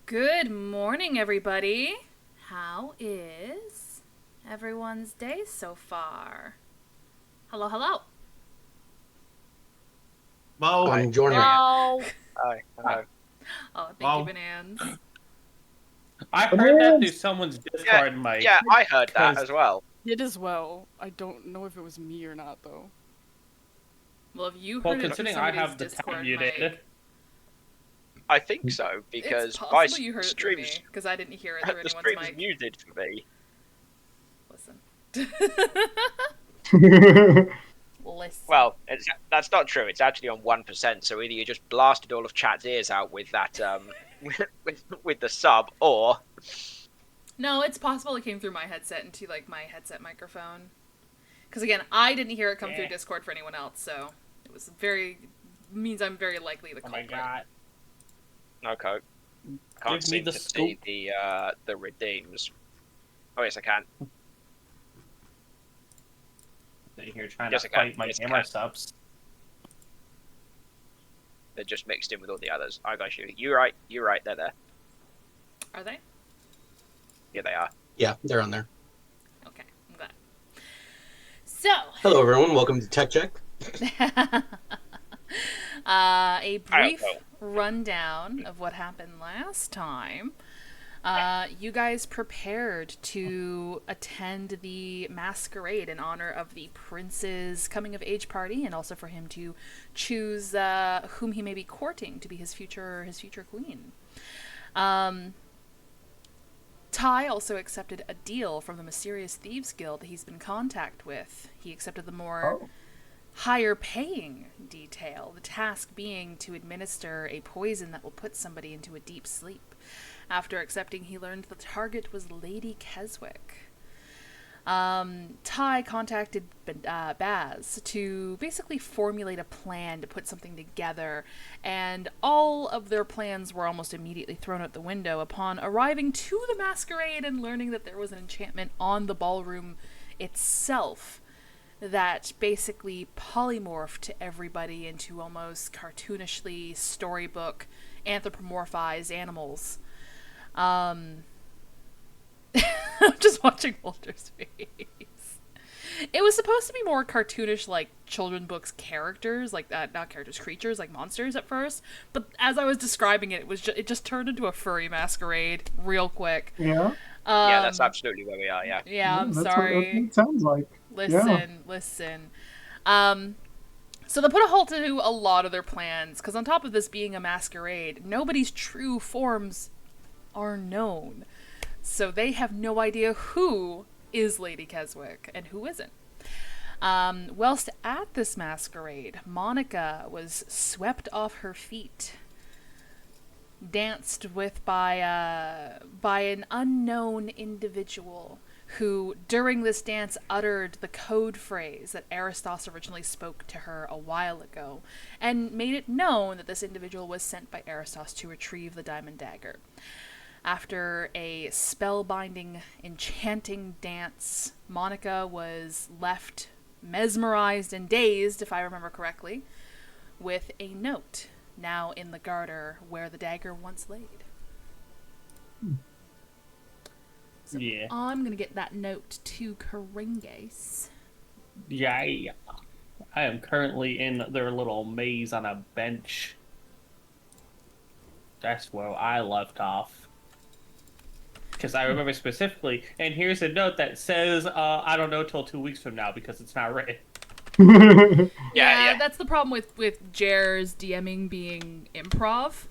Good morning, everybody. How is everyone's day so far? Hello, hello. Mo. Buongiorno. Hello. Hi. Oh, thank you, Well, Bananas. I heard that through someone's Discord mic. Yeah, I heard that 'cause- as well. Did as well. I don't know if it was me or not, though. Well, if you Well, heard it through considering I somebody's have the tab Discord muted, mic, I think so, because it's my possible you heard it through me, stream's because I didn't hear it through the anyone's stream's mic. muted for me. Listen. Listen. Well, that's not true. It's actually on 1%. So either you just blasted all of chat's ears out with that with the sub, or No, it's possible it came through my headset into, like, my headset microphone. Because, again, I didn't hear it come through Discord for anyone else, so it was means I'm very likely the oh my culprit. god. okay. Can't Give me seem the to see scoop. the redeems. Oh yes, I can. Sitting here trying Yes, to I can. fight my Yes, I gamer can. subs. They're just mixed in with all the others. I got you. You're right. You're right. They're there. Are they? Yeah, they are. Yeah, they're on there. Okay, I'm glad. So, Hello, everyone. Welcome to Tech Check. a brief know. rundown of what happened last time. You guys prepared to attend the masquerade in honor of the prince's coming-of-age party, and also for him to choose whom he may be courting to be his future queen. Ty also accepted a deal from the Mysterious Thieves Guild that he's been in contact with. He accepted the more higher paying detail, the task being to administer a poison that will put somebody into a deep sleep. After accepting, he learned the target was Lady Keswick. Ty contacted Baz to basically formulate a plan to put something together, and all of their plans were almost immediately thrown out the window upon arriving to the masquerade and learning that there was an enchantment on the ballroom itself that basically polymorphed everybody into almost cartoonishly storybook anthropomorphized animals. I'm just watching Walter's face. It was supposed to be more cartoonish, like children books characters, like not characters, creatures, like monsters at first. But as I was describing it, it just turned into a furry masquerade real quick. Yeah. Yeah, that's absolutely where we are. Yeah. Yeah, I'm That's sorry. what it sounds like. Listen. So they put a halt to a lot of their plans, because on top of this being a masquerade, nobody's true forms are known. So they have no idea who is Lady Keswick and who isn't. Whilst at this masquerade, Monica was swept off her feet, danced with by an unknown individual who, during this dance, uttered the code phrase that Aristos originally spoke to her a while ago, and made it known that this individual was sent by Aristos to retrieve the diamond dagger. After a spellbinding, enchanting dance, Monica was left mesmerized and dazed, if I remember correctly, with a note now in the garter where the dagger once laid. So Yeah. I'm going to get that note to Keringes. Yeah. I am currently in their little maze on a bench. That's where I left off. Because I remember specifically, and here's a note that says, I don't know till 2 weeks from now because it's not written. Yeah. That's the problem with Jer's DMing being improv,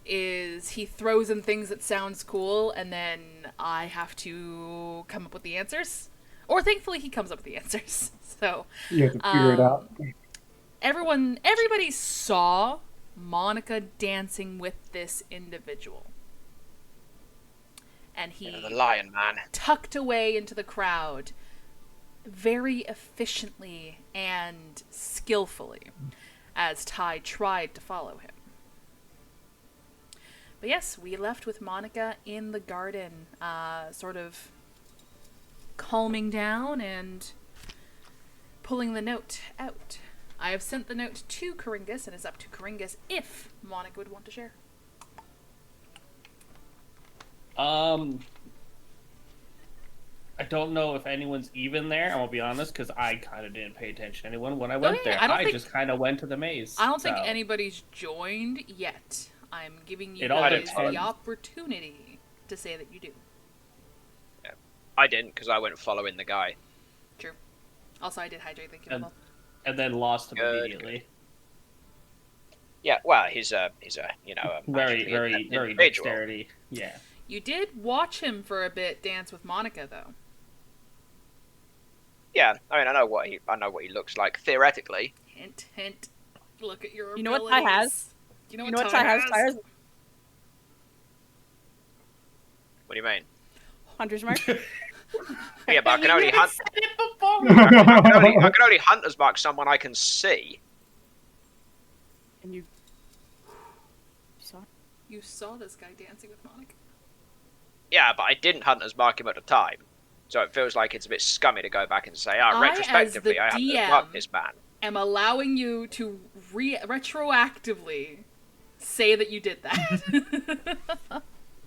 is he throws in things that sounds cool, and then I have to come up with the answers. Or thankfully he comes up with the answers. So You have to figure it out. everybody saw Monica dancing with this individual. And he The Lion Man. tucked away into the crowd very efficiently and skillfully as Ty tried to follow him. But yes, we left with Monica in the garden, sort of calming down and pulling the note out. I have sent the note to Keringes, and it's up to Keringes if Monica would want to share. I don't know if anyone's even there. I'm gonna be honest, because I kind of didn't pay attention to anyone when I went yeah, there. I don't I think- just kind of went to the maze. I don't think so. anybody's joined yet. I'm giving you It all guys depends. the opportunity to say that you do. I didn't because I went following the guy. True. Also, I did hydrate. Thank you. And- Level. And then lost him Good, immediately. Yeah, well, he's a you know a Very, magically very, adept very individual. dexterity. Yeah. You did watch him for a bit dance with Monica, though. Yeah, I mean, I know what he looks like theoretically. Hint, hint. Look at your You know what Ty abilities. has? You know You what know what Ty Ty has? has? Ty has What do you mean? Hunter's Mark. Yeah, but I can only hunt. Said it before. I can only hunter's mark someone I can see. And you saw? You saw this guy dancing with Monica. Yeah, but I didn't hunter's mark him at the time, so it feels like it's a bit scummy to go back and say, I, as retrospectively, the I hunter's DM, marked this man. am allowing you to retroactively say that you did that.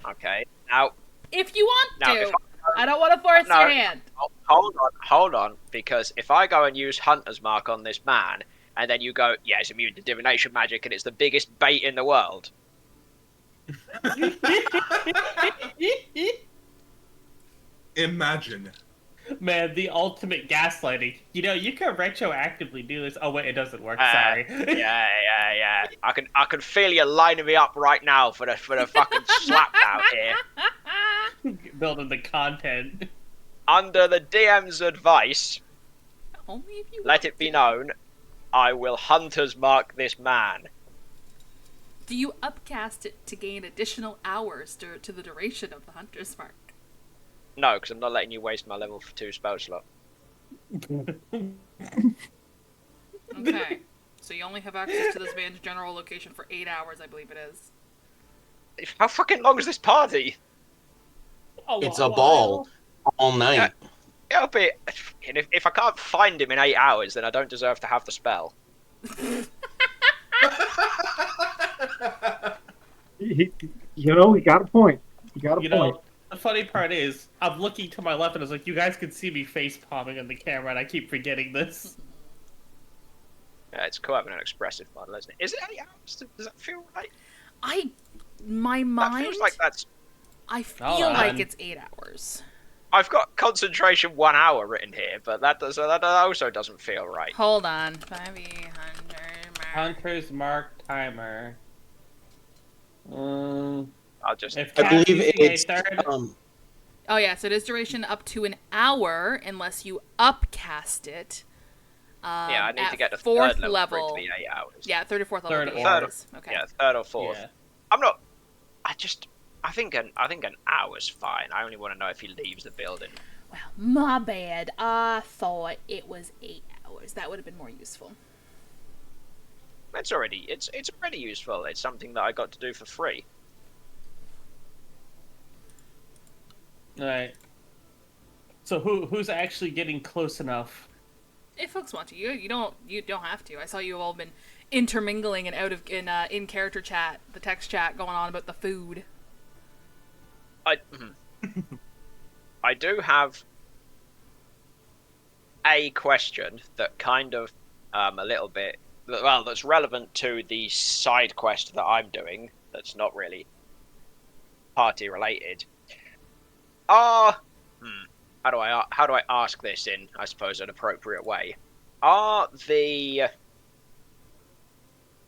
Okay, now if you want Now, to. if I don't want to force No. your hand. hold on, because if I go and use hunter's mark on this man, and then you go, yeah, it's immune to divination magic, and it's the biggest bait in the world. Imagine. Man, the ultimate gaslighting. You know, you can retroactively do this. Oh wait, it doesn't work. Uh, Sorry. Yeah. I can feel you lining me up right now for the fucking slap out here. Building the content. Under the DM's advice, Only if you let want it be to. known, I will hunter's mark this man. Do you upcast it to gain additional hours to the duration of the Hunter's Mark? No, because I'm not letting you waste my level 2 spell slot. Okay. So you only have access to this man's general location for 8 hours, I believe it is. How fucking long is this party? It's a ball all night. It'll be. And if I can't find him in 8 hours, then I don't deserve to have the spell. You know, he got a point. He got a You point. know, the funny part is, I'm looking to my left and I was like, you guys can see me face palming on the camera, and I keep forgetting this. Yeah, it's quite an expressive model, isn't it? Is it 8 hours? Does that feel right? My That mind, feels like that's. I feel Hold like on. it's 8 hours. I've got concentration 1 hour written here, but that also doesn't feel right. Hold on. 5e Hunter's Mark timer. I'll just. If I Cassie's believe a it's third, Oh yeah, so it is duration up to an hour unless you upcast it. Yeah, I need at to get to fourth third level for it to level. be 8 hours. Yeah, third or fourth level. Third would be or- 8 hours. Okay. Yeah, third or fourth. yeah. I'm not. I think an hour's fine. I only want to know if he leaves the building. Well, my bad. I thought it was 8 hours. That would have been more useful. It's already useful. It's something that I got to do for free. Alright. So who's actually getting close enough? If folks want to, you don't have to. I saw you have all been intermingling and out of in character chat, the text chat going on about the food. I do have a question that kind of a little bit that's relevant to the side quest that I'm doing. That's not really party related. How do I ask this in, I suppose, an appropriate way? Are the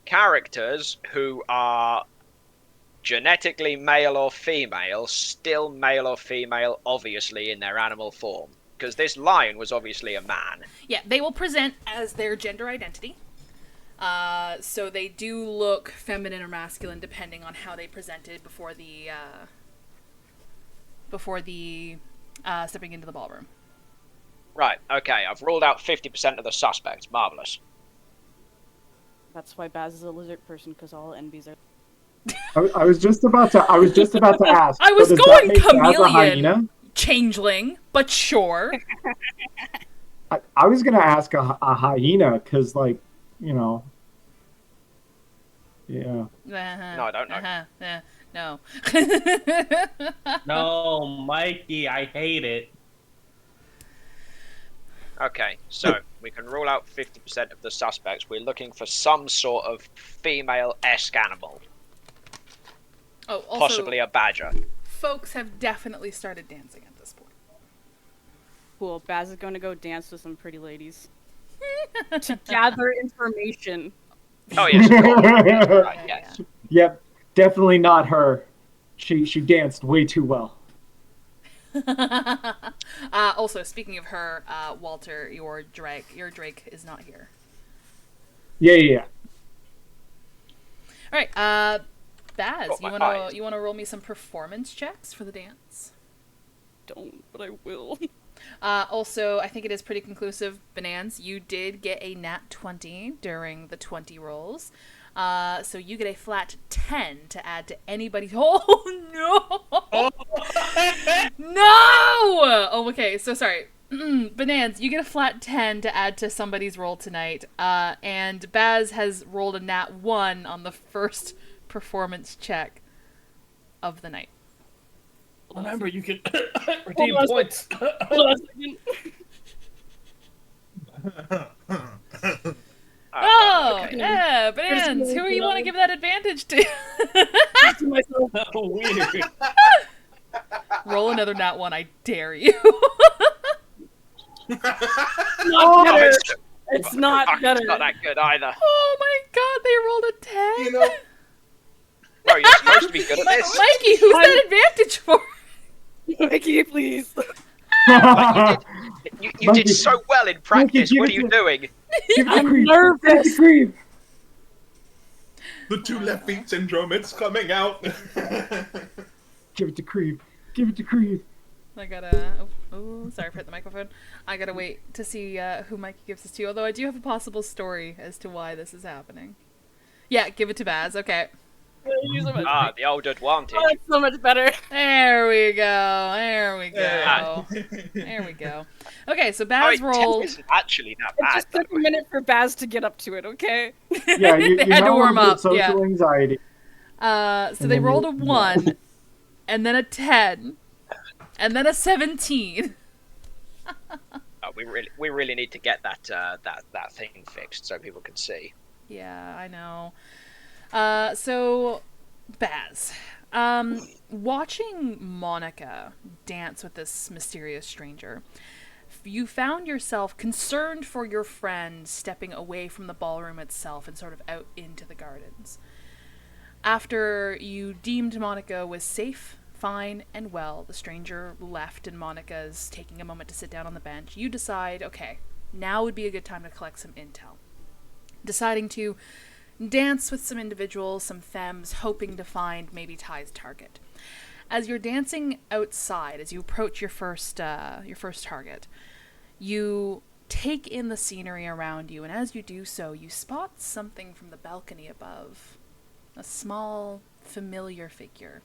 characters who are genetically male or female still male or female, obviously in their animal form? Because this lion was obviously a man. Yeah, they will present as their gender identity. So they do look feminine or masculine depending on how they presented before the stepping into the ballroom. Right, okay, I've ruled out 50% of the suspects. Marvellous. That's why Baz is a lizard person, because all NBs are. I was just about to ask. I was so does going that make Baz a chameleon. hyena? Changeling, but sure. I was gonna ask a hyena because, like, you know, yeah. No, I don't know. No. No, Mikey, I hate it. Okay, so we can rule out 50% of the suspects. We're looking for some sort of female-esque animal, Oh, also, possibly a badger. folks have definitely started dancing at this point. Cool. Baz is going to go dance with some pretty ladies to gather information. Oh yes, of course. Right, yes. Yep, definitely not her. She danced way too well. Also, speaking of her, Walter, your Drake is not here. Yeah. All right, Baz, Got you my wanna eyes. you wanna roll me some performance checks for the dance? Don't, but I will. Also, I think it is pretty conclusive. Banans, you did get a nat 20 during the 20 rolls. So you get a flat 10 to add to anybody's. Oh no! No! Oh, okay. So sorry. Banans, you get a flat 10 to add to somebody's roll tonight. And Baz has rolled a nat 1 on the first performance check of the night. Remember, you can redeem Hold on a points. Hold on a second. Oh, okay. yeah, Banans, who you want to give that advantage to? To myself. Weird. Roll another nat 1, I dare you. Not better. it's, It's not better. It's not that good either. Oh my god, they rolled a 10. You know, No, you're supposed to be good at this. Mikey, who's that advantage for? Mikey, please. You Monkey. did so well in practice. Monkey, What are give you it doing? Give it I'm to Creep. nervous. Give it to Creep. the two left feet syndrome, it's coming out. Give it to Creep. Give it to Creep. I gotta. Oh, sorry for hitting the microphone. I gotta wait to see who Mikey gives this to. Although I do have a possible story as to why this is happening. Yeah, give it to Baz. Okay. Ah, the old advantage. Oh, it's so much better. There we go. There we go. Yeah. There we go. Okay, so Oh, Baz it rolled. isn't actually that It bad. just took a minute for Baz to get up to it, okay? Yeah, you They had to know warm I'm up, with social yeah. anxiety. So And they then rolled a you- 1, and then a 10, and then a 17. Oh, we really need to get that thing fixed so people can see. Yeah, I know. So, Baz, watching Monica dance with this mysterious stranger, you found yourself concerned for your friend stepping away from the ballroom itself and sort of out into the gardens. After you deemed Monica was safe, fine, and well, the stranger left and Monica's taking a moment to sit down on the bench, you decide, okay, now would be a good time to collect some intel. Deciding to dance with some individuals, some femmes, hoping to find maybe Ty's target. As you're dancing outside, as you approach your first target, you take in the scenery around you, and as you do so, you spot something from the balcony above. A small, familiar figure,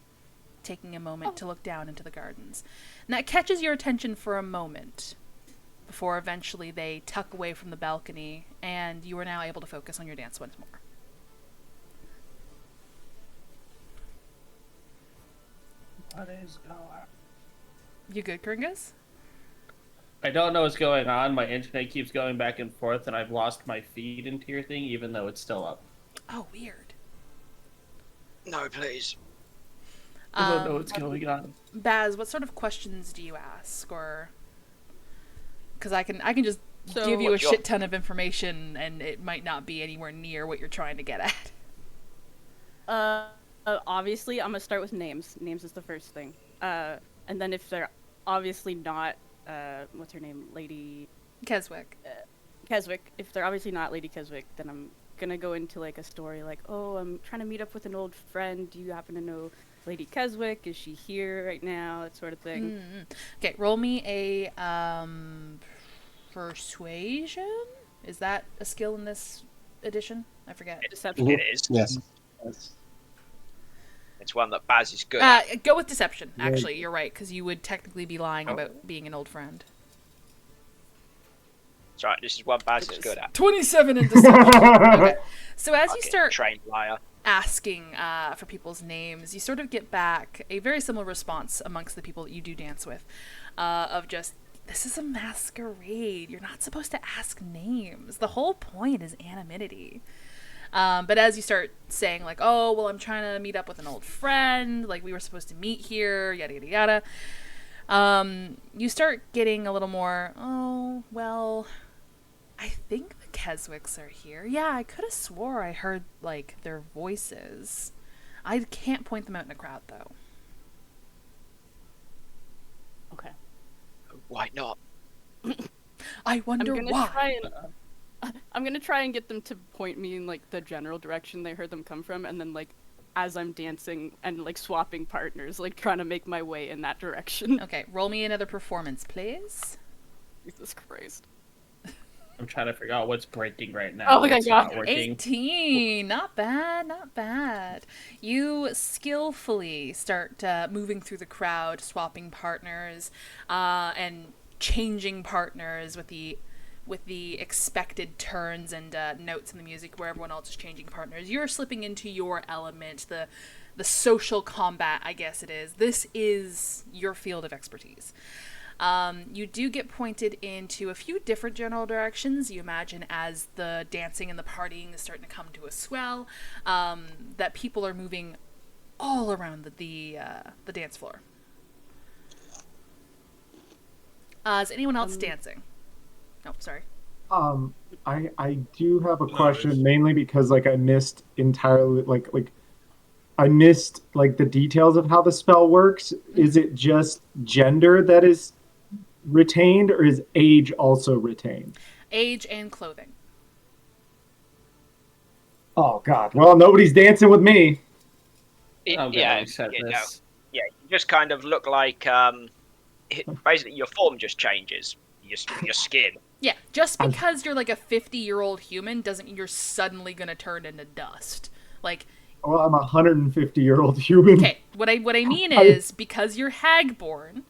taking a moment to look down into the gardens. And that catches your attention for a moment, before eventually they tuck away from the balcony, and you are now able to focus on your dance once more. What is going on? You good, Kringas? I don't know what's going on. My internet keeps going back and forth, and I've lost my feed into your thing, even though it's still up. Oh, weird. No, please. I don't know what's going on. Baz, what sort of questions do you ask, or... Because I can just So give you a what's your- shit ton of information, and it might not be anywhere near what you're trying to get at. Obviously, I'm gonna start with names. Names is the first thing. And then if they're obviously not, what's her name? Lady Keswick. Keswick. If they're obviously not Lady Keswick, then I'm gonna go into like a story like, oh, I'm trying to meet up with an old friend. Do you happen to know Lady Keswick? Is she here right now? That sort of thing. Okay, roll me a persuasion? Is that a skill in this edition? I forget. Deception. It is. Yes. It's one that Baz is good at. Go with deception, actually. You're right, because you would technically be lying about being an old friend. That's right. This is one Baz is good at. 27 in deception. Okay. So as you Fucking start trained liar. asking for people's names, you sort of get back a very similar response amongst the people that you do dance with, of just, this is a masquerade. You're not supposed to ask names. The whole point is anonymity. But as you start saying, like, oh, well, I'm trying to meet up with an old friend, like, we were supposed to meet here, yada, yada, yada, you start getting a little more, oh, well, I think the Keswicks are here. Yeah, I could have swore I heard, like, their voices. I can't point them out in a crowd, though. Okay. Why not? I wonder why. I'm gonna try and get them to point me in like the general direction they heard them come from, and then like as I'm dancing and like swapping partners, like trying to make my way in that direction. Okay, roll me another performance, please. Jesus Christ. I'm trying to figure out what's breaking right now. Oh my what's God. not working. 18! Not bad, not bad. You skillfully start moving through the crowd, swapping partners, and changing partners with the expected turns and notes in the music where everyone else is changing partners. You're slipping into your element, the social combat, I guess it is. This is your field of expertise. You do get pointed into a few different general directions. You imagine as the dancing and the partying is starting to come to a swell, that people are moving all around the dance floor. Is anyone else dancing? Oh, sorry. I do have a question, mainly because like I missed entirely I missed like the details of how the spell works. Is it just gender that is retained, or is age also retained? Age and clothing. Oh God! Well, nobody's dancing with me. Yeah, you just kind of look like basically your form just changes. Your skin. Yeah, just because you're like a 50-year-old human doesn't mean you're suddenly gonna turn into dust. Like, well, I'm a 150-year-old human. Okay, what I mean is because you're hagborn,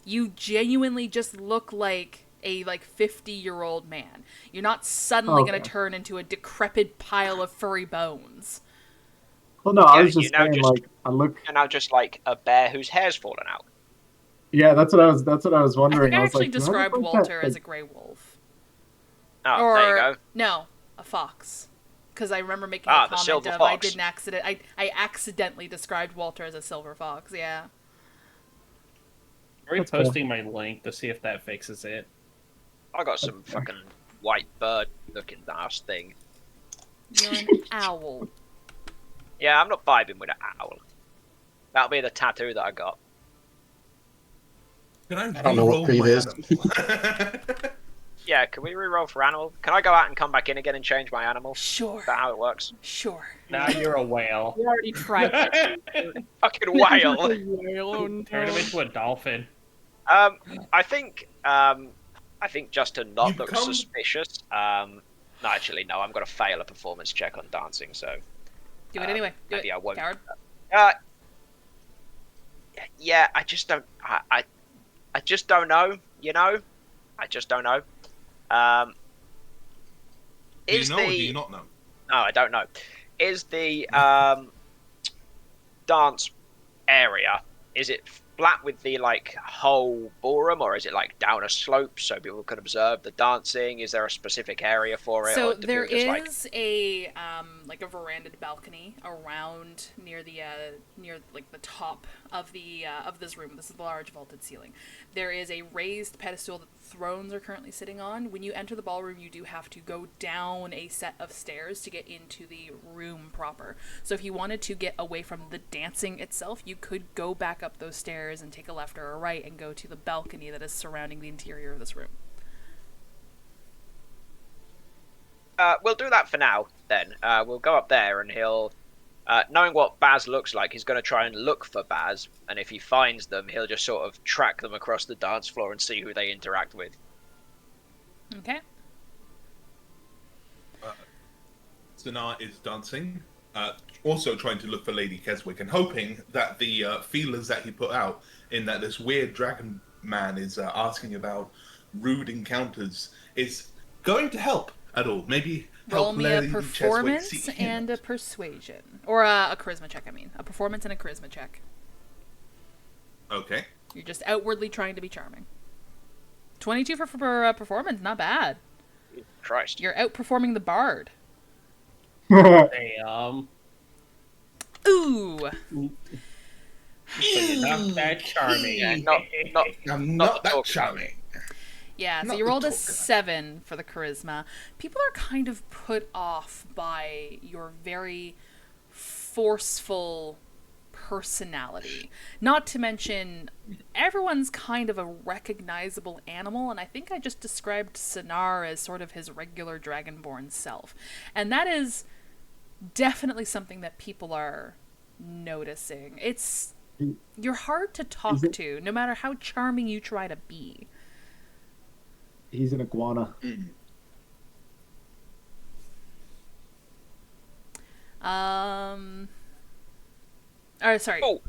you genuinely just look like a 50-year-old man. You're not suddenly gonna turn into a decrepit pile of furry bones. Well, no, I was just saying, I look. You're now just like a bear whose hair's fallen out. Yeah, that's what I was wondering. I actually described Walter as a gray wolf. Oh, there you go. No, a fox. Because I remember making a comment of I didn't I accidentally described Walter as a silver fox. Yeah. I'm reposting my link to see if that fixes it. I got some fucking white bird looking ass thing. You're an owl. Yeah, I'm not vibing with an owl. That'll be the tattoo that I got. Can I don't know what breed is. Yeah, can we reroll for animal? Can I go out and come back in again and change my animal? Sure. Is that how it works? Sure. Now you're a whale. We already tried that. Fucking whale. Turn him into a dolphin. I think just to not look suspicious. No, actually, no. I'm gonna fail a performance check on dancing, so. Do it anyway. Maybe I won't. Coward. Yeah, I just don't. I just don't know. You know, I just don't know. Do you know or do you not know? No, I don't know. Is the dance area, is it flat with the whole ballroom, or is it down a slope so people can observe the dancing? Is there a specific area for it? So there is a verandaed balcony around near the top of this room. This is the large vaulted ceiling. There is a raised pedestal that thrones are currently sitting on. When you enter the ballroom, you do have to go down a set of stairs to get into the room proper. So if you wanted to get away from the dancing itself, you could go back up those stairs and take a left or a right and go to the balcony that is surrounding the interior of this room. We'll do that for now, then. We'll go up there, and he'll... knowing what Baz looks like, he's going to try and look for Baz, and if he finds them, he'll just sort of track them across the dance floor and see who they interact with. Okay. Zanar is dancing, also trying to look for Lady Keswick, and hoping that the feelers that he put out in that this weird dragon man is asking about rude encounters is going to help at all. Maybe Roll help me a Lady performance Cheswick see and a persuasion. Or a charisma check, I mean. A performance and a charisma check. Okay. You're just outwardly trying to be charming. 22 for performance, not bad. Christ. You're outperforming the bard. Damn. Ooh! So you're not that charming. Yeah, I'm not not that talking. charming. Yeah, so Not you the rolled a talker. 7 for the charisma. People are kind of put off by your very forceful personality. Not to mention, everyone's kind of a recognizable animal, and I think I just described Sinar as sort of his regular dragonborn self. And that is definitely something that people are noticing. You're hard to talk to, no matter how charming you try to be. He's an iguana. Sorry. Oh.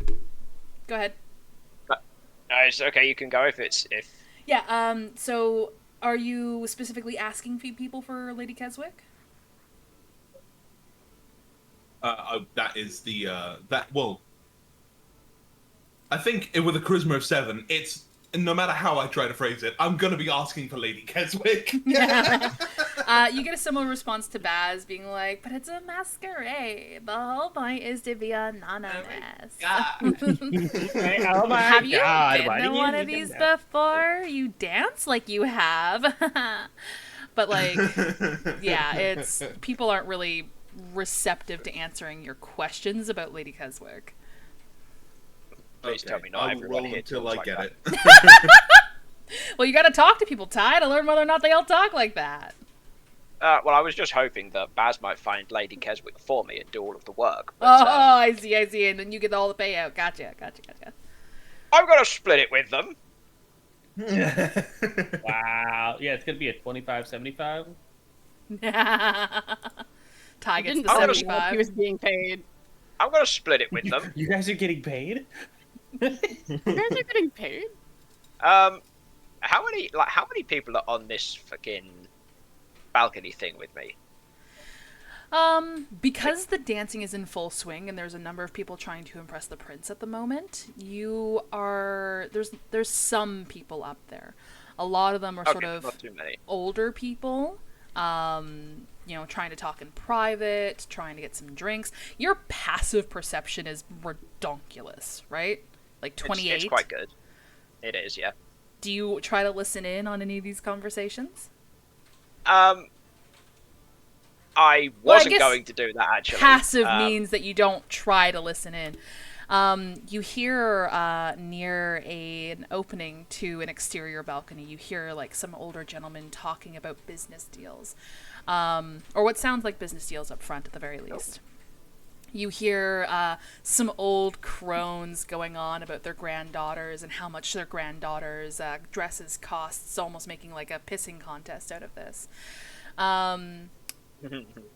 Go ahead. It's okay. You can go if. Yeah. So, are you specifically asking people for Lady Keswick? That is the well. I think with a charisma of 7, it's no matter how I try to phrase it, I'm gonna be asking for Lady Keswick. You get a similar response to Baz, being like, "But it's a masquerade. The whole point is to be anonymous." Oh my Have you God, been why to do you one of even these know? before? You dance like you have. But like, yeah, it's people aren't really receptive to answering your questions about Lady Keswick. Please tell me not I will everyone roll here until talks I like get that. it. Well, you gotta talk to people, Ty, to learn whether or not they all talk like that. Well, I was just hoping that Baz might find Lady Keswick for me and do all of the work. But, I see, and then you get all the payout. Gotcha. I'm gonna split it with them. Wow. Yeah, it's gonna be a 25-75. Ty gets Didn't the say 75. he was being paid. I'm gonna split it with them. You guys are getting paid? You guys are getting paid? How many people are on this fucking balcony thing with me? Because the dancing is in full swing and there's a number of people trying to impress the prince at the moment, there's some people up there. A lot of them are sort of not too many. older people, trying to talk in private, trying to get some drinks. Your passive perception is redonkulous, right? Like 28. It's quite good. It is, yeah. Do you try to listen in on any of these conversations? I wasn't going to do that, actually. Passive means that you don't try to listen in. You hear near an opening to an exterior balcony, you hear like some older gentlemen talking about business deals. Or what sounds like business deals up front at the very least. You hear some old crones going on about their granddaughters and how much their granddaughters' dresses cost. It's almost making like a pissing contest out of this.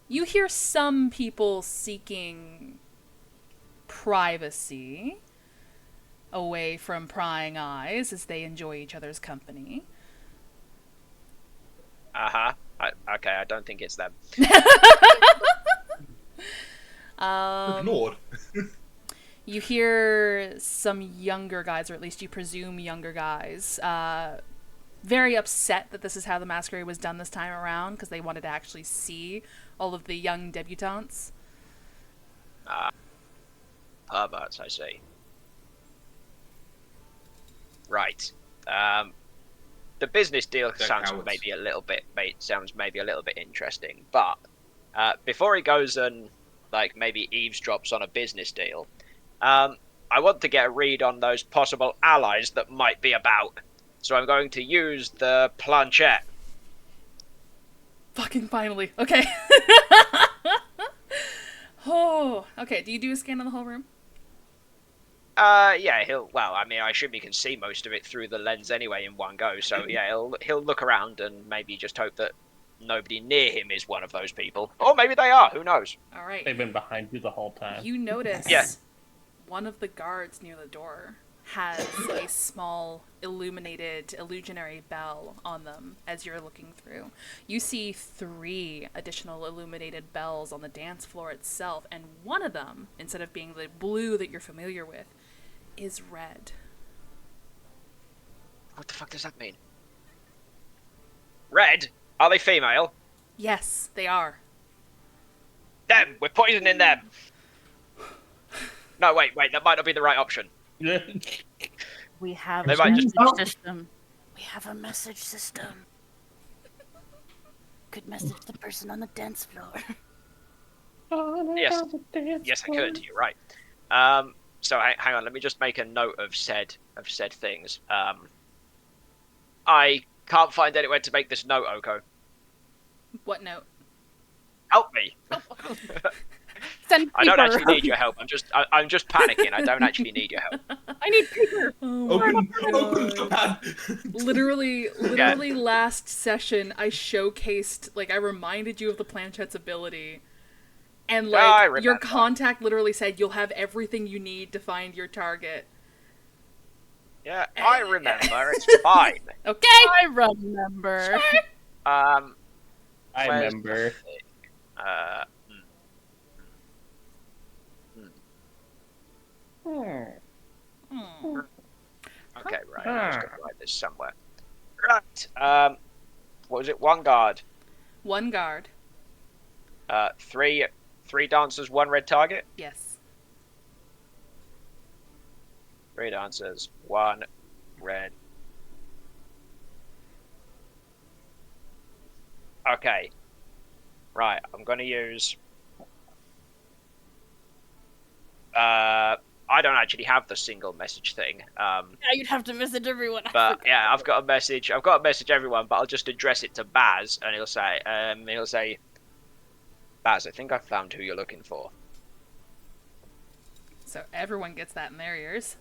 You hear some people seeking privacy away from prying eyes as they enjoy each other's company. Okay, I don't think it's them. Good Lord. You hear some younger guys, or at least you presume younger guys, very upset that this is how the masquerade was done this time around because they wanted to actually see all of the young debutantes. Perverts, I see. Right. The business deal sounds maybe a little bit interesting, but before he goes and maybe eavesdrops on a business deal, I want to get a read on those possible allies that might be about. So I'm going to use the planchette. Fucking finally. Okay. Oh, okay. Do you do a scan of the whole room? Yeah, I assume he can see most of it through the lens anyway in one go, so yeah, he'll look around and maybe just hope that nobody near him is one of those people. Or maybe they are, who knows? Alright. They've been behind you the whole time. You notice Yeah. one of the guards near the door has a small illusionary bell on them as you're looking through. You see 3 additional illuminated bells on the dance floor itself, and one of them, instead of being the blue that you're familiar with, is red. What the fuck does that mean? Red? Are they female? Yes, they are. Them! We're poisoning them! No, wait, that might not be the right option. We have They a might message just- system. We have a message system. Could message the person on the dance floor. Yes, I could. You're right. So hang on. Let me just make a note of said things. I can't find anywhere to make this note, Oko. What note? Help me. Send paper. I don't actually need your help. I'm just panicking. I don't actually need your help. I need paper. Open the pad. Literally last session I showcased, like, I reminded you of the planchette's ability. And, like, your contact literally said you'll have everything you need to find your target. Yeah, I remember. It's fine. Okay. I remember. I where's remember. the thing? Okay, right. I'm just gonna write this somewhere. Right. What was it? 1 guard. 1 guard. 3 dancers, 1 red target. Yes. 3 dancers, 1 red. Okay. Right, I'm gonna use. I don't actually have the single message thing. Yeah, you'd have to message everyone. But yeah, I've got a message everyone, but I'll just address it to Baz, and he'll say, Baz, I think I found who you're looking for. So everyone gets that in their ears.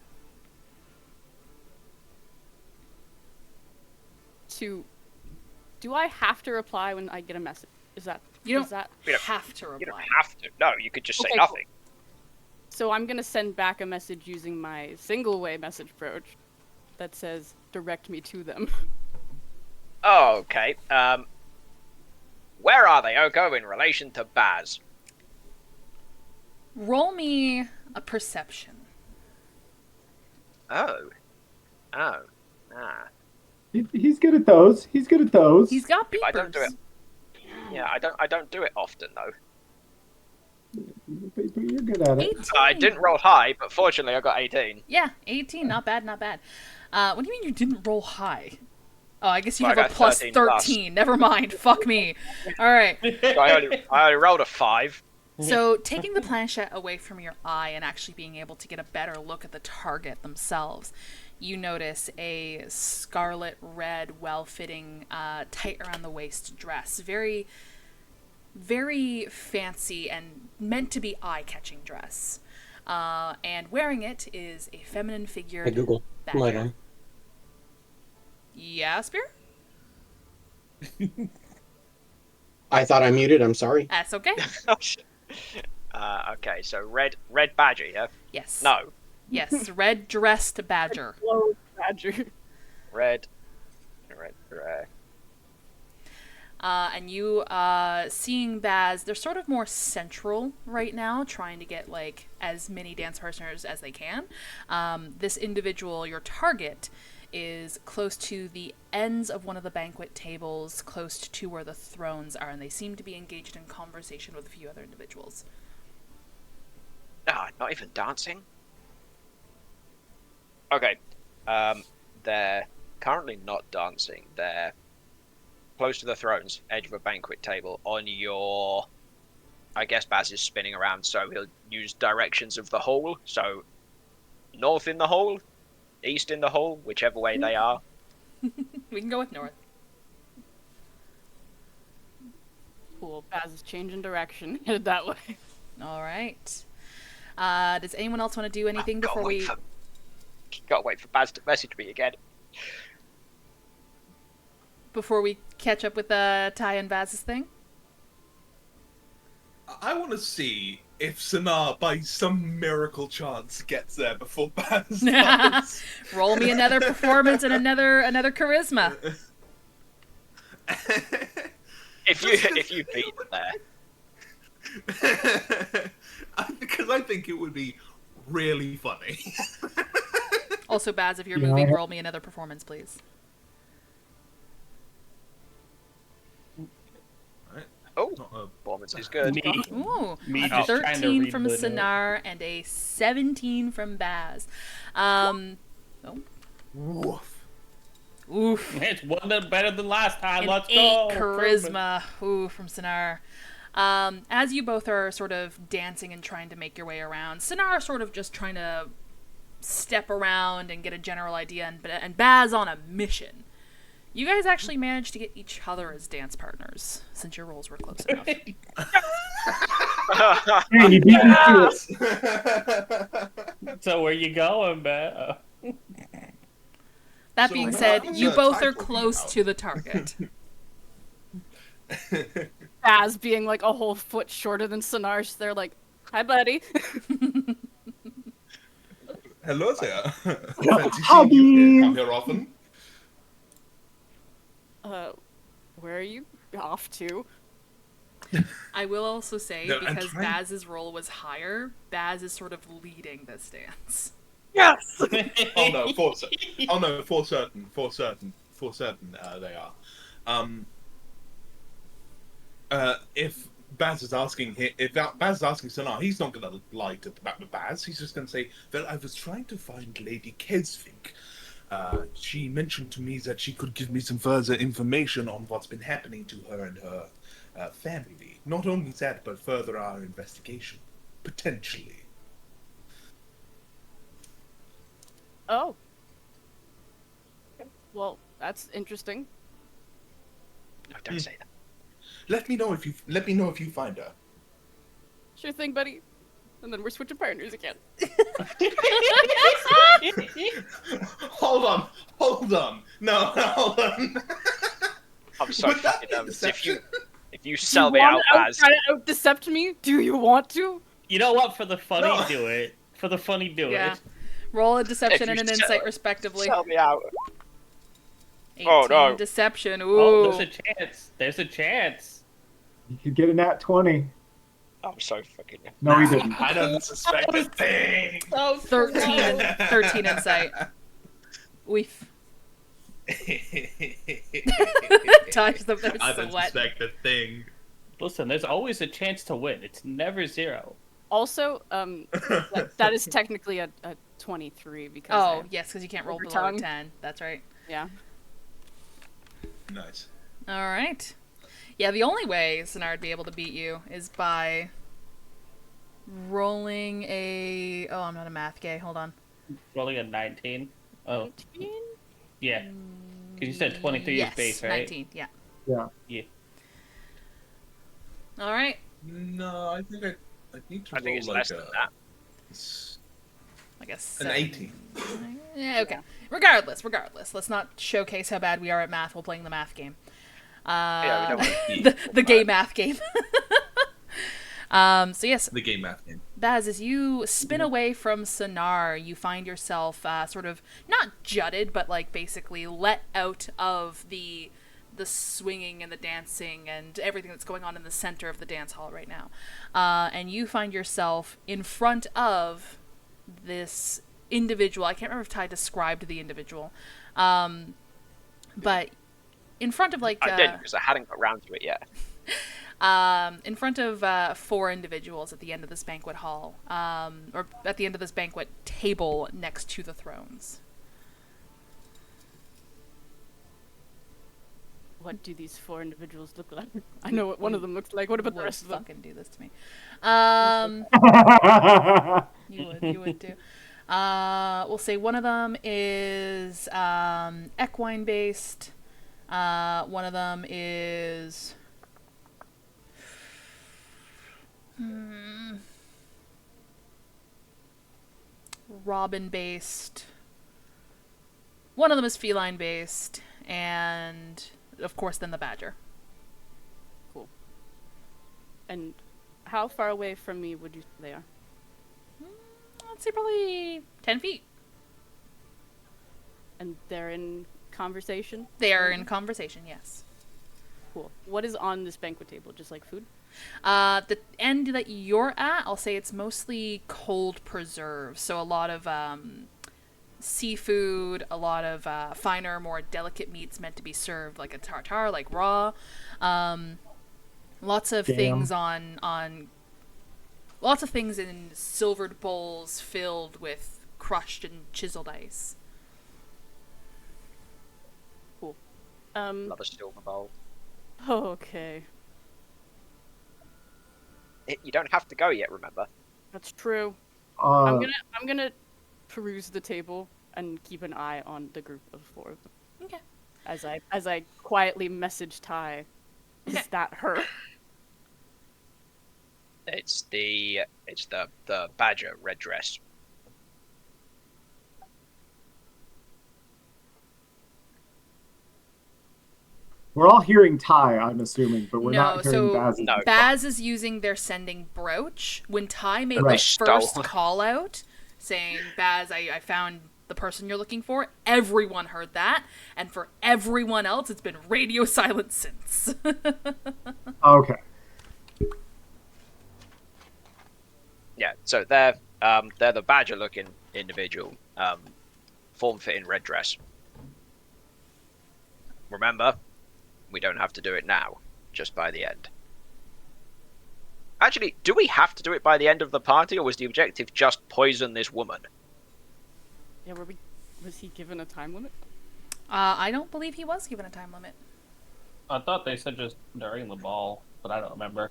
Do I have to reply when I get a message? Is that You don't is that have to reply. You don't have to. No, you could just say Okay, nothing. So I'm gonna send back a message using my single way message approach that says direct me to them. Oh, okay. Where are they, Oko, in relation to Baz? Roll me a perception. Oh. Ah. He's good at those. He's good at those. He's got beepers. I don't do it. Yeah, I don't do it often though. But you're good at it. 18. I didn't roll high, but fortunately I got 18. Yeah, 18. Not bad, not bad. What do you mean you didn't roll high? Oh, I guess you Well, have I a got plus 13 13. Never mind. Fuck me. All right. So I only rolled a 5. So taking the planchette away from your eye and actually being able to get a better look at the target themselves, you notice a scarlet red, well-fitting, tight around the waist dress. Very, very fancy and meant to be eye-catching dress. And wearing it is a feminine figure. Hey Google, light on. Yeah, Spear? I thought I muted. I'm sorry. That's okay. Oh, shit. Okay, so red badger, yeah? Yes. No. Yes, red dressed badger. Hello, Badger. Red. And you, seeing Baz, they're sort of more central right now, trying to get, like, as many dance partners as they can. This individual, your target, is close to the ends of one of the banquet tables, close to where the thrones are, and they seem to be engaged in conversation with a few other individuals. Ah, not even dancing? Okay. They're currently not dancing. They're close to the thrones, edge of a banquet table, on your... I guess Baz is spinning around, so he'll use directions of the hall. So, north in the hall, east in the hall, whichever way they are. We can go with north. Cool. Baz is changing direction. Headed that way. All right. Does anyone else want to do anything before we... Gotta wait for Baz to message me again. Before we catch up with Ty and Baz's thing? I want to see if Sanar, by some miracle chance, gets there before Baz does. Roll me another performance and another charisma. If you beat it there. Because I think it would be really funny. Also, Baz, if you're Yeah, moving, I- roll me another performance, please. Oh, Not a- performance is good. Me. Ooh, Me a just trying to 13 read from the note. Sinar and a 17 from Baz. Woof. Oof. It's one better than last time. An Let's 8 go. charisma. Ooh, from Sinar. As you both are sort of dancing and trying to make your way around, Sinar sort of just trying to step around and get a general idea, and Baz on a mission. You guys actually managed to get each other as dance partners, since your roles were close enough. Hey, you beat me to it. So where you going, man? That So being what said, is you the both are title close about? to the target. Baz being like a whole foot shorter than Sinar's, they're like, "Hi, buddy." Hello there. Fancy Huggies. seeing you here. Come here often. Where are you off to? I will also say, No, I'm because trying- Baz's role was higher, Baz is sort of leading this dance. Yes. Oh no, for certain, they are. If Baz is asking Baz is asking Sanar, he's not gonna lie to Baz. He's just gonna say, "Well, I was trying to find Lady Keswick. She mentioned to me that she could give me some further information on what's been happening to her and her family. Not only that, but further our investigation, potentially." Oh. Well, that's interesting. No, don't say that. Let me know if you find her. Sure thing, buddy. And then we're switching partners again. Hold on. No, hold on. I'm so Would that fucking be nervous. deception? If you sell Do me you out, wanna Baz. try to out-decept me? Do you want to? You know what? For the funny, No. do it. For the funny, do Yeah. it. Roll a deception If and you an sell- insight, respectively. Sell me out. 18 Oh, no. deception. Ooh. Oh, there's a chance. There's a chance. You could get a nat 20. I'm so fucking. No, he didn't. I don't suspect a thing. So 13 insight. Weef. Touch them, their I don't sweat. suspect a thing. Listen, there's always a chance to win. It's never zero. Also, that is technically a 23 because Oh, yes, because you can't roll Over below a tongue. 10. That's right. yeah. Nice. All right. Yeah, the only way Sinar would be able to beat you is by rolling a... Oh, I'm not a math guy. Hold on. Rolling a 19. Oh, 19? yeah. Because you said 23 yes, is base, right? 19, yeah. Yeah. Yeah. All right. No, I think I need to I roll think it's like less than that. I guess an 18. Yeah, okay. Regardless. Let's not showcase how bad we are at math while playing the math game. Yeah, we don't want to the gay math game. So yes, The game math game. Baz, as you spin away from Sinar, you find yourself sort of not jutted, but like basically let out of the swinging and the dancing and everything that's going on in the center of the dance hall right now. And you find yourself in front of this individual. I can't remember if Ty described the individual, but in front of like I did because I hadn't got round to it yet. in front of 4 individuals at the end of this banquet hall, or at the end of this banquet table next to the thrones. What do these 4 individuals look like? I know what one of them looks like. What about the Would rest of them? fucking do this to me. You would too. We'll say one of them is equine based. One of them is robin based. One of them is feline based, and of course then the badger. And How far away from me would you say they are? Let's say probably 10 feet. And they're in conversation? They are in conversation, yes. Cool. What is on this banquet table? Just like food? The end that you're at, I'll say it's mostly cold preserves. So a lot of seafood, a lot of finer, more delicate meats meant to be served like a tartare, like raw. Lots of things on lots of things in silvered bowls filled with crushed and chiseled ice. Cool. Love a silver bowl. Okay. You don't have to go yet, remember? That's true. Uh, I'm gonna peruse the table and keep an eye on the group of 4 of them. Okay. As I quietly message Ty, is that her? It's the badger red dress. We're all hearing Ty, I'm assuming, but we're not hearing so Baz. No. Baz is using their sending brooch. When Ty made Right. the first call out saying, Baz, I found the person you're looking for, everyone heard that. And for everyone else, it's been radio silent since. Okay. Yeah, so they're the badger-looking individual, form-fitting red dress. Remember, we don't have to do it now, just by the end. Actually, do we have to do it by the end of the party, or was the objective just poison this woman? Yeah, was he given a time limit? I don't believe he was given a time limit. I thought they said just during the ball, but I don't remember.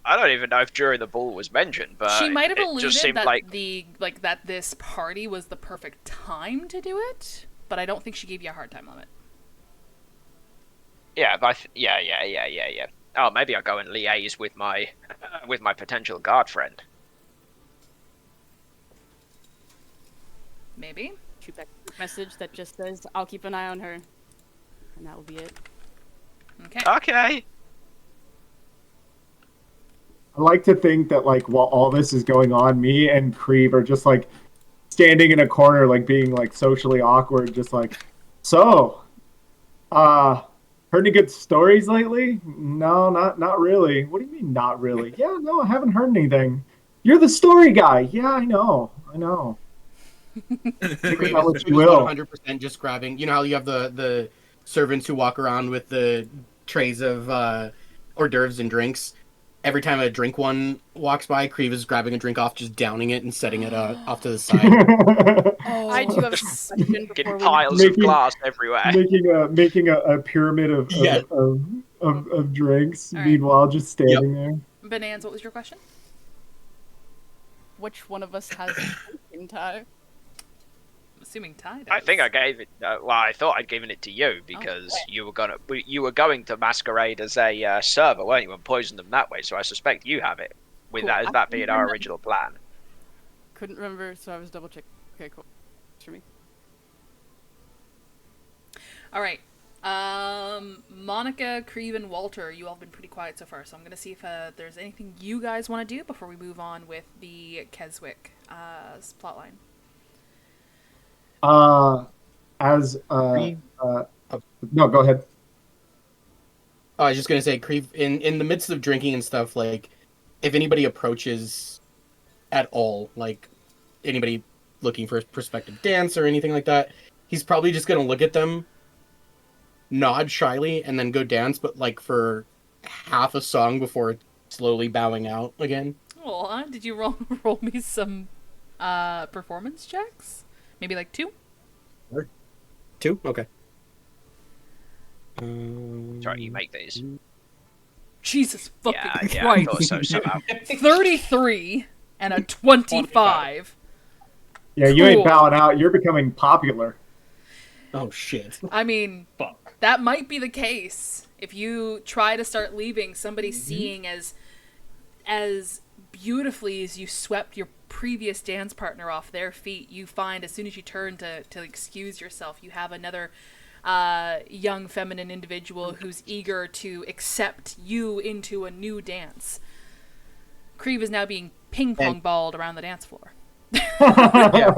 I don't even know if during the ball was mentioned, but She might have it just alluded seemed that like that this party was the perfect time to do it, but I don't think she gave you a hard time limit. yeah, yeah. Oh, maybe I'll go and liaise with my potential guard friend. Maybe. Shoot back a message that just says, "I'll keep an eye on her," and that will be it. Okay. Okay. I like to think that, like, while all this is going on, me and Creve are just, like, standing in a corner, like, being, like, socially awkward, just like, so, heard any good stories lately? No, not really. What do you mean, not really? Yeah, no, I haven't heard anything. You're the story guy. Yeah, I know. Take it how much you will. 100% just grabbing. You know how you have the servants who walk around with the trays of hors d'oeuvres and drinks? Every time a drink one walks by, Creve is grabbing a drink off, just downing it and setting it off to the side. I do have a question Getting before we... piles of glass everywhere. making a pyramid of drinks. All right. Meanwhile, just standing there. Bonanza, what was your question? Which one of us has in Ty? I'm assuming Ty does. I think I gave it. Well, I thought I'd given it to you because you were going to masquerade as a server, weren't you, and poison them that way. So I suspect you have it. With Cool. that, as that being our original plan. Couldn't remember, so I was double checking. Okay, cool. For me. All right. Monica, Creve, and Walter, you all have been pretty quiet so far, so I'm going to see if there's anything you guys want to do before we move on with the Keswick plotline. No, go ahead. I was just gonna say, Creve, in the midst of drinking and stuff, like, if anybody approaches at all, like, anybody looking for a prospective dance or anything like that, he's probably just gonna look at them, nod shyly, and then go dance, but, like, for half a song before slowly bowing out again. Oh, did you roll me some performance checks? Maybe like 2? 2? Okay. Sorry, you make these. Jesus fucking Yeah, I Christ. thought so somehow. 33 and a 25. Yeah, you ain't Cool. bowing out. You're becoming popular. Oh, shit. I mean, Fuck. that might be the case. If you try to start leaving, somebody seeing as beautifully as you swept your previous dance partner off their feet, you find as soon as you turn to excuse yourself, you have another young feminine individual who's eager to accept you into a new dance. Creve is now being ping pong balled around the dance floor. Yeah,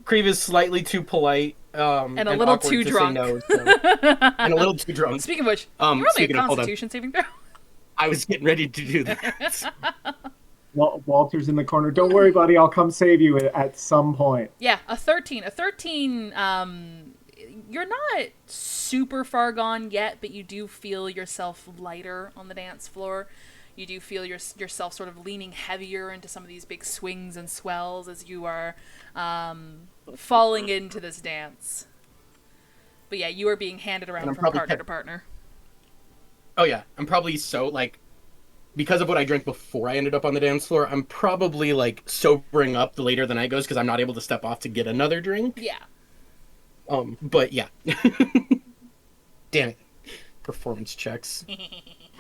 Creve is slightly too polite And a little awkward too to drunk. say no, so. And a little too drunk. Speaking of which, you roll me a speaking of, hold on. Constitution saving throw. I was getting ready to do that. Walter's in the corner. Don't worry, buddy. I'll come save you at some point. Yeah, a 13. A 13, you're not super far gone yet, but you do feel yourself lighter on the dance floor. You do feel yourself sort of leaning heavier into some of these big swings and swells as you are falling into this dance. But yeah, you are being handed around from partner to partner. Oh yeah, I'm probably because of what I drank before I ended up on the dance floor, I'm probably like sobering up the later the night goes because I'm not able to step off to get another drink. Yeah. But yeah. Damn it. Performance checks.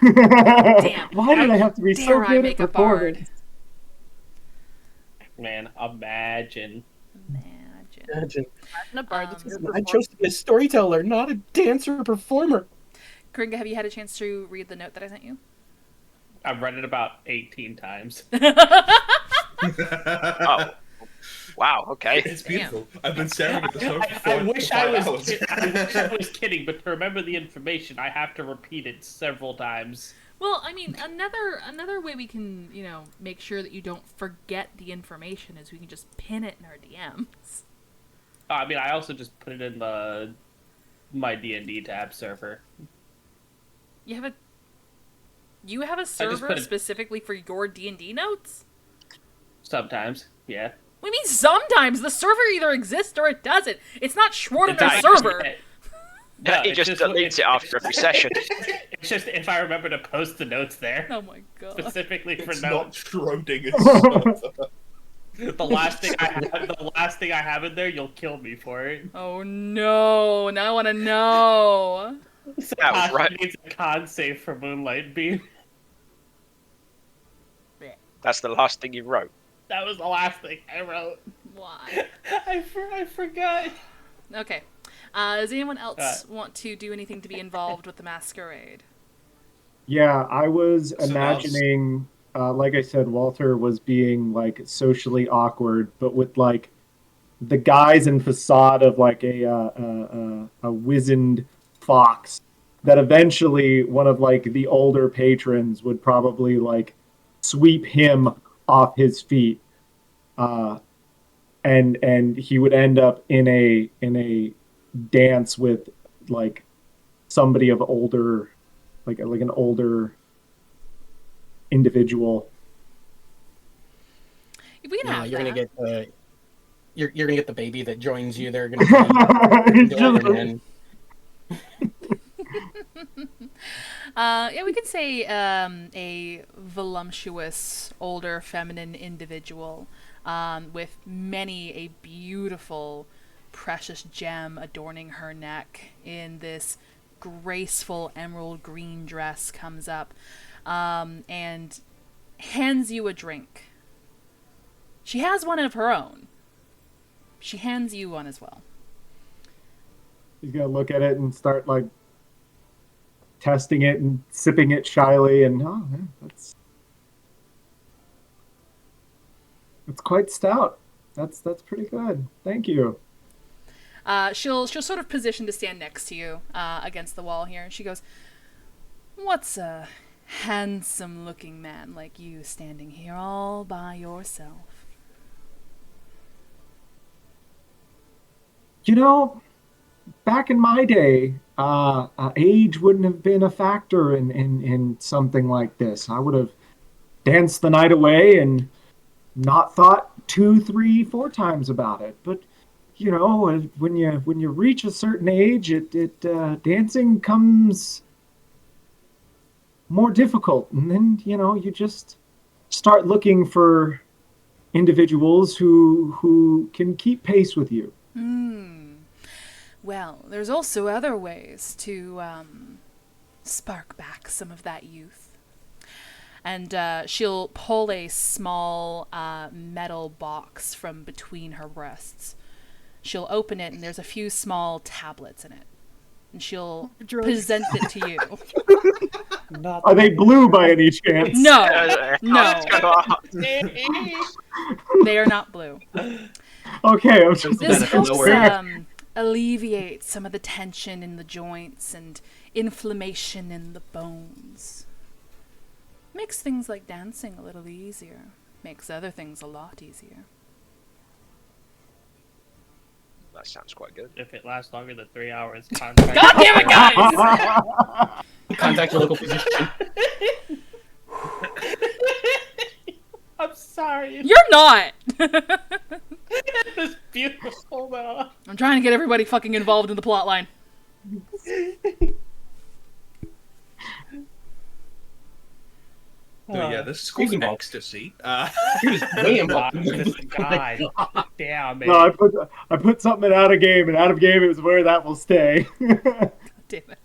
Damn. Why did I have to be so Dare I good make at a bard? performance? Man, imagine. Imagine. A bard that's gonna I perform. chose to be a storyteller, not a dancer or performer. Kringa, have you had a chance to read the note that I sent you? I've read it about 18 times. Oh. Wow, okay. It's beautiful. I've been staring at this note for I wish I 5 hours. was kidding, but to remember the information, I have to repeat it several times. Well, I mean, another way we can, make sure that you don't forget the information is we can just pin it in our DMs. I mean, I also just put it in my D&D tab server. You have a server specifically for your D&D notes? Sometimes, yeah. What do you mean sometimes? The server either exists or it doesn't. It's not Schwarzenegger's It's server. No, He just deletes it after every session. It's just if I remember to post the notes there. Oh my god. Specifically for It's not notes. Schrodinger's. The last thing I have in there, you'll kill me for it. Oh no, now I want to know. So That was Tasha right. needs a con save for Moonlight Beam. That's the last thing you wrote. That was the last thing I wrote. Why? I forgot. Okay. Does anyone else want to do anything to be involved with the masquerade? Yeah, I was So imagining, like I said, Walter was being like socially awkward, but with like the guise and facade of like a wizened fox. That eventually one of like the older patrons would probably like sweep him off his feet, and he would end up in a dance with like somebody of older, like an older individual. We can have You're that. gonna get the you're gonna get the baby that joins you. They're gonna be and Yeah, we could say a voluptuous, older, feminine individual with many a beautiful, precious gem adorning her neck in this graceful emerald green dress comes up and hands you a drink. She has one of her own. She hands you one as well. He's gonna look at it and start like testing it and sipping it shyly, and that's quite stout. That's pretty good. Thank you. She'll sort of position to stand next to you against the wall here, and she goes, "What's a handsome-looking man like you standing here all by yourself?" You know, back in my day, age wouldn't have been a factor in something like this. I would have danced the night away and not thought 2, 3, 4 times about it. But you know, when you reach a certain age, dancing comes more difficult, and then you just start looking for individuals who can keep pace with you. Well, there's also other ways to spark back some of that youth. And she'll pull a small metal box from between her breasts. She'll open it, and there's a few small tablets in it. and she'll Drugs. present it to you. Not Are they blue by any chance? No, no, they are not blue. Okay, I'm just This Benefit helps nowhere. alleviate some of the tension in the joints and inflammation in the bones. Makes things like dancing a little easier. Makes other things a lot easier. That sounds quite good. If it lasts longer than 3 hours, contact. God damn it, guys! Contact your local physician. I'm sorry. You're not! It was beautiful though. I'm trying to get everybody fucking involved in the plot line. So yeah, this is called Speaking of- ecstasy. He was way involved. This guy. Damn it. No, I put something in out of game, and out of game is where that will stay. Damn it.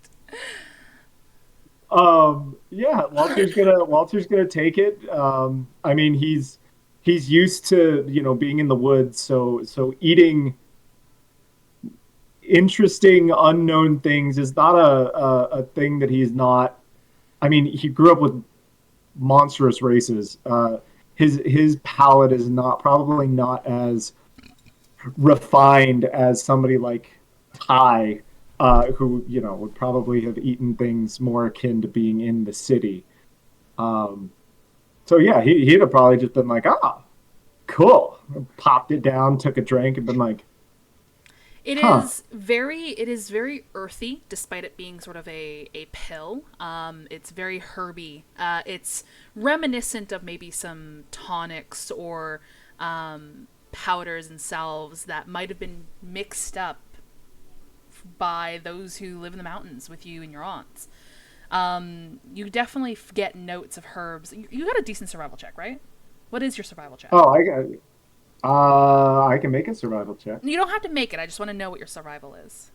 Yeah, Walter's gonna take it. I mean, he's used to, you know, being in the woods, so eating interesting unknown things is not a thing that he's not. I mean, he grew up with monstrous races. His palate is probably not as refined as somebody like Ty, who, you know, would probably have eaten things more akin to being in the city. So yeah, he'd have probably just been like, ah, cool. Popped it down, took a drink, and been like, It Huh. is very earthy, despite it being sort of a pill. It's very herby. It's reminiscent of maybe some tonics or powders and salves that might have been mixed up by those who live in the mountains with you and your aunts. You definitely get notes of herbs. You got a decent survival check, right? What is your survival check? oh, I can make a survival check. You don't have to make it. I just want to know what your survival is.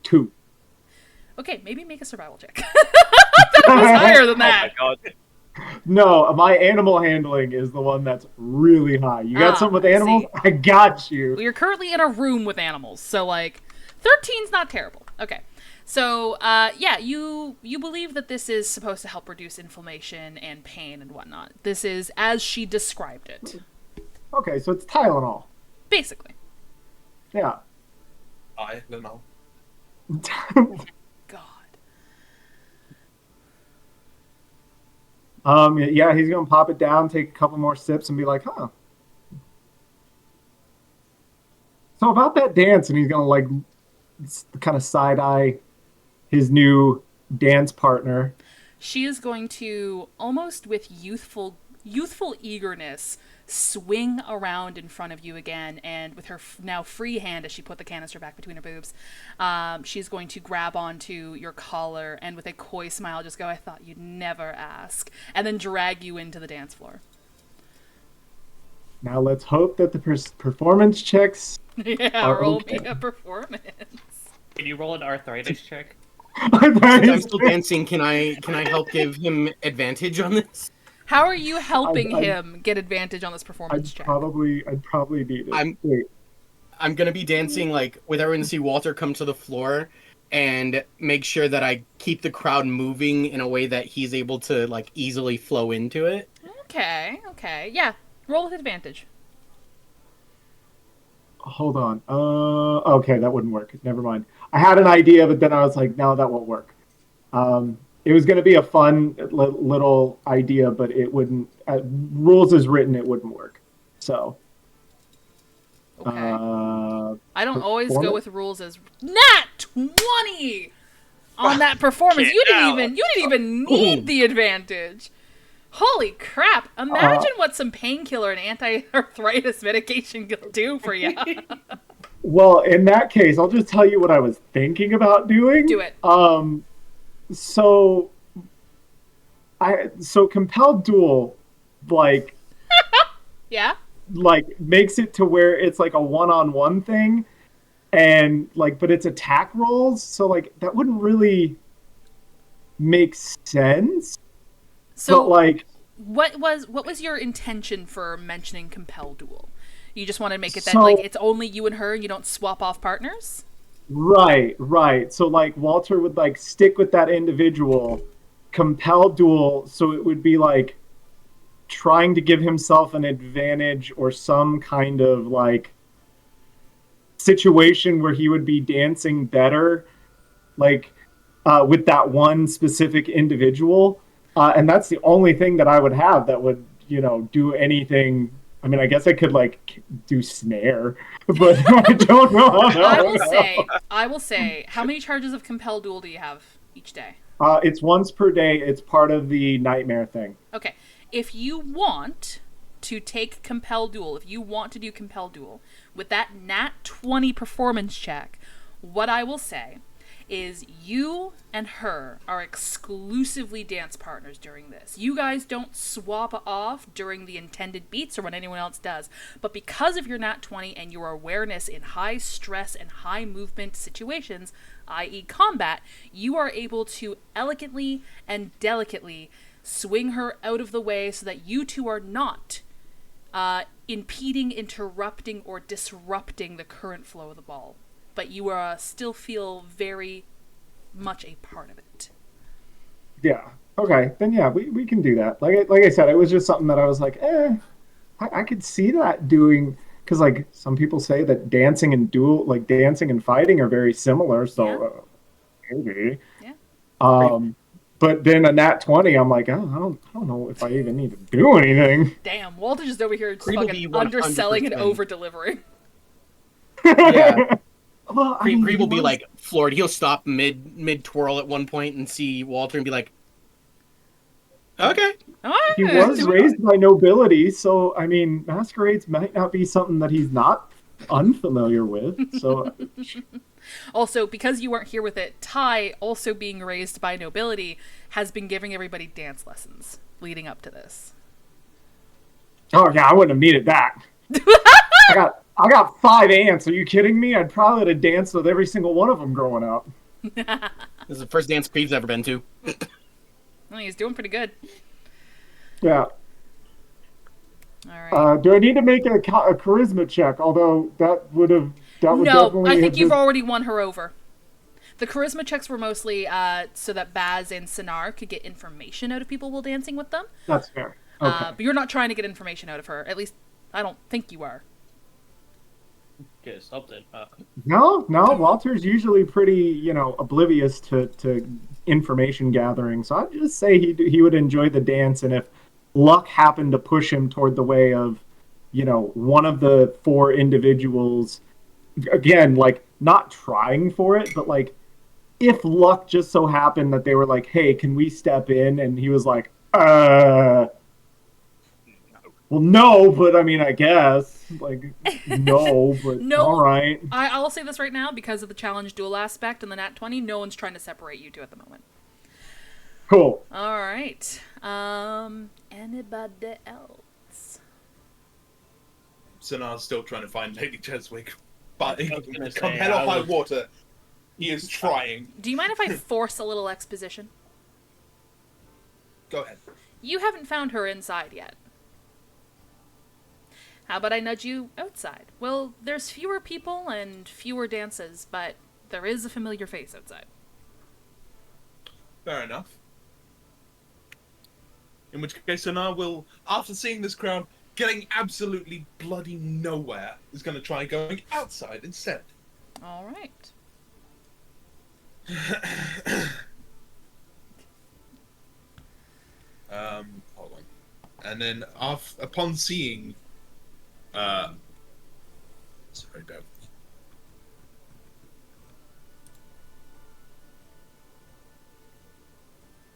2. Okay, maybe make a survival check. That was higher than Oh that. my god. No, my animal handling is the one that's really high. You got something with I animals? see. I got you. Well, you're currently in a room with animals, so like 13's not terrible. Okay. So, yeah, you believe that this is supposed to help reduce inflammation and pain and whatnot. This is as she described it. Okay, so it's Tylenol. Basically. Yeah. I don't know. God. Yeah, he's gonna pop it down, take a couple more sips, and be like, huh. So about that dance, and he's gonna like kind of side eye his new dance partner. She is going to, almost with youthful eagerness, swing around in front of you again, and with her now free hand, as she put the canister back between her boobs, she's going to grab onto your collar and with a coy smile just go, I thought you'd never ask, and then drag you into the dance floor. Now let's hope that the performance checks. Yeah, Are roll okay. me a performance. Can you roll an arthritis check? Since I'm still dancing, can I help give him advantage on this? How are you helping I- him get advantage on this performance I'd check? probably need it. Wait. I'm gonna be dancing like with everyone to see Walter come to the floor and make sure that I keep the crowd moving in a way that he's able to like easily flow into it. Okay, yeah, roll with advantage. Hold on. Okay, that wouldn't work. Never mind. I had an idea, but then I was like, no, that won't work. It was going to be a fun little idea, but it wouldn't. Rules as written, it wouldn't work. So. Okay. I don't performance? always go with rules as nat 20 on that performance. You didn't even need the advantage. Holy crap! Imagine what some painkiller and anti-arthritis medication can do for you. Well, in that case, I'll just tell you what I was thinking about doing. Do it. So compelled duel, like Yeah. makes it to where it's like a one-on-one thing, and but it's attack rolls, so that wouldn't really make sense. So But what was your intention for mentioning compel duel? You just want to make it that So- it's only you and her and you don't swap off partners? Right. So like Walter would like stick with that individual, compel duel, so it would be like trying to give himself an advantage or some kind of like situation where he would be dancing better, like with that one specific individual. And that's the only thing that I would have that would, do anything. I mean, I guess I could like do snare, but I don't know how I that will would say, help. how many charges of compel duel do you have each day? It's once per day. It's part of the nightmare thing. Okay. If you want to take compel duel, if you want to do compel duel with that nat 20 performance check, what I will say is you and her are exclusively dance partners during this. You guys don't swap off during the intended beats or when anyone else does. But because of your nat 20 and your awareness in high stress and high movement situations, i.e. combat, you are able to elegantly and delicately swing her out of the way so that you two are not impeding, interrupting, or disrupting the current flow of the ball. But you still feel very much a part of it. Yeah. Okay. Then yeah, we can do that. Like I said, it was just something that I was like, I could see that doing, because like some people say that dancing and fighting are very similar. So maybe. Yeah. But then a nat 20, I'm like, oh, I don't know if I even need to do anything. Damn, Walter's just over here just Creed will fucking be underselling and 100%. over delivering. Yeah. Well, I mean, Creed will be like floored. He'll stop mid twirl at one point and see Walter and be like, "Okay." he was raised by nobility, so I mean, masquerades might not be something that he's not unfamiliar with. So Also, because you weren't here with it, Ty, also being raised by nobility, has been giving everybody dance lessons leading up to this. oh yeah, I wouldn't have needed that. I got 5 aunts. Are you kidding me? I'd probably have danced with every single one of them growing up. This is the first dance Creed's ever been to. Well, he's doing pretty good. Yeah. All right. Do I need to make a charisma check? Although that would No, definitely I think have you've just- already won her over. The charisma checks were mostly so that Baz and Sinar could get information out of people while dancing with them. That's fair. Okay. But you're not trying to get information out of her. At least, I don't think you are. Get something. No. Walter's usually pretty, oblivious to information gathering. So I'd just say he would enjoy the dance, and if luck happened to push him toward the way of, one of the 4 individuals, again, like not trying for it, but like if luck just so happened that they were like, "Hey, can we step in?" and he was like, well, no, but I mean, I guess. Like, no, but No. all right. I'll say this right now, because of the challenge duel aspect and the nat 20, no one's trying to separate you two at the moment. Cool. All right. Anybody else? Sinar's still trying to find Lady Cheswick. But I was gonna come say, hell or I high was- water, he is trying. Do you mind if I force a little exposition? Go ahead. You haven't found her inside yet. How about I nudge you outside? Well, there's fewer people and fewer dances, but there is a familiar face outside. Fair enough. In which case, Sinar will, after seeing this crowd getting absolutely bloody nowhere, is going to try going outside instead. All right. Hold on. And then upon seeing, sorry, bear with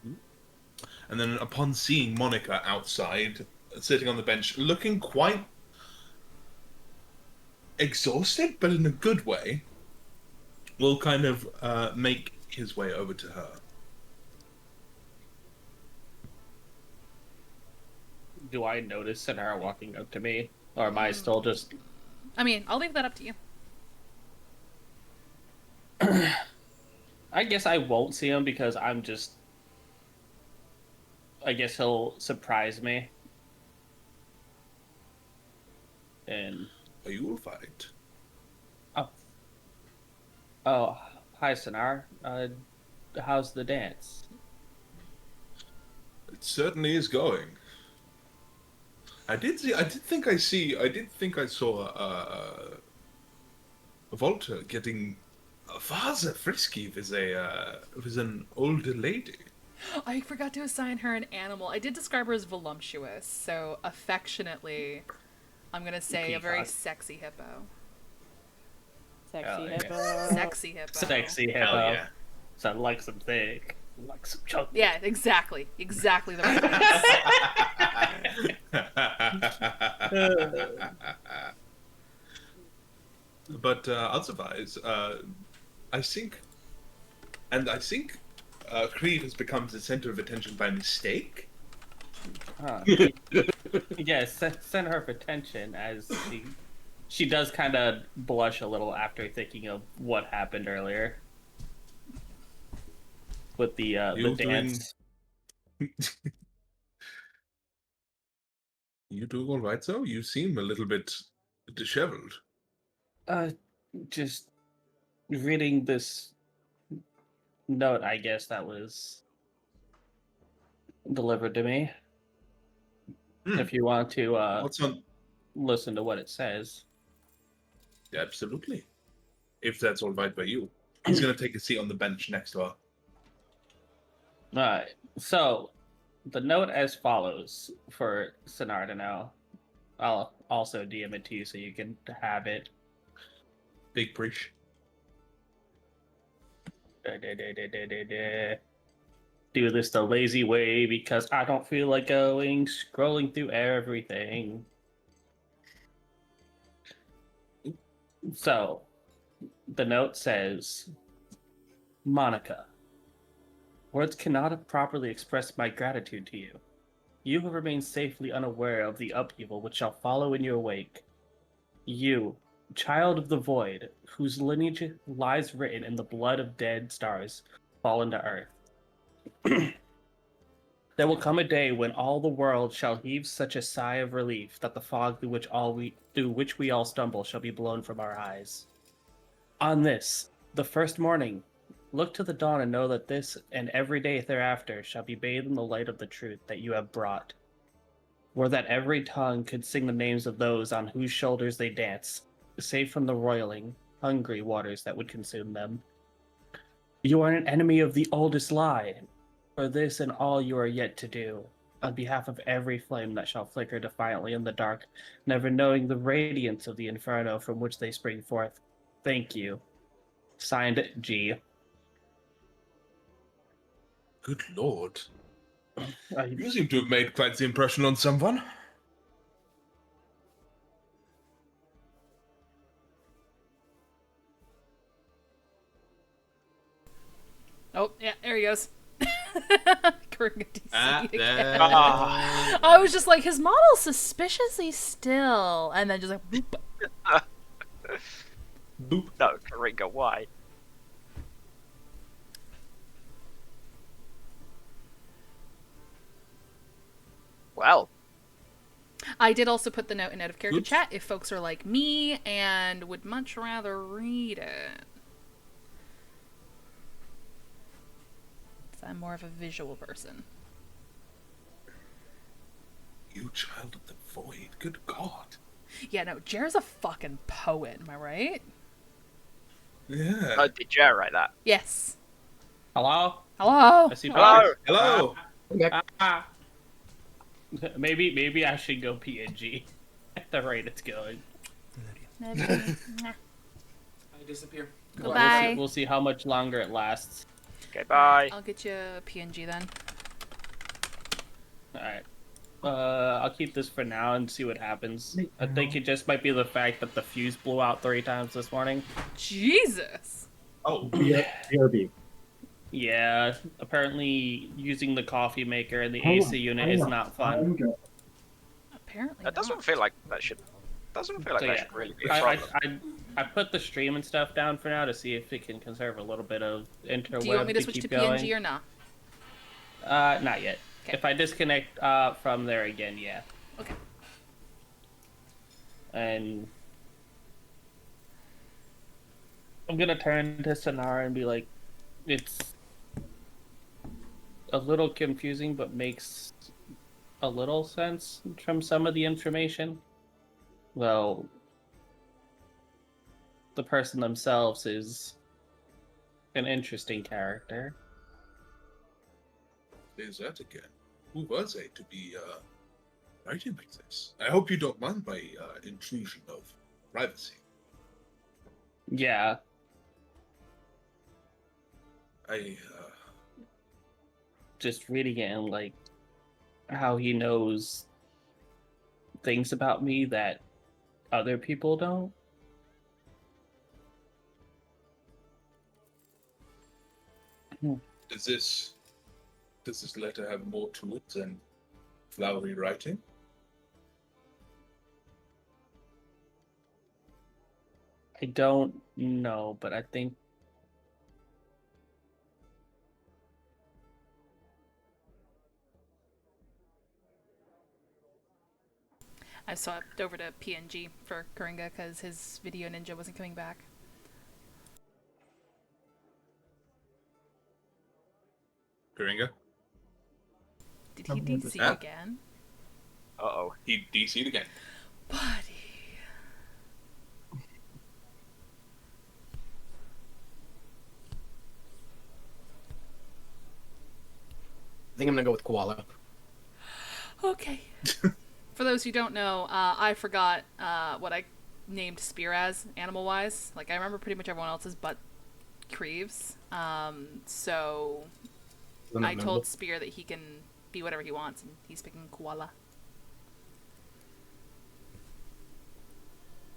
me. And then upon seeing Monica outside, sitting on the bench, looking quite exhausted, but in a good way, will kind of make his way over to her. Do I notice Sinara walking up to me? Or am I still just... I mean, I'll leave that up to you. I guess I won't see him because I'm just... I guess he'll surprise me. And... You will fight. Oh, hi, Sonar. How's the dance? It certainly is going. I did think I saw Volta getting rather frisky with an older lady. I forgot to assign her an animal. I did describe her as voluptuous, so affectionately, I'm gonna say a very Peacock. sexy hippo. Sexy Oh, yeah. hippo. Sexy hippo. Sexy Hell hippo. yeah. So I like some thick, like some chunky. Yeah, exactly. Exactly the right answer. But otherwise, I think, Creve has become the center of attention by mistake. Huh. Yes, send her for attention as she does kind of blush a little after thinking of what happened earlier with the You're dance. You doing all right, though? You seem a little bit disheveled. Just reading this note, I guess that was delivered to me. If you want to What's on? listen to what it says. Absolutely. If that's all right by you. He's going to take a seat on the bench next to her. Alright, so the note as follows for Sonar to know. I'll also DM it to you so you can have it. Big preach. Do this the lazy way because I don't feel like going, scrolling through everything. So, the note says, Monica, words cannot properly express my gratitude to you. You have remained safely unaware of the upheaval which shall follow in your wake. You, child of the void, whose lineage lies written in the blood of dead stars fallen to earth. There will come a day when all the world shall heave such a sigh of relief that the fog through which we all stumble shall be blown from our eyes. On this, the first morning, look to the dawn and know that this and every day thereafter shall be bathed in the light of the truth that you have brought. Were that every tongue could sing the names of those on whose shoulders they dance, safe from the roiling, hungry waters that would consume them. You are an enemy of the oldest lie, for this and all you are yet to do, on behalf of every flame that shall flicker defiantly in the dark, never knowing the radiance of the inferno from which they spring forth. Thank you. Signed, G. Good lord. You seem to have made quite the impression on someone. Oh, yeah, there he goes. There. I was just like, his model's suspiciously still, and then just like, boop. Boop. No, Karinga, why? Well, I did also put the note in out of character Oops. chat if folks are like me and would much rather read it. I'm more of a visual person. You child of the void. Good God. Yeah, no, Jer's a fucking poet, am I right? Yeah. oh, did Jer write that? Yes. Hello? Hello? I see Hello? Hello. Maybe I should go PNG at the rate it's going. I disappear. Goodbye. We'll see how much longer it lasts. Okay, bye. I'll get you a PNG then. Alright. I'll keep this for now and see what happens. I think it just might be the fact that the fuse blew out 3 times this morning. Jesus! Oh, BRB. Yeah, apparently using the coffee maker and the AC unit is not fun. Apparently That doesn't not. feel like that should. Doesn't feel like So, that yeah. should really be a I problem. put the stream and stuff down for now to see if it can conserve a little bit of interweb. Do you want me to switch keep to going. PNG or not? Not yet. Okay. If I disconnect from there again, yeah. Okay. And I'm gonna turn to Sonara and be like, it's a little confusing, but makes a little sense from some of the information. Well, the person themselves is an interesting character. There's that again. Who was I to be writing like this? I hope you don't mind my intrusion of privacy. Yeah, I just reading it and like how he knows things about me that other people don't. does this letter have more to it than flowery writing? I don't know, but I think I swapped over to PNG for Coringa because his video ninja wasn't coming back. Coringa? Did he DC Ah. again? Uh-oh. He DC'd again. Buddy. I think I'm gonna go with koala. Okay. For those who don't know, I forgot what I named Spear as, animal-wise. Like, I remember pretty much everyone else's but Creeves. So I told Spear that he can be whatever he wants, and he's picking koala.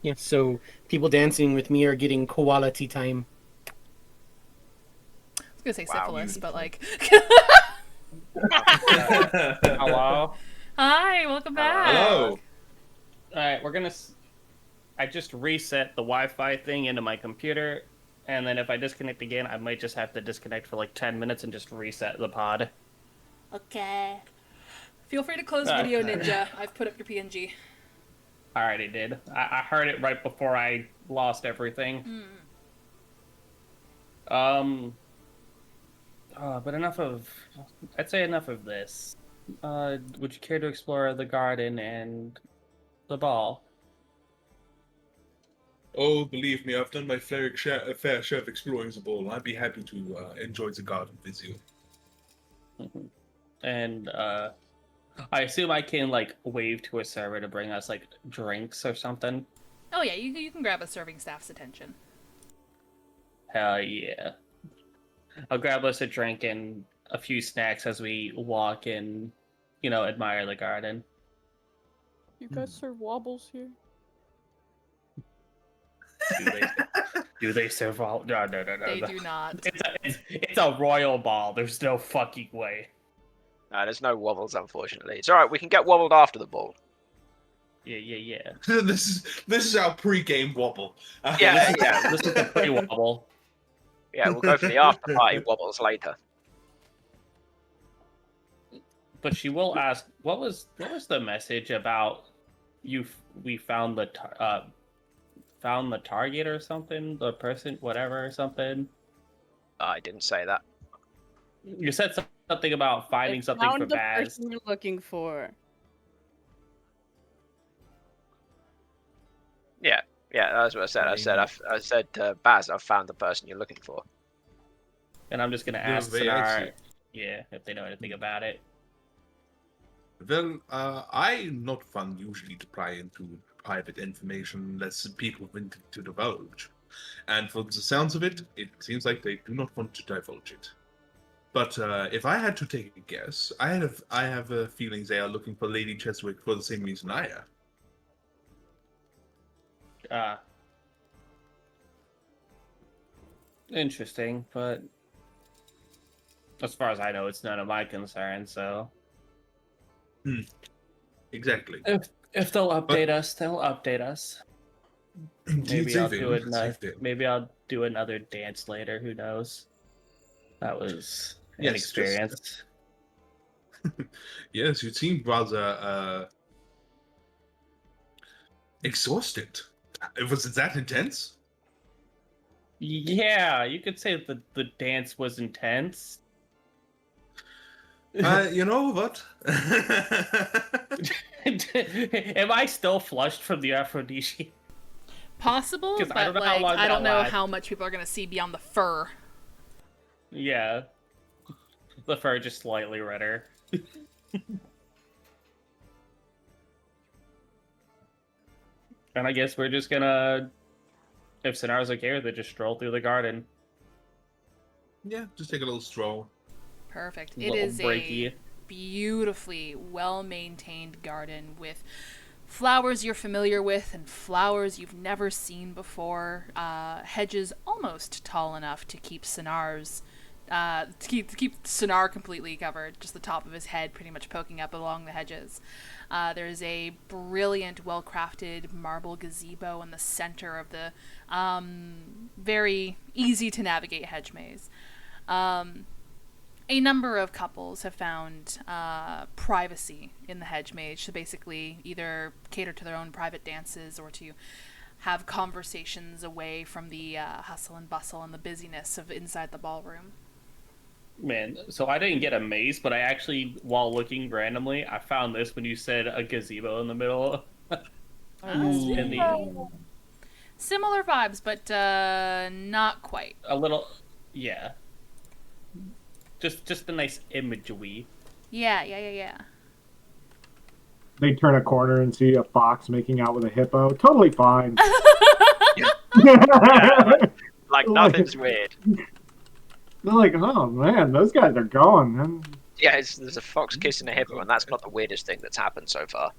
Yeah, so people dancing with me are getting koala tea time. I was gonna say Wow, syphilis, but like... hello. Hi, welcome back! Hello. Alright, we're gonna. I just reset the Wi-Fi thing into my computer, and then if I disconnect again, I might just have to disconnect for like 10 minutes and just reset the pod. Okay. Feel free to close Video Ninja. I've put up your PNG. I already did. I heard it right before I lost everything. But enough of... I'd say enough of this. Would you care to explore the garden and the ball? Oh, believe me, I've done my fair share of exploring the ball. I'd be happy to enjoy the garden with you. And I assume I can like wave to a server to bring us like drinks or something. Oh yeah, you can grab a serving staff's attention. Hell yeah! I'll grab us a drink and a few snacks as we walk and admire the garden. You guys serve wobbles here? Do they serve all? No. They do not. It's a royal ball. There's no fucking way. No, there's no wobbles, unfortunately. It's alright, we can get wobbled after the ball. Yeah. This is our pre-game wobble. Yeah. This is the pre-wobble. Yeah, we'll go for the after party wobbles later. But she will ask, what was the message about we found the target or something, the person, whatever or something. I didn't say that. You said something about finding something Found for the Baz. person you're looking for. Yeah, that's what I said. I said to Baz, I've found the person you're looking for. And I'm just gonna ask Sonar, if they know anything about it. Well, I'm not fun usually to pry into private information unless people want to divulge. And for the sounds of it, it seems like they do not want to divulge it. But if I had to take a guess, I have a feeling they are looking for Lady Cheswick for the same reason I am. Interesting, but as far as I know, it's none of my concern. So, Exactly. if they'll update us, they'll update us. Maybe I'll do another dance later. Who knows? That was an experience. Yes, you seem rather exhausted. Was it that intense? Yeah, you could say that the dance was intense. You know what? Am I still flushed from the aphrodisiac? Possible, 'Cause I but don't know how like long I don't that know lasts. how much people are gonna see beyond the fur. Yeah. The fur just slightly redder. And I guess we're just gonna, if Sonara's okay with it, just stroll through the garden. Yeah, just take a little stroll. Perfect. It Little is breaky. a beautifully well-maintained garden with flowers you're familiar with and flowers you've never seen before. Hedges almost tall enough to keep Sonar's to keep Sonar completely covered, just the top of his head pretty much poking up along the hedges. There's a brilliant, well-crafted marble gazebo in the center of the very easy-to-navigate hedge maze. A number of couples have found privacy in the hedge maze to basically either cater to their own private dances or to have conversations away from the hustle and bustle and the busyness of inside the ballroom. Man, so I didn't get a maze, but I actually, while looking randomly, I found this when you said a gazebo in the middle. Ooh. In the, Similar vibes, but not quite. a little, yeah. Just a nice imagery. Yeah. They turn a corner and see a fox making out with a hippo. Totally fine. Like nothing's weird. They're like, oh man, those guys are going. Man. Yeah, there's a fox kissing a hippo, and that's not the weirdest thing that's happened so far.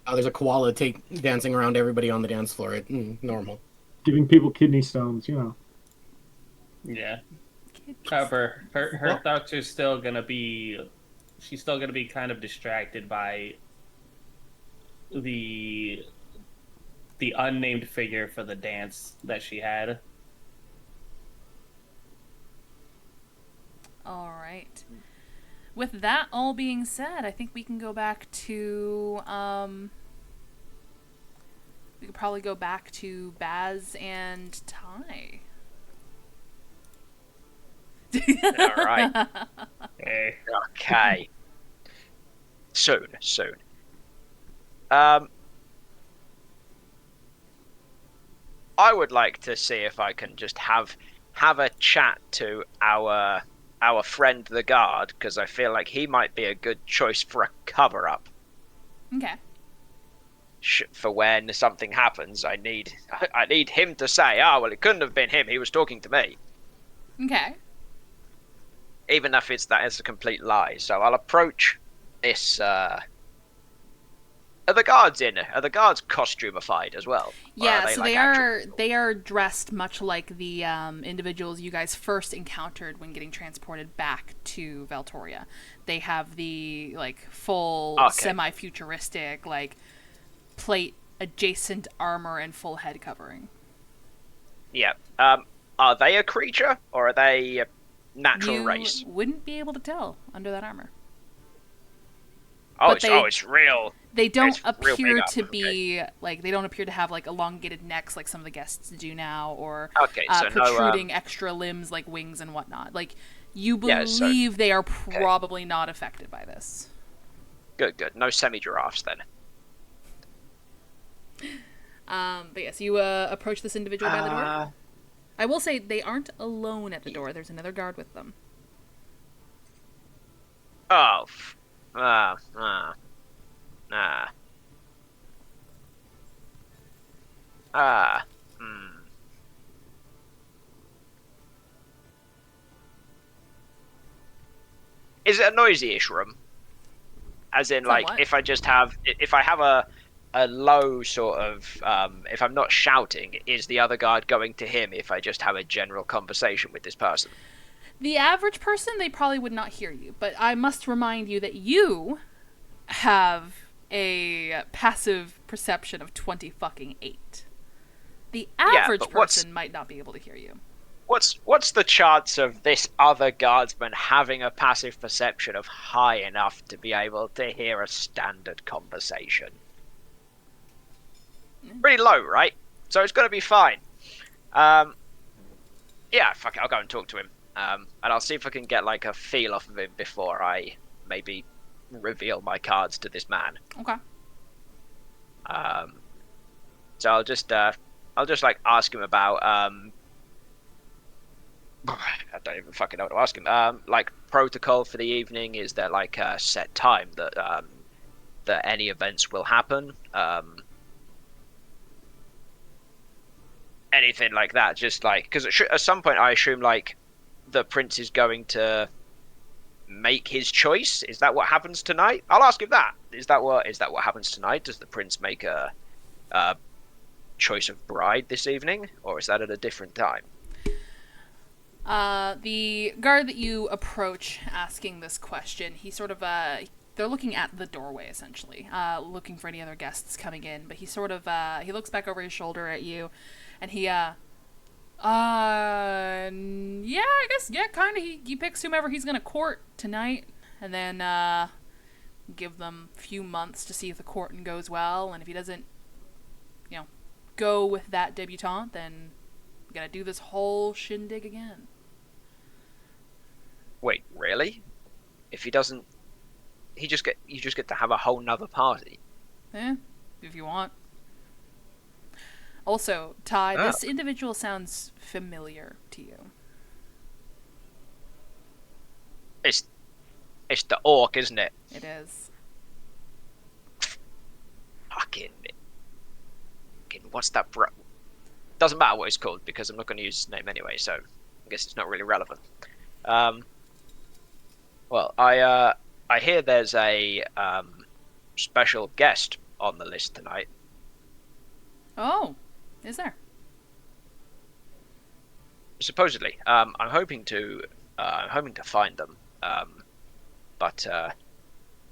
There's a koala dancing around everybody on the dance floor. Normal. Giving people kidney stones, you know. Yeah. However, her thoughts are still gonna be, she's still gonna be kind of distracted by the unnamed figure for the dance that she had. All right. With that all being said, I think we can go back to we could probably go back to Baz and Ty. All right. Hey. Okay. Soon. I would like to see if I can just have a chat to our friend the guard, because I feel like he might be a good choice for a cover-up. Okay. For when something happens, I need him to say, well, it couldn't have been him. He was talking to me. Okay. Even if that is a complete lie. So I'll approach this. Are the guards in? Are the guards costumified as well? Yeah, so like they are dressed much like the individuals you guys first encountered when getting transported back to Valtoria. They have the like full semi-futuristic like plate adjacent armor and full head covering. Yeah. Are they a creature or are they a natural race? You wouldn't be able to tell under that armor. It's real. They don't It's real appear big to up, be like they don't appear to have like elongated necks like some of the guests do now, or so protruding extra limbs like wings and whatnot. Like you believe they are probably not affected by this. Good. No semi-giraffes then. But yes, you approach this individual by the door. I will say they aren't alone at the door. There's another guard with them. Is it a noisy-ish room? As in, like, Somewhat. if I have a low sort of, if I'm not shouting, is the other guard going to hear me if I just have a general conversation with this person? The average person, they probably would not hear you, but I must remind you that you have a passive perception of 20-8. The average person might not be able to hear you. What's the chance of this other guardsman having a passive perception of high enough to be able to hear a standard conversation? Pretty low, right? So it's going to be fine. Yeah, fuck it, I'll go and talk to him. And I'll see if I can get like a feel off of him before I maybe reveal my cards to this man. Okay. So I'll just like ask him about I don't even fucking know what to ask him. Like protocol for the evening. Is there like a set time that any events will happen? Anything like that? Just like because at some point I assume like the prince is going to make his choice. Is that what happens tonight? I'll ask him that. Is that what happens tonight? Does the prince make a choice of bride this evening, or is that at a different time? The guard that you approach asking this question, he sort of, they're looking at the doorway, essentially, looking for any other guests coming in, but he sort of, he looks back over his shoulder at you, and he, yeah, I guess, yeah, kinda, he picks whomever he's gonna court tonight, and then, give them a few months to see if the courting goes well, and if he doesn't, go with that debutante, then we gotta do this whole shindig again. Wait, really? If he doesn't, you just get to have a whole nother party. If you want. Also, Ty, this individual sounds familiar to you. It's the orc, isn't it? It is. Fucking what's that bro? Doesn't matter what he's called because I'm not going to use his name anyway, so I guess it's not really relevant. Well, I hear there's a special guest on the list tonight. Oh, is there? Supposedly, I'm hoping to find them. But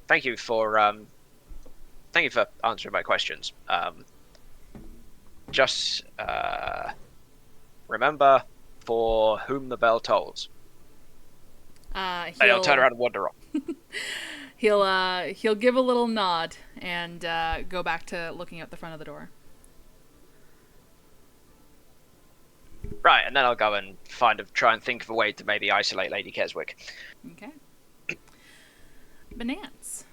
thank you for answering my questions. Just remember, for whom the bell tolls. I'll turn around and wander off. He'll give a little nod and go back to looking out the front of the door. Right, and then I'll go and try and think of a way to maybe isolate Lady Keswick. Okay. Banance.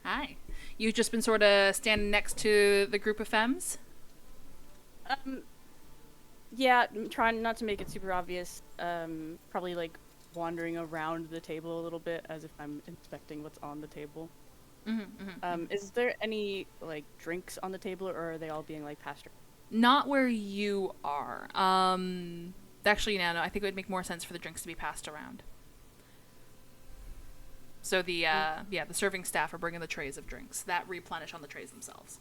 Hi. You've just been sort of standing next to the group of femmes? Yeah, I'm trying not to make it super obvious. Probably like wandering around the table a little bit as if I'm inspecting what's on the table. Is there any like drinks on the table, or are they all being like passed around? Not where you are. Actually, no, I think it would make more sense for the drinks to be passed around. So the serving staff are bringing the trays of drinks that replenish on the trays themselves.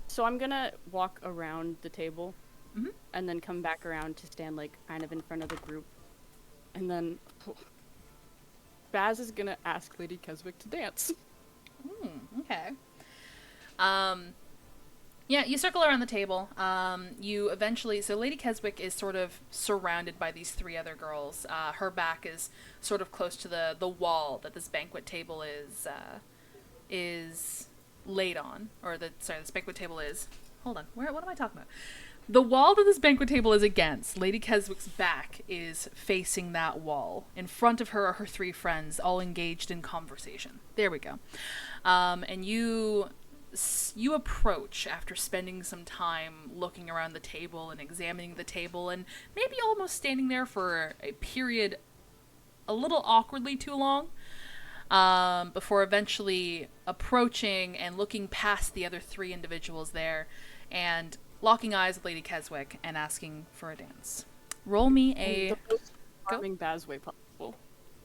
So I'm gonna walk around the table, and then come back around to stand like kind of in front of the group, and then Baz is gonna ask Lady Keswick to dance. Okay. Yeah, you circle around the table. You eventually... So Lady Keswick is sort of surrounded by these three other girls. Her back is sort of close to the wall that this banquet table is laid on. Or this banquet table is... Hold on. What am I talking about? The wall that this banquet table is against, Lady Keswick's back is facing that wall. In front of her are her three friends, all engaged in conversation. There we go. And you approach after spending some time looking around the table and examining the table and maybe almost standing there for a period a little awkwardly too long, before eventually approaching and looking past the other three individuals there and locking eyes with Lady Keswick and asking for a dance. Roll me a... The most charming Baz way possible.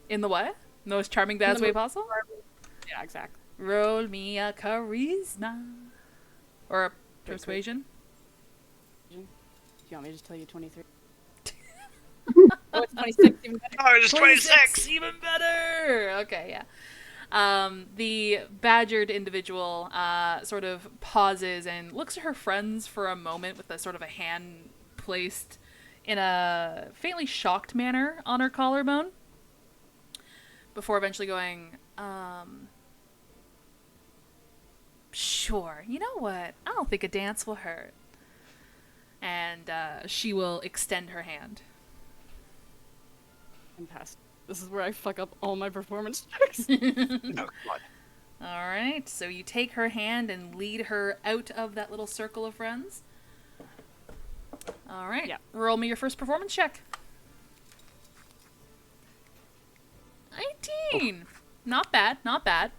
In the what? The most charming Baz way possible? Yeah, exactly. Roll me a charisma. Or a persuasion. Do you want me to just tell you 23? Oh, it's 26, even better. Oh, it's 26! Even better! Okay, yeah. The badgered individual sort of pauses and looks at her friends for a moment with a sort of a hand placed in a faintly shocked manner on her collarbone, before eventually going, sure. You know what? I don't think a dance will hurt. And she will extend her hand. I'm past. This is where I fuck up all my performance checks. Oh god. All right, so you take her hand and lead her out of that little circle of friends. All right, Yeah. roll me your first performance check. 19! Not bad, not bad.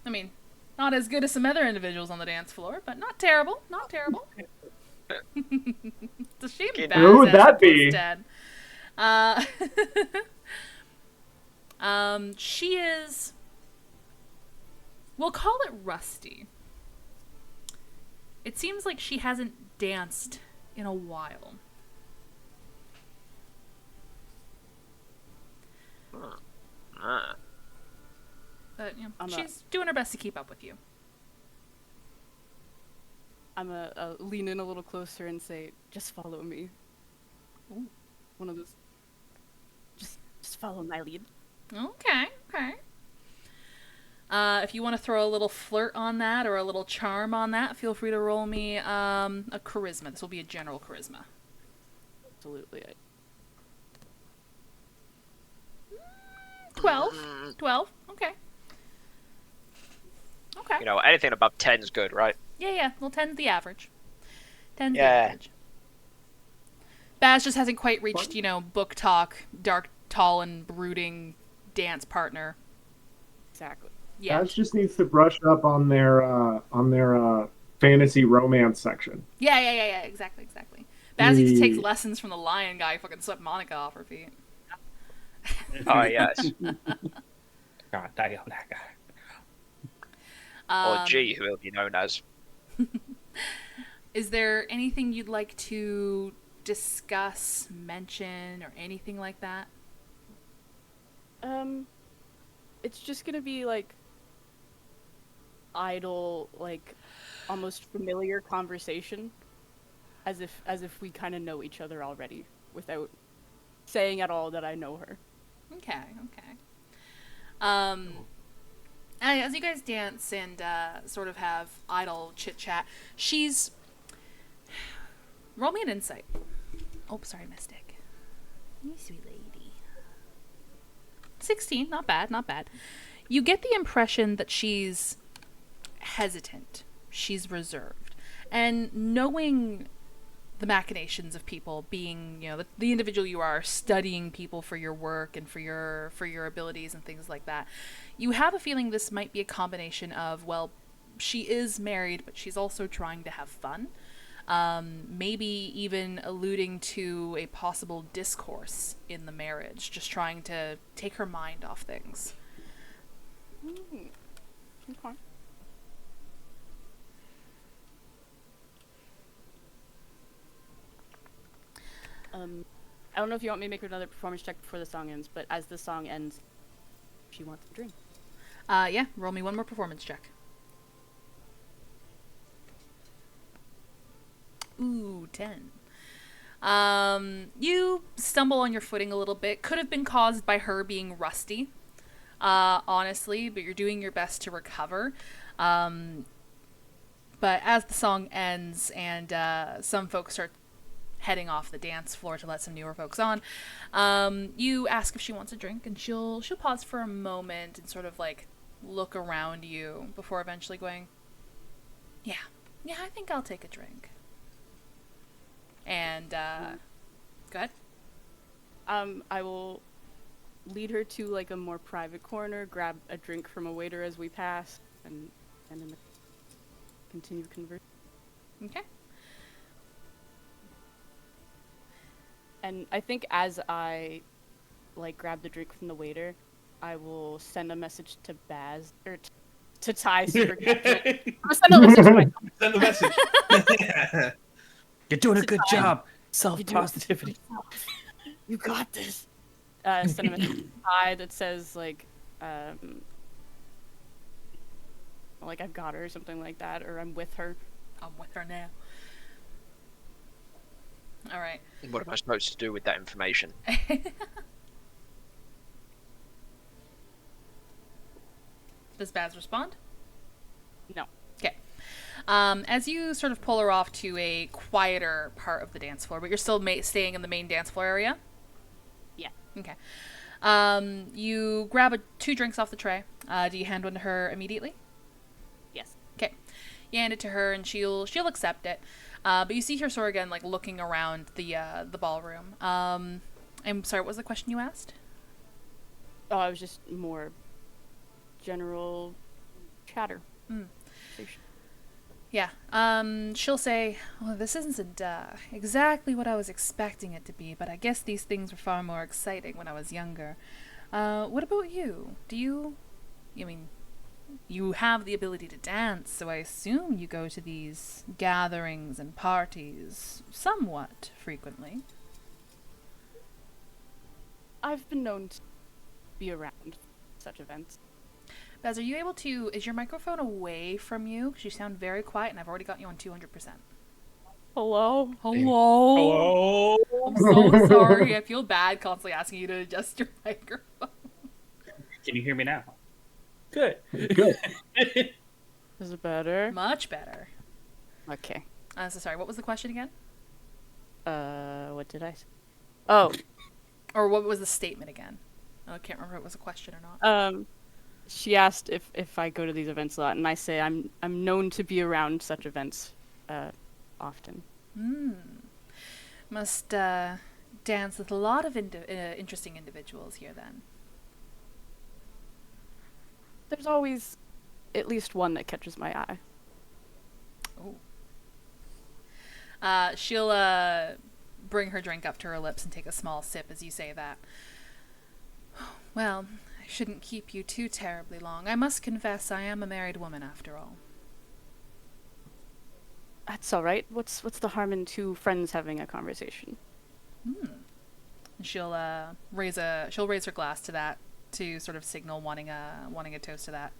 I mean, not as good as some other individuals on the dance floor, but not terrible, not terrible. It's a shame Who Baz would has that the be? Dead. She is... We'll call it rusty. It seems like she hasn't danced in a while. Ah. But, you know, I'm she's doing her best to keep up with you. I'm a lean in a little closer and say, "Just follow me." Ooh. One of those. Just follow my lead. Okay, okay. If you want to throw a little flirt on that or a little charm on that, feel free to roll me a charisma. This will be a general charisma. Absolutely. 12. 12. Okay. Okay. You know, anything above 10 is good, right? Yeah. Well, 10's the average. 10's the Yeah. average. Baz just hasn't quite reached, you know, book talk, dark, tall, and brooding dance partner. Exactly. Yeah. Baz just needs to brush up on their fantasy romance section. Yeah. Exactly. Baz needs to take Yeah. lessons from the lion guy who fucking swept Monica off her feet. Oh, yes. God damn that guy. Or G, who will be known as. Is there anything you'd like to discuss, mention, or anything like that? It's just gonna be like idle, like almost familiar conversation, as if we kind of know each other already, without saying at all that I know her. Okay. As you guys dance and sort of have idle chit chat, she's. Roll me an insight. Oh, sorry, Mystic. You sweet lady. 16, not bad. You get the impression that she's hesitant. She's reserved. And knowing the machinations of people, being, you know, the individual you are, studying people for your work and for your abilities and things like that, you have a feeling this might be a combination of, well, she is married, but she's also trying to have fun. Maybe even alluding to a possible discourse in the marriage, just trying to take her mind off things. Okay. I don't know if you want me to make another performance check before the song ends, but as the song ends, she wants a drink. Yeah, roll me one more performance check. Ooh, 10. You stumble on your footing a little bit. Could have been caused by her being rusty, honestly, but you're doing your best to recover. But as the song ends and some folks start heading off the dance floor to let some newer folks on, you ask if she wants a drink, and she'll pause for a moment and sort of like look around you before eventually going, yeah, I think I'll take a drink. And go ahead. I will lead her to like a more private corner, grab a drink from a waiter as we pass, and then continue conversing. Okay. And I think as I like grab the drink from the waiter, I will send a message to Baz or to Ty. So I'm gonna send a message to myself. Send the message. You're doing a good Fine. job. Self-positivity. You got this. Send a message to Ty that says like I've got her or something like that, or I'm with her. I'm with her now. All right. What am I supposed to do with that information? Does Baz respond? No. As you sort of pull her off to a quieter part of the dance floor, but you're still staying in the main dance floor area? Yeah. Okay. You grab 2 drinks off the tray. Do you hand one to her immediately? Yes. Okay. You hand it to her, and she'll accept it. But you see her sort of again, like looking around the ballroom. I'm sorry. What was the question you asked? Oh, it was just more general chatter. Yeah. She'll say, "Well, this isn't exactly what I was expecting it to be, but I guess these things were far more exciting when I was younger. What about you? You have the ability to dance, so I assume you go to these gatherings and parties somewhat frequently." I've been known to be around such events. Baz, are you able to... Is your microphone away from you? Because you sound very quiet, and I've already got you on 200%. Hello? Hello? I'm so sorry. I feel bad constantly asking you to adjust your microphone. Can you hear me now? Good. Good. Is it better? Much better. Okay. So sorry, what was the question again? What did I say? Oh. Or what was the statement again? I can't remember if it was a question or not. She asked if I go to these events a lot, and I say I'm known to be around such events often. Must dance with a lot of interesting individuals here then. There's always at least one that catches my eye. Oh. She'll bring her drink up to her lips and take a small sip as you say that. Well, I shouldn't keep you too terribly long. I must confess I am a married woman after all. That's all right. What's the harm in 2 friends having a conversation? She'll raise her glass to that to sort of signal wanting a toast to that.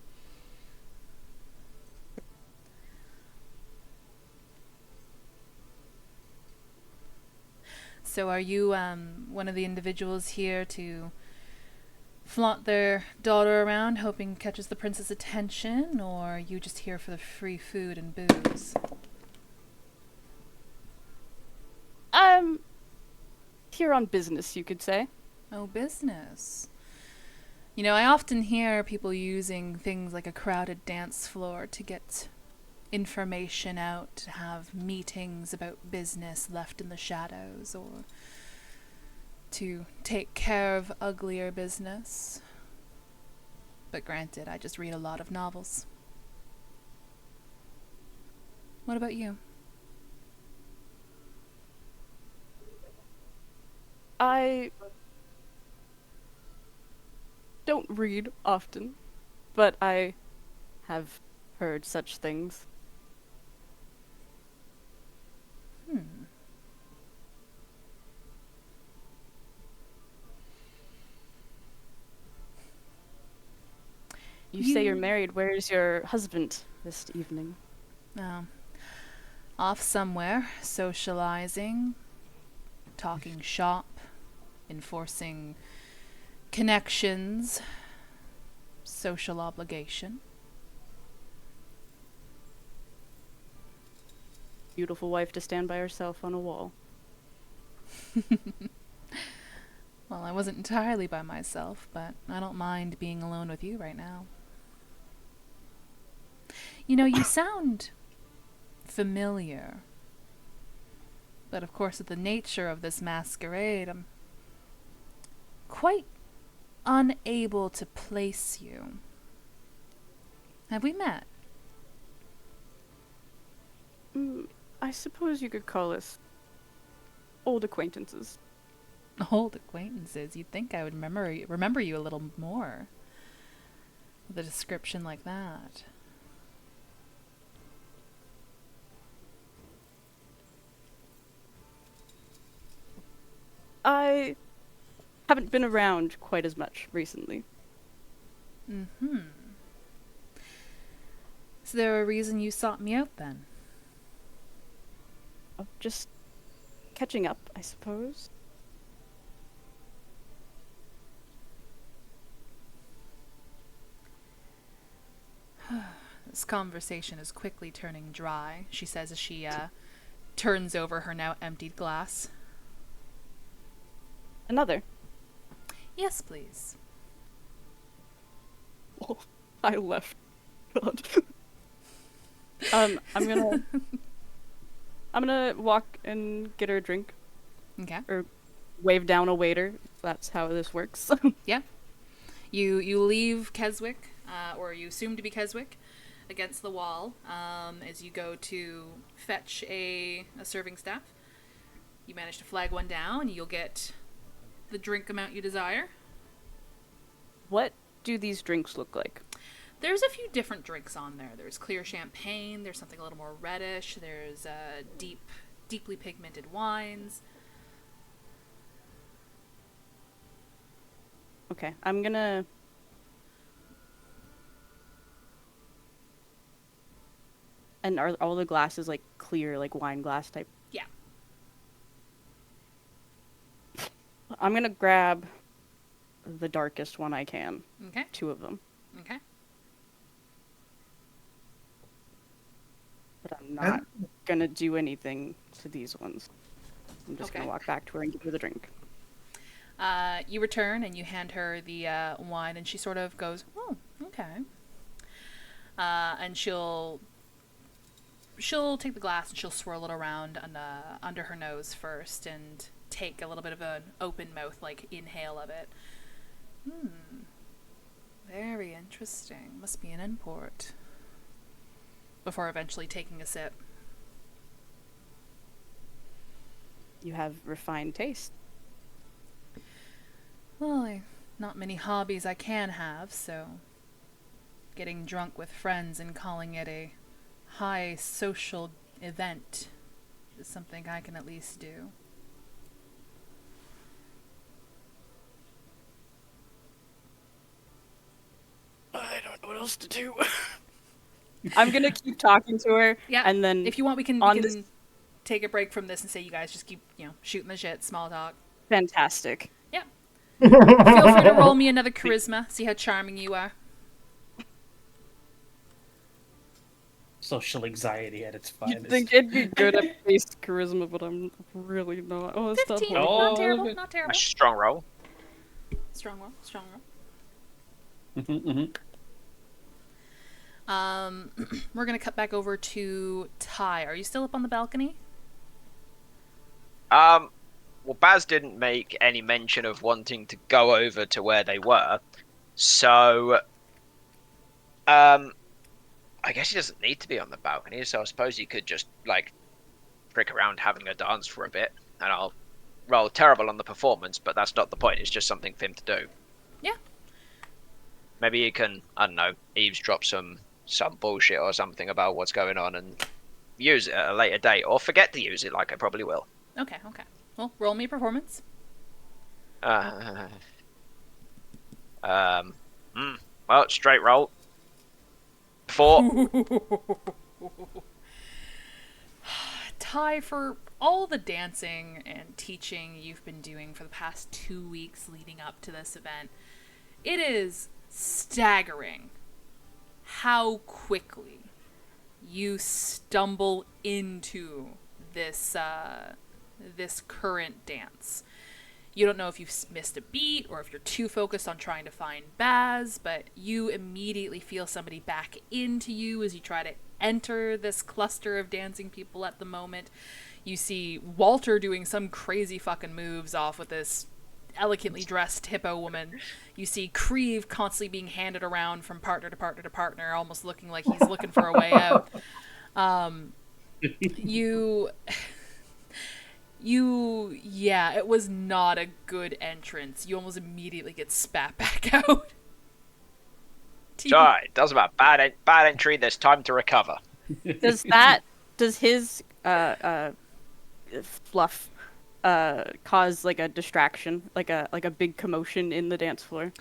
So are you one of the individuals here to flaunt their daughter around, hoping catches the prince's attention, or are you just here for the free food and booze? Here on business, you could say. Oh, business. You know, I often hear people using things like a crowded dance floor to get information out, to have meetings about business left in the shadows, or to take care of uglier business. But granted, I just read a lot of novels. What about you? I don't read often, but I have heard such things. You say you're married. Where's your husband this evening? Oh. Off somewhere, socializing, talking shop, enforcing connections, social obligation. Beautiful wife to stand by herself on a wall. Well, I wasn't entirely by myself, but I don't mind being alone with you right now. You know, you sound familiar. But of course, with the nature of this masquerade, I'm quite unable to place you. Have we met? I suppose you could call us old acquaintances. Old acquaintances? You'd think I would remember you a little more with a description like that. I haven't been around quite as much recently. Is there a reason you sought me out then? Oh, just catching up, I suppose. This conversation is quickly turning dry, she says as she turns over her now emptied glass. Another. Yes, please. Oh, I left. God. I'm gonna walk and get her a drink. Okay. Or wave down a waiter, if that's how this works. Yeah. You leave Keswick, or you assume to be Keswick, against the wall as you go to fetch a serving staff. You manage to flag one down. You'll get the drink amount you desire. What do these drinks look like? There's a few different drinks on there. There's clear champagne. There's something a little more reddish. There's deeply pigmented wines. Okay, I'm gonna... And are all the glasses, like, clear, like, wine glass type? Yeah. I'm gonna grab the darkest one I can. Okay. 2 of them. Okay. But I'm not gonna do anything to these ones. I'm just gonna walk back to her and give her the drink. You return and you hand her the wine, and she sort of goes, "Oh, okay." And she'll take the glass and she'll swirl it around under her nose first and take a little bit of an open mouth, like, inhale of it. Very interesting. Must be an import. Before eventually taking a sip. You have refined taste. Well, not many hobbies I can have, so getting drunk with friends and calling it a high social event is something I can at least do. I don't know what else to do. I'm gonna keep talking to her. Yeah, and then if you want, we can take a break from this and say you guys just keep, shooting the shit, small talk. Fantastic. Yeah. Feel free to roll me another charisma, see how charming you are. Social anxiety at its finest. You'd think it'd be good at base charisma, but I'm really not. Oh, it's 15, not horrible. not terrible, not terrible. A strong roll. Strong roll, strong roll. We're gonna cut back over to Ty. Are you still up on the balcony? Well, Baz didn't make any mention of wanting to go over to where they were, so I guess he doesn't need to be on the balcony. So I suppose he could just, like, prick around having a dance for a bit, and I'll roll terrible on the performance, but that's not the point. It's just something for him to do. Yeah. Maybe he can, I don't know, eavesdrop some bullshit or something about what's going on and use it at a later date, or forget to use it like I probably will. Okay. Well, roll me a performance. Well, straight roll. 4. Ty, for all the dancing and teaching you've been doing for the past 2 weeks leading up to this event, it is staggering how quickly you stumble into this current dance. You don't know if you've missed a beat or if you're too focused on trying to find Baz, but you immediately feel somebody back into you as you try to enter this cluster of dancing people at the moment. You see Walter doing some crazy fucking moves off with this elegantly dressed hippo woman. You see Creve constantly being handed around from partner to partner to partner, almost looking like he's looking for a way out. It was not a good entrance. You almost immediately get spat back out. Alright, doesn't matter. Bad entry, there's time to recover. Does his fluff cause, like, a distraction, like a big commotion in the dance floor?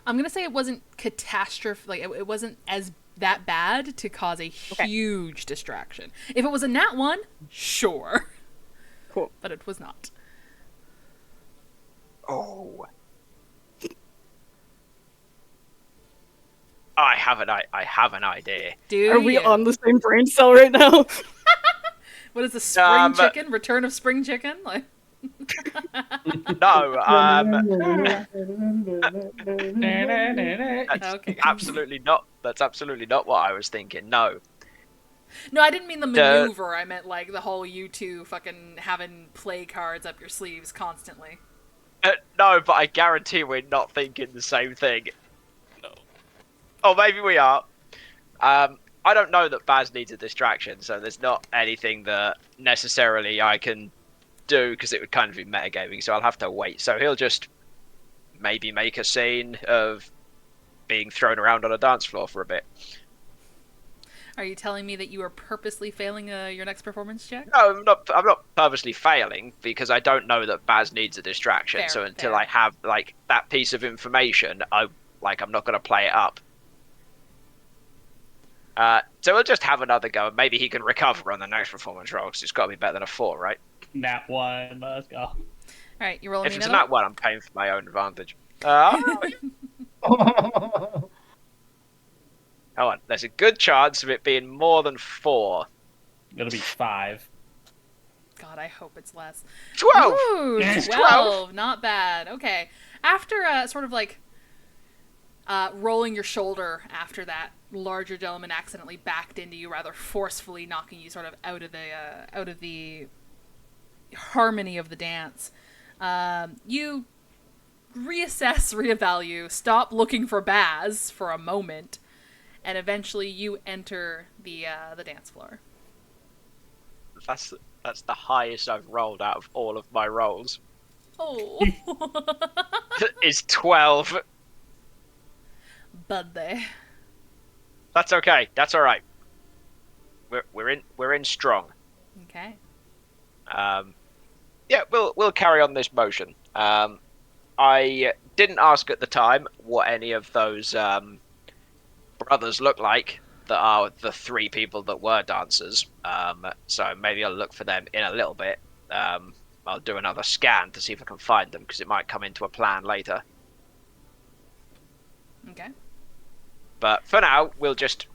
I'm gonna say it wasn't catastrophe, like it wasn't as that bad to cause a huge distraction. If it was a nat one, sure. Cool. But it was not. Oh. I have an idea. Do Are we you? on the same brain cell right now? What is the spring chicken? Return of spring chicken? Like... No, Okay. absolutely not. That's absolutely not what I was thinking. No. No, I didn't mean the maneuver. I meant like the whole you two fucking having play cards up your sleeves constantly. No, but I guarantee we're not thinking the same thing. No. Oh, maybe we are. I don't know that Baz needs a distraction, so there's not anything that necessarily I can do, because it would kind of be metagaming, so I'll have to wait. So he'll just maybe make a scene of being thrown around on a dance floor for a bit. Are you telling me that you are purposely failing your next performance check? No, I'm not purposely failing, because I don't know that Baz needs a distraction. Fair, so until fair. I have like that piece of information, I'm not going to play it up. So we'll just have another go, and maybe he can recover on the next performance roll, because it's got to be better than a 4, right? Nat 1, let's go. All right, you rolling If me it's another not one, I'm paying for my own advantage. Hold on, there's a good chance of it being more than 4. It'll be 5. God, I hope it's less. 12! Ooh, It's 12. Not bad. Okay. After sort of like rolling your shoulder after that larger gentleman accidentally backed into you rather forcefully, knocking you sort of out of the harmony of the dance, you reassess, reevaluate, stop looking for Baz for a moment, and eventually you enter the dance floor. That's the highest I've rolled out of all of my rolls. Oh. Is 12. Buddy. That's okay. That's all right. We're in strong. Okay. Yeah, we'll carry on this motion. I didn't ask at the time what any of those brothers look like that are the 3 people that were dancers. So maybe I'll look for them in a little bit. I'll do another scan to see if I can find them, because it might come into a plan later. Okay. But for now, we'll just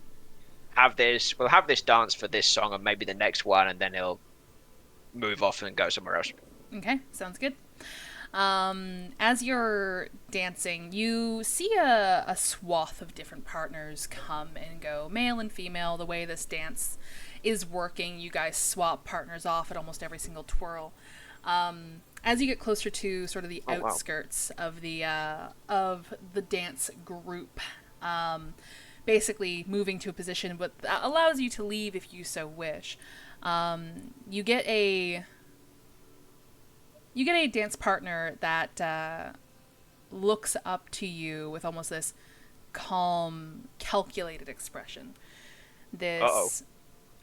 have this. We'll have this dance for this song and maybe the next one, and then he'll move off and go somewhere else. Okay, sounds good. As you're dancing, you see a swath of different partners come and go, male and female. The way this dance is working, you guys swap partners off at almost every single twirl. As you get closer to sort of the outskirts of the dance group, basically moving to a position that allows you to leave if you so wish, you get a dance partner that looks up to you with almost this calm, calculated expression. This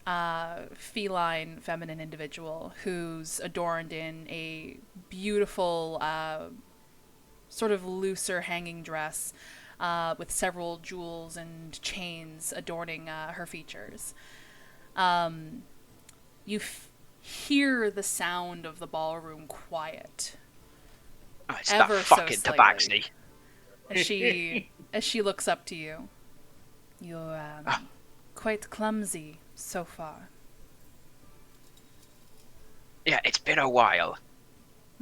feline, feminine individual who's adorned in a beautiful, sort of looser hanging dress with several jewels and chains adorning her features. You hear the sound of the ballroom quiet. Oh, it's that fucking tabaxi. As she looks up to you. You're quite clumsy so far. Yeah, it's been a while.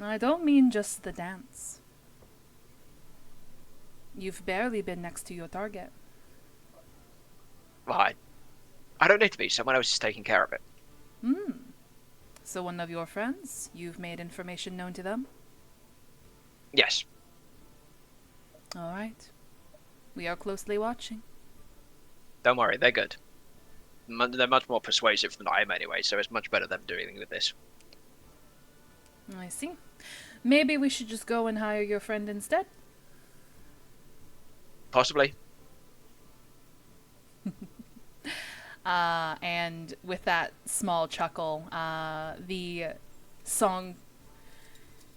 I don't mean just the dance. You've barely been next to your target. Well, I don't need to be. Someone else is taking care of it. So one of your friends, you've made information known to them? Yes. All right. We are closely watching. Don't worry, they're good. They're much more persuasive than I am anyway, so it's much better them doing with this. I see. Maybe we should just go and hire your friend instead? Possibly. And with that small chuckle, the song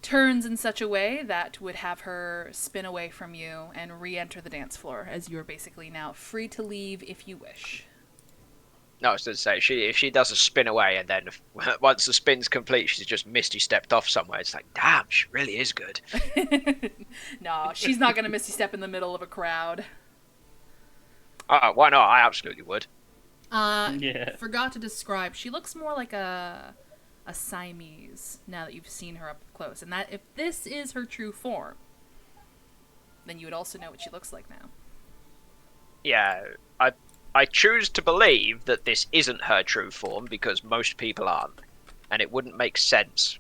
turns in such a way that would have her spin away from you and re-enter the dance floor, as you're basically now free to leave if you wish. No, I was going to say, if she does a spin away and then once the spin's complete, she's just misty stepped off somewhere. It's like, damn, she really is good. No, she's not going to misty step in the middle of a crowd. Why not? I absolutely would. Yeah. Forgot to describe. She looks more like a Siamese now that you've seen her up close, and that if this is her true form, then you would also know what she looks like now. Yeah, I choose to believe that this isn't her true form because most people aren't, and it wouldn't make sense.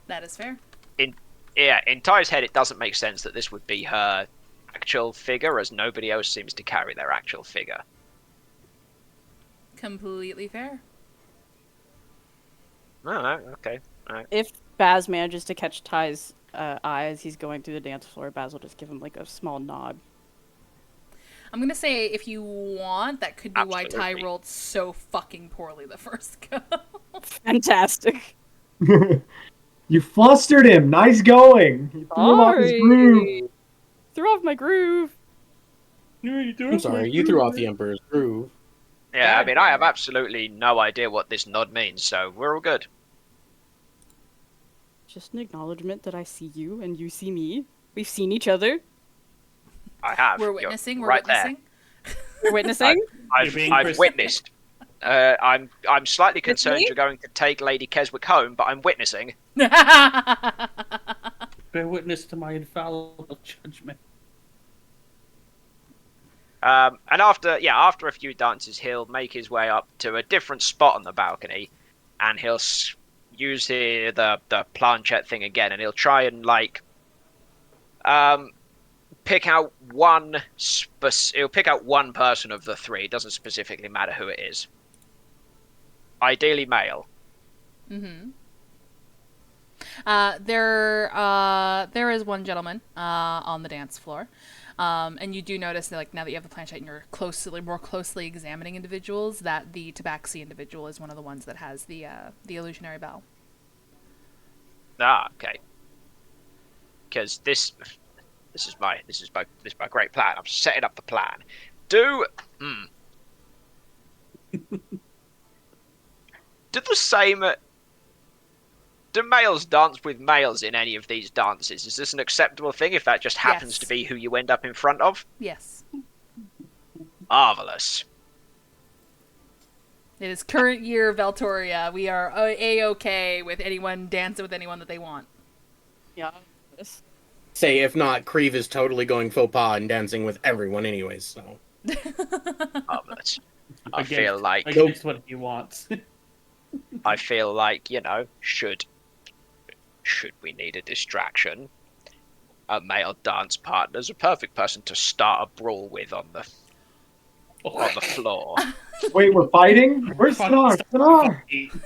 That is fair. In Ty's head, it doesn't make sense that this would be her actual figure, as nobody else seems to carry their actual figure. Completely fair. Alright, okay. Alright. If Baz manages to catch Ty's eye as he's going through the dance floor, Baz will just give him like a small nod. I'm gonna say if you want, that could be why Ty Absolutely. rolled so fucking poorly the first go. Fantastic. You flustered him. Nice going. You threw him off his groove. Threw off my groove. I'm sorry, you threw off the Emperor's groove. Yeah, I mean, I have absolutely no idea what this nod means, so we're all good. Just an acknowledgement that I see you and you see me. We've seen each other. I have. We're You're witnessing. We're right witnessing. We're witnessing. I've being witnessed. I'm slightly With concerned me? you're going to take Lady Keswick home, but I'm witnessing. Bear witness to my infallible judgment. And after a few dances, he'll make his way up to a different spot on the balcony, and he'll use the planchette thing again, and he'll try and pick out one. He'll pick out one person of the three. It doesn't specifically matter who it is. Ideally male. Mm-hmm. There is one gentleman on the dance floor, and you do notice that, like, now that you have the planchette and you're more closely examining individuals, that the Tabaxi individual is one of the ones that has the illusionary bell. Ah, okay. Because this is my great plan. I'm setting up the plan. Do males dance with males in any of these dances? Is this an acceptable thing if that just happens Yes. to be who you end up in front of? Yes. Marvelous. It is current year Valtoria. We are A-okay with anyone dancing with anyone that they want. Yeah. Say, if not, Creve is totally going faux pas and dancing with everyone anyways, so. Marvelous. I feel like Against what he wants. should we need a distraction, a male dance partner's a perfect person to start a brawl with on the floor. Wait, we're fighting? Where's Sonar? Sonar!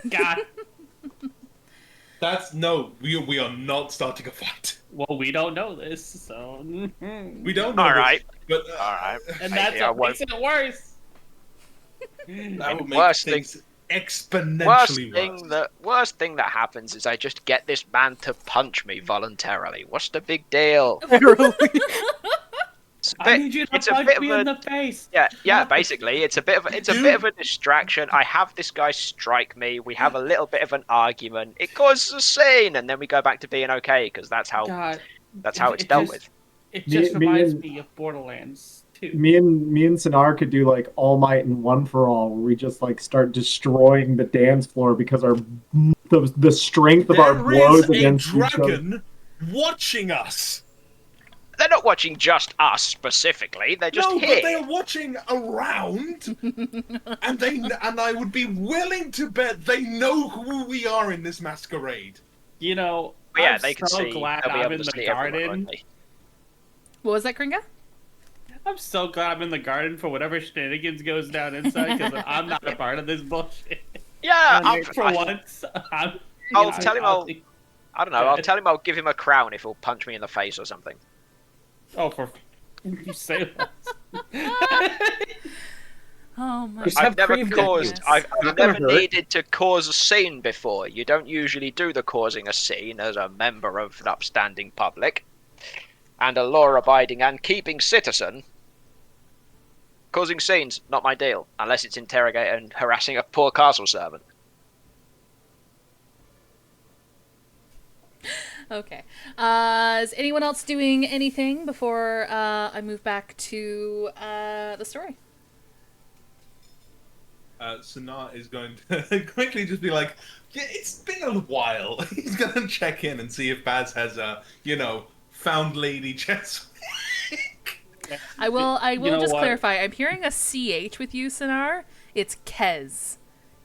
God. We are not starting a fight. Well, we don't know this, so. We don't know. All right. But All right. And that's I what makes it worse. that would make Worst things exponentially worse. Worst thing that happens is I just get this man to punch me voluntarily. What's the big deal? I need you to punch me in the face. Yeah. Basically, it's a bit of a distraction. I have this guy strike me. We have a little bit of an argument. It causes a scene, and then we go back to being okay because that's how God. it's dealt with. It just Me reminds and- me of Borderlands 2. Me and Sonar could do like All Might and One for All, where we just like start destroying the dance floor because the strength of our There blows is a against each other. dragon watching us. They're not watching just us specifically. They're just No, here. but they're watching around, and I would be willing to bet they know who we are in this masquerade. You know, But yeah, I'm they can so see. glad They'll be I'm able in to the see everyone, garden. won't they? What was that, Kringa? I'm so glad I'm in the garden for whatever shenanigans goes down inside because I'm not a part of this bullshit. Yeah, For once, I'll tell him I don't know. I'll tell him I'll give him a crown if he'll punch me in the face or something. Oh, for you say that. Oh my Just god. have I've never Creve caused. dance. I've Not gonna never hurt. needed to cause a scene before. You don't usually do the causing a scene as a member of an upstanding public and a law-abiding and keeping citizen. Causing scenes, not my deal, unless it's interrogating and harassing a poor castle servant. Okay. Is anyone else doing anything before I move back to the story? Sanaa is going to quickly just be like, yeah, it's been a while. He's going to check in and see if Baz has, found Lady Cheswick. I will know just what? clarify. I'm hearing a CH with you, Sinar. It's Kez.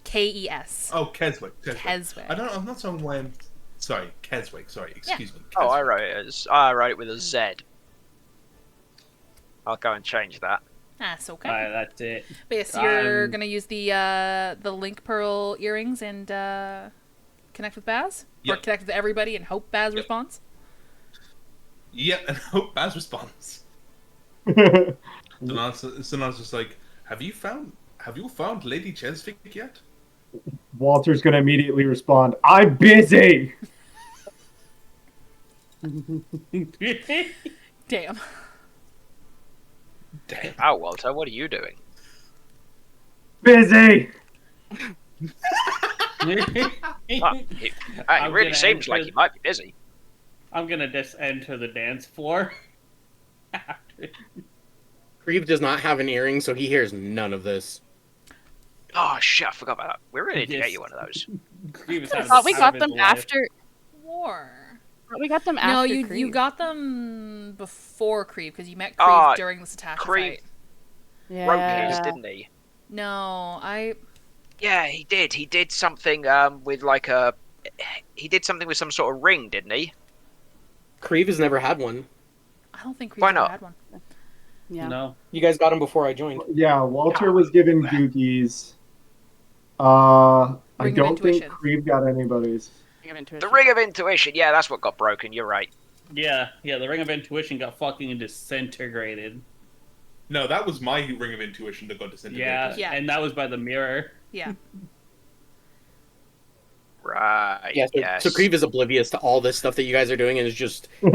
K-E-S. Oh, Keswick. Keswick. I'm not saying when. Sorry, Keswick. Sorry, excuse me. Oh, I Keswick. wrote it with a Z. I'll go and change that. That's okay. Alright, that's it. But yes, you're gonna use the link pearl earrings and connect with Baz, or Yep. connect with everybody and hope Baz Yep. responds. Yeah, and hope Baz responds. Sanaa's just like, have you found Lady Cheswick yet? Walter's gonna immediately respond, "I'm busy." Damn. Damn. Oh, Walter, what are you doing? Busy. It I'm really gonna seems like enter- you might be busy. I'm gonna just enter the dance floor. Creve does not have an earring, so he hears none of this. Oh shit, I forgot about that. We really need to Yes. get you one of those. I thought we got them after. War. I thought we got them after. No, you Krieg. got them before Creve because you met Creve Ah, during the Satasha Creve. fight. Wrote his, Yeah. didn't he? No, Yeah, he did. He did something with like a. He did something with some sort of ring, didn't he? Creve has never had one. I don't think Creve Why ever not? had one. Yeah. No. You guys got him before I joined. Yeah, Walter was given Googie's. I Ring of don't think Intuition. Creve got anybody's. The Ring of Intuition. Yeah, that's what got broken. You're right. Yeah, the Ring of Intuition got fucking disintegrated. No, that was my Ring of Intuition that got disintegrated. Yeah. And that was by the mirror. Yeah. Right. Yeah, yes. so Creve is oblivious to all this stuff that you guys are doing and is just You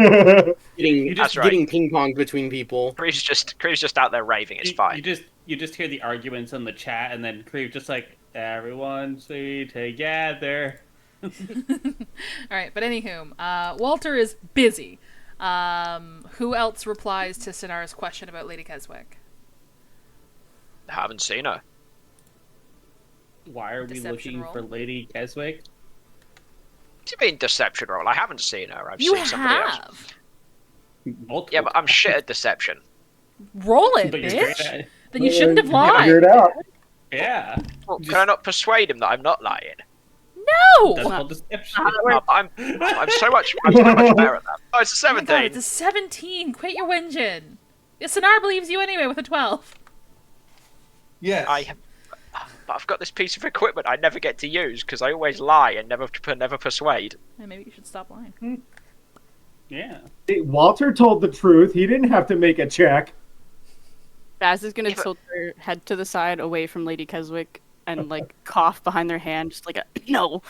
getting just- That's right. getting ping pong between people. Cree's just out there raving. It's fine. You just hear the arguments in the chat, and then Creve just like, everyone stay together. All right, but anywho, Walter is busy. Who else replies to Sinar's question about Lady Keswick? Haven't seen her. Why are we Deception looking roll? for Lady Keswick? What do you mean deception roll? I haven't seen her. I've You seen somebody else. have. Multiple Yeah, but I'm times. shit at deception. Roll it, But you're great bitch. at it. Then you shouldn't have Figure lied. it out. Yeah. Well, can I not persuade him that I'm not lying? That's No. called deception. I'm so much better at that. Oh, it's a Oh my God, 17. it's a 17. Quit your whinging. Yeah, Sinar believes you anyway with a 12. Yes. But I've got this piece of equipment I never get to use because I always lie and never persuade. Yeah, maybe you should stop lying. Yeah. Hey, Walter told the truth. He didn't have to make a check. Baz is gonna Yeah, but- tilt her head to the side away from Lady Keswick and like cough behind their hand, just like a no.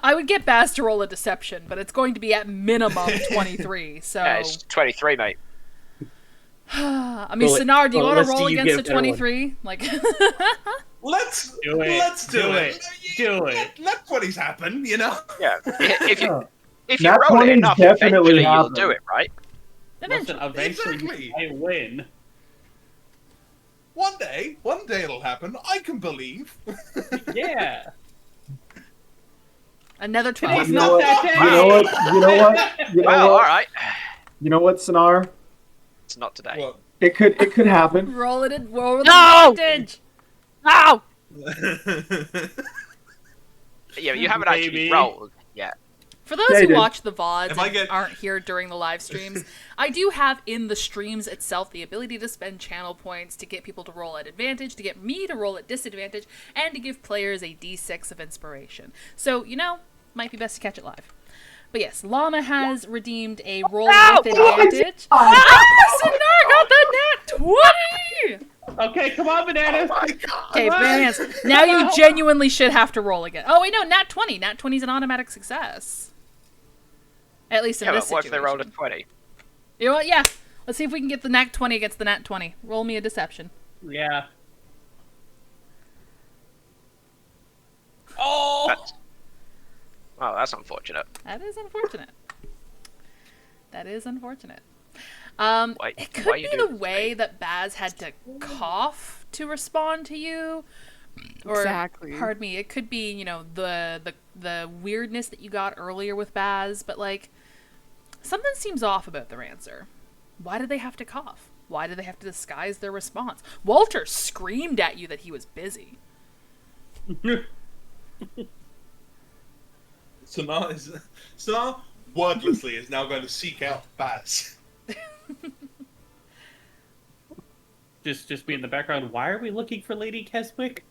I would get Baz to roll a deception, but it's going to be at minimum 23. So, Yeah, it's 23, mate. I mean, Roll it. Sinar, do you Well, want let's to roll see you against a get a better one. 23? Like, Let's Do it. Let's do it. Do it. Let 20s happen, you know. Yeah. If you Nat roll it 20s enough, definitely eventually you'll happen. do it, right? Listen, eventually Exactly. I win. One day it'll happen. I can believe. Yeah. another It's 12. You not know that what? day. You know what? You know what? You know Well, what? alright. You know what, Sinar? It's not today. Well, It could happen. Roll it. Roll with No! advantage. No! Yeah, you haven't actually Baby. rolled yet. For those Yeah, I who did. watch the VODs If I and get- aren't here during the live streams, I do have in the streams itself the ability to spend channel points to get people to roll at advantage, to get me to roll at disadvantage, and to give players a d6 of inspiration. So, might be best to catch it live. But yes, Llama has redeemed a roll with advantage. Sinar got the nat 20! Okay, come on, bananas. Okay, bananas. Now you genuinely should have to roll again. Oh, wait, no, nat 20. Nat 20 is an automatic success. At least in Yeah, this but what if they rolled a situation. 20? You know what? Yeah. Let's see if we can get the nat 20 against the nat 20. Roll me a deception. Yeah. Oh. Oh, that's unfortunate. That is unfortunate. That is unfortunate. Why It could are be you the doing this, way mate? that Baz had to cough to respond to you. Or, Exactly. pardon me, it could be, you know, the weirdness that you got earlier with Baz, but, like, something seems off about their answer. Why did they have to cough? Why did they have to disguise their response? Walter screamed at you that he was busy. Sonar wordlessly is now going to seek out Baz. Just be in the background. Why are we looking for Lady Keswick?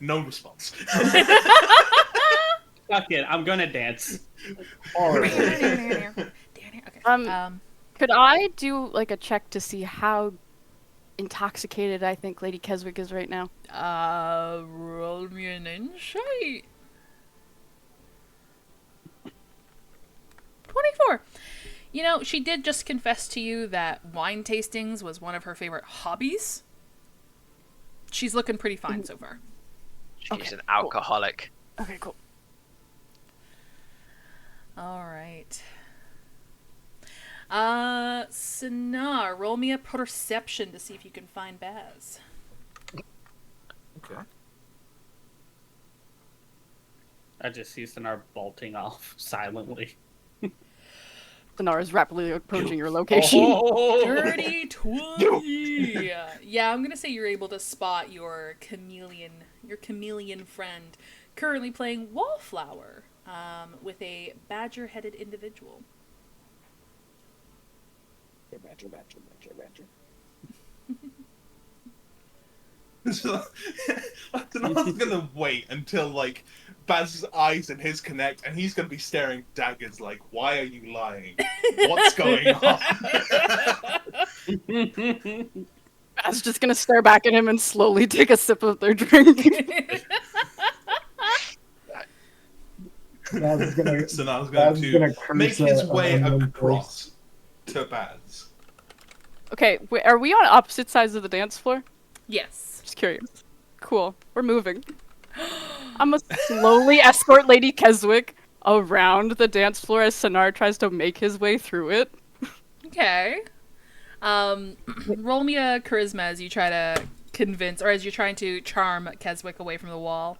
No response. Fuck it, I'm gonna dance. Okay. Could I do like a check to see how intoxicated I think Lady Keswick is right now? Roll me an insight. 24. You know, she did just confess to you that wine tastings was one of her favorite hobbies. She's looking pretty fine so far. She's an alcoholic. Okay, cool. All right. Sinar, roll me a perception to see if you can find Baz. Okay. I just see Sonar bolting off silently. Sonar is rapidly approaching your location. Oh! Dirty 20! Yeah, I'm gonna say you're able to spot your chameleon friend currently playing Wallflower with a badger-headed individual. So, Sonar's gonna wait until like Baz's eyes and his connect, and he's gonna be staring daggers like, "Why are you lying? What's going on?" I was just gonna stare back at him and slowly take a sip of their drink. Baz is gonna, Sonar's Baz going is to gonna curse make his way an unknown across to Baz. Okay, wait, are we on opposite sides of the dance floor? Yes. Just curious. Cool, we're moving. I'm gonna slowly escort Lady Keswick around the dance floor as Sonar tries to make his way through it. Okay. Roll me a charisma as you try to convince, or as you're trying to charm Keswick away from the wall.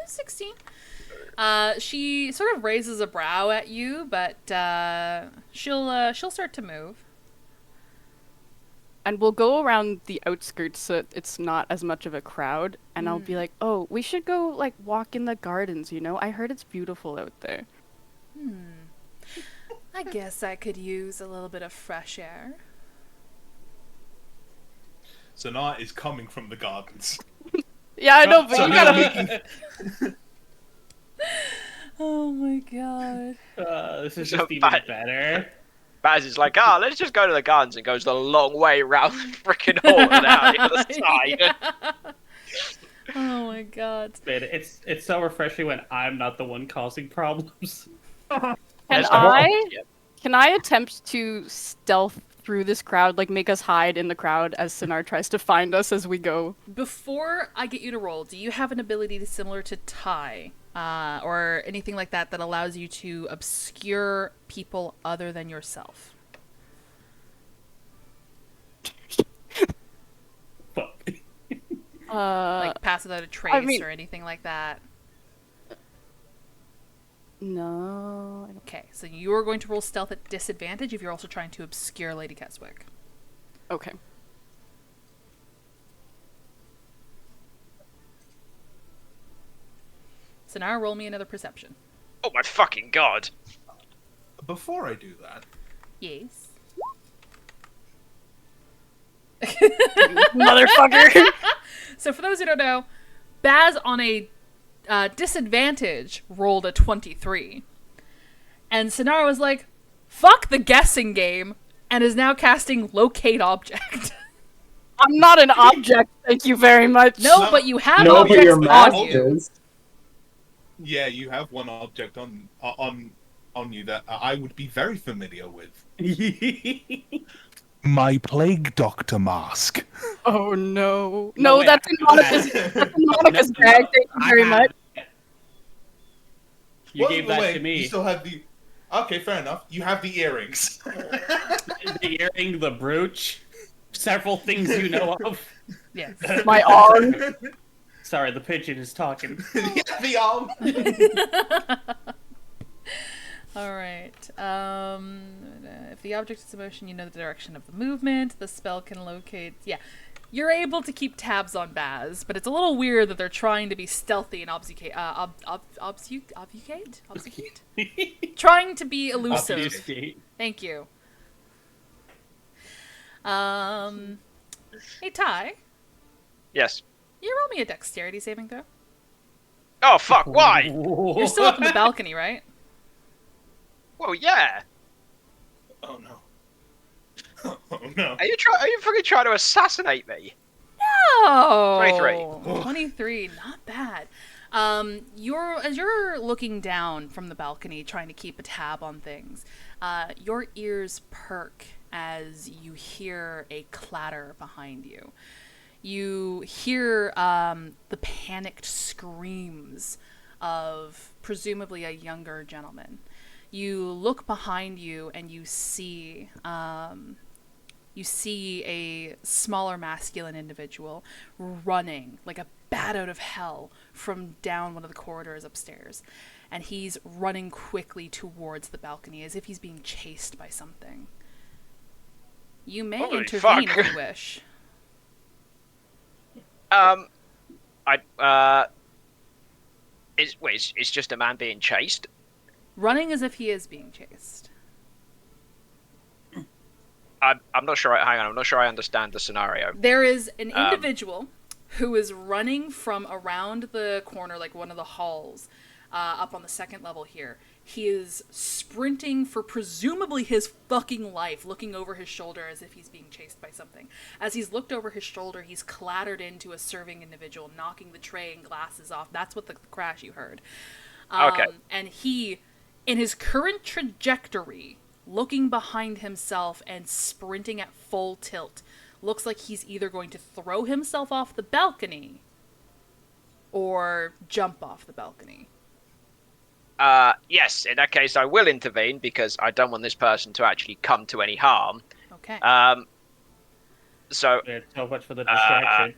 16. She sort of raises a brow at you, but she'll start to move. And we'll go around the outskirts so it's not as much of a crowd. And I'll be like, oh, we should go, like, walk in the gardens, you know? I heard it's beautiful out there. I guess I could use a little bit of fresh air. Sonar is coming from the gardens. Yeah, I know, but So you he's gotta... making- Oh my god. This is So just even bad. better. Baz is like, let's just go to the gardens, and goes the long way round the freaking hall and out the other side. Yeah. Oh my god. Man, it's so refreshing when I'm not the one causing problems. Can I attempt to stealth through this crowd, like make us hide in the crowd as Sonar tries to find us as we go? Before I get you to roll, do you have an ability similar to Ty, or anything like that that allows you to obscure people other than yourself? Fuck. Like pass without a trace mean- or anything like that? No. I don't... Okay, so you are going to roll stealth at disadvantage if you're also trying to obscure Lady Keswick. Okay. So now roll me another perception. Oh my fucking god! Before I do that, Yes. Motherfucker! So for those who don't know, Baz on a disadvantage rolled a 23. And Sonar was like, fuck the guessing game, and is now casting Locate Object. I'm not an object, thank you very much. No, but you have No, but objects your on mask you. is. yeah, you have one object on you that I would be very familiar with. My plague doctor mask. Oh no. No, No, wait, that's in Monica's bag. Thank you very much. You gave that to me. You still have the. Okay, fair enough. You have the earrings. The earring, the brooch, several things you know of. Yes. My arm. Sorry, the pigeon is talking. Yeah, the arm. All right. If the object is in motion, you know the direction of the movement. The spell can locate. Yeah. You're able to keep tabs on Baz, but it's a little weird that they're trying to be stealthy and obfuscate. Trying to be elusive. Obfuscate. Thank you. Hey, Ty. Yes. You roll me a dexterity saving throw. Oh fuck! Why? You're still up on the balcony, right? Well, yeah. Oh no. Oh no. Are you fucking trying to assassinate me? No. 23. 23, not bad. As you're looking down from the balcony, trying to keep a tab on things, your ears perk as you hear a clatter behind you. You hear the panicked screams of presumably a younger gentleman. You look behind you and you see a smaller masculine individual running like a bat out of hell from down one of the corridors upstairs. And he's running quickly towards the balcony as if he's being chased by something. You may Holy intervene fuck. if you wish. It's just a man being chased? Running as if he is being chased. I'm not sure. Hang on, I'm not sure I understand the scenario. There is an individual who is running from around the corner, like one of the halls, up on the second level here. He is sprinting for presumably his fucking life, looking over his shoulder as if he's being chased by something. As he's looked over his shoulder, he's clattered into a serving individual, knocking the tray and glasses off. That's what the crash you heard. Okay. And he, in his current trajectory, looking behind himself and sprinting at full tilt, looks like he's either going to throw himself off the balcony or jump off the balcony. Yes, in that case I will intervene because I don't want this person to actually come to any harm. Okay. So Yeah, so much for the distraction.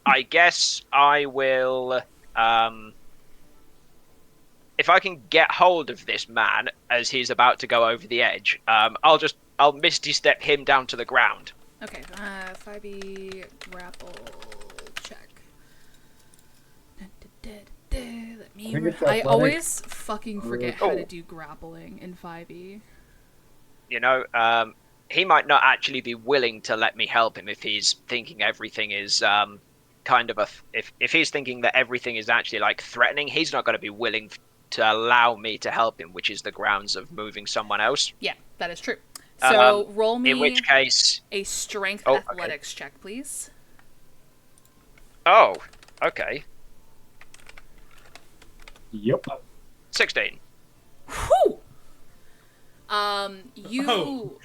I guess I will, if I can get hold of this man as he's about to go over the edge, I'll Misty Step him down to the ground. Okay, 5e grapple check. Let me. I always fucking forget how to do grappling in 5e. You know, he might not actually be willing to let me help him if he's thinking everything is kind of if he's thinking that everything is actually like threatening, he's not going to be willing to allow me to help him, which is the grounds of moving someone else. Yeah, that is true. So roll me in which case a strength athletics check, please. Oh, okay. Yep. 16. Whew! Oh no.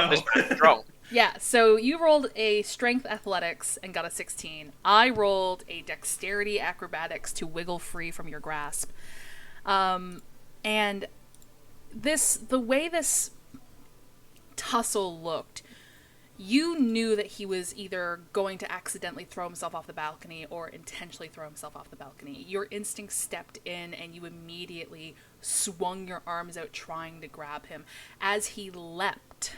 This man's strong. Yeah, so you rolled a strength athletics and got a 16. I rolled a dexterity acrobatics to wiggle free from your grasp. And the way this tussle looked, you knew that he was either going to accidentally throw himself off the balcony or intentionally throw himself off the balcony. Your instinct stepped in and you immediately swung your arms out trying to grab him. As he leapt,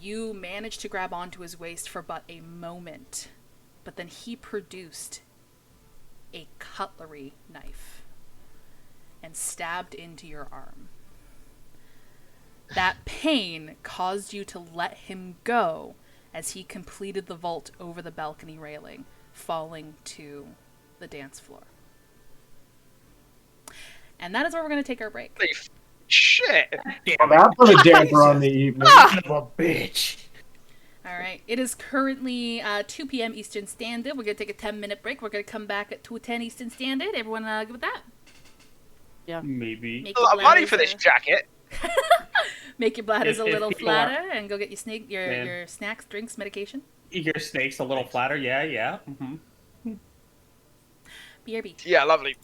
you managed to grab onto his waist for but a moment, but then he produced a cutlery knife and stabbed into your arm. That pain caused you to let him go as he completed the vault over the balcony railing, falling to the dance floor. And that is where we're going to take our break. Holy shit! Well, that put a damper on the evening. Son of a bitch. All right. It is currently 2 p.m. Eastern Standard. We're going to take a 10-minute break. We're going to come back at 2:10 Eastern Standard. Everyone good with that? Yeah. Maybe. Make A lot of it money loud for as this jacket. Make your bladders If- a if little people are- flatter and go get your Man. your snacks, drinks, medication. Your snake's a little flatter. Yeah, yeah. BRB. Yeah, lovely.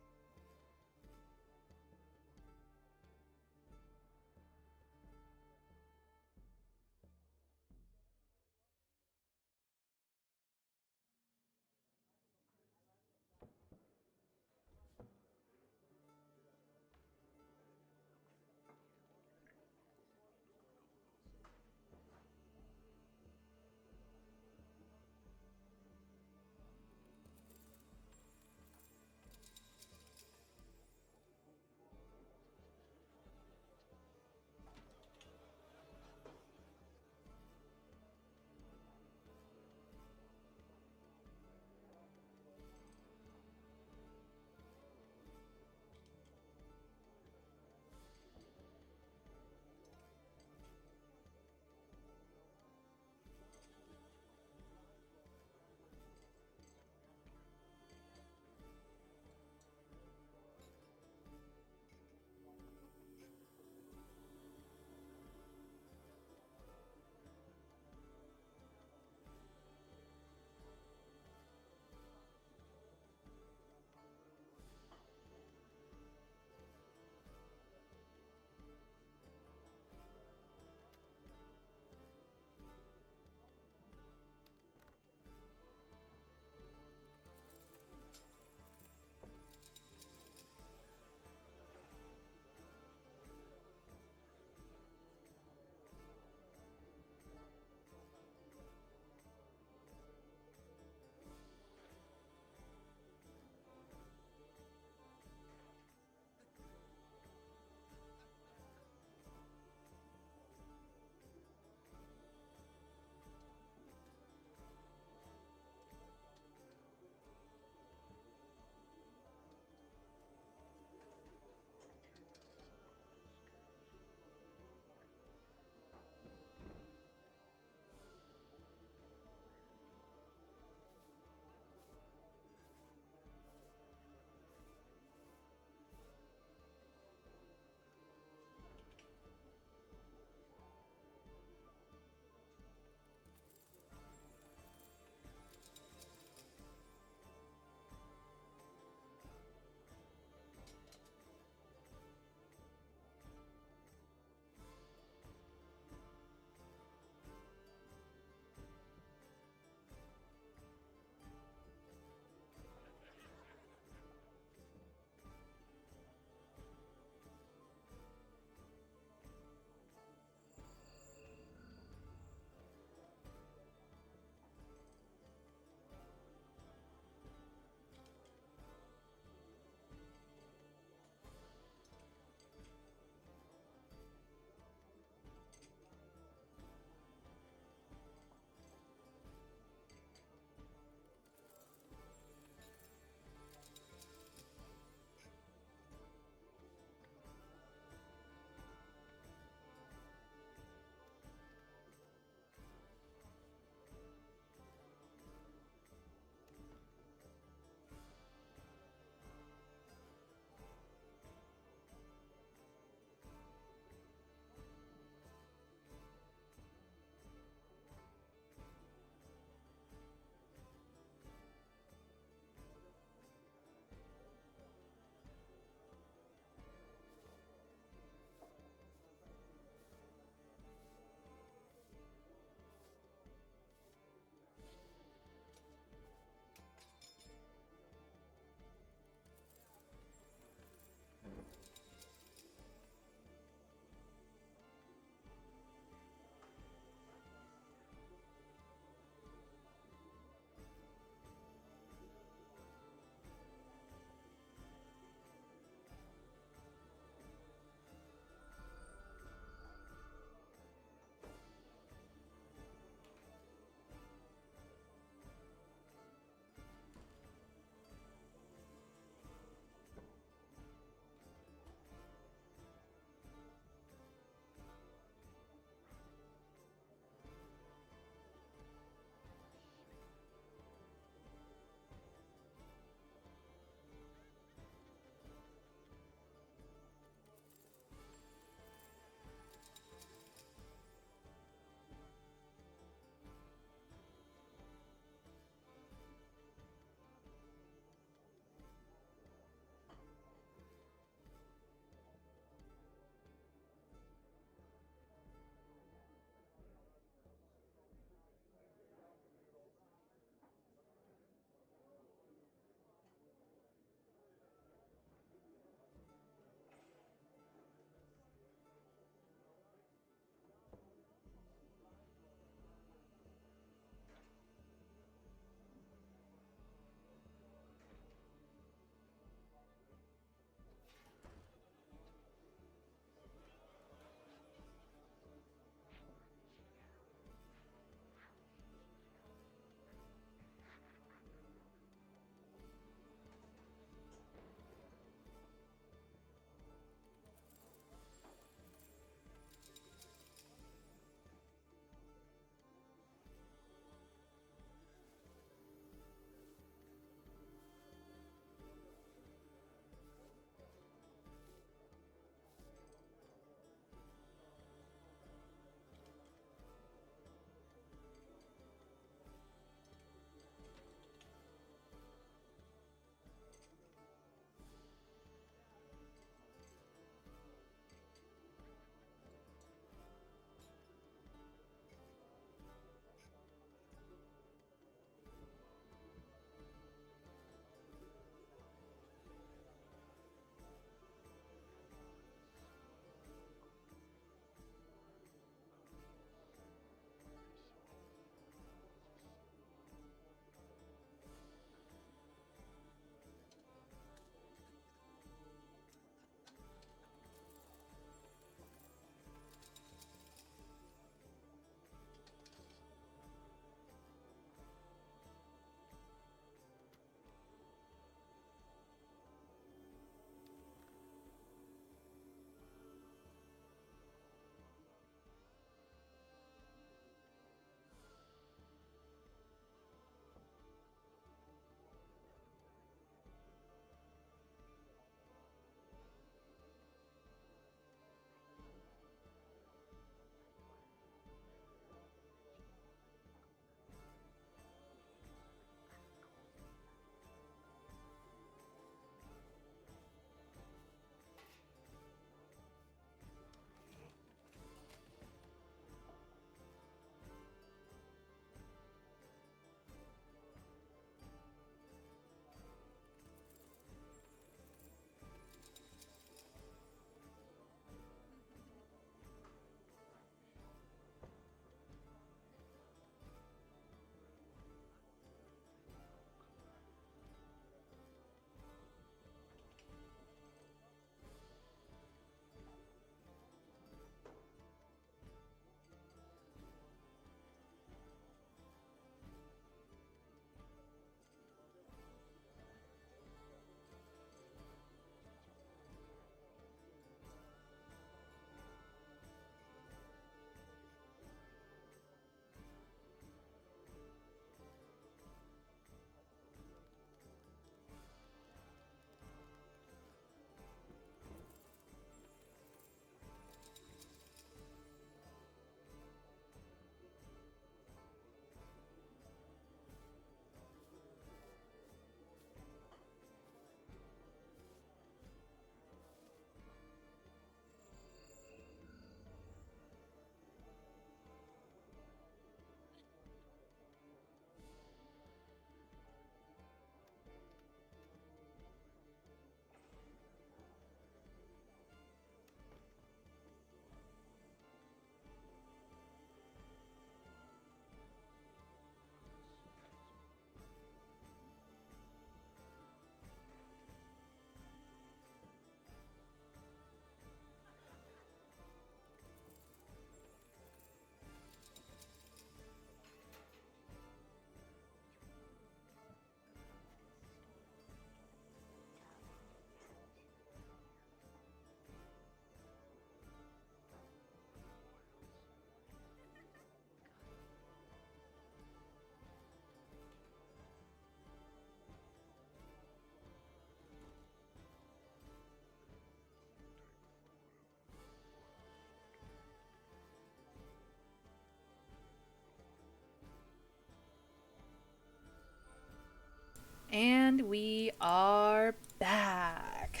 And we are back.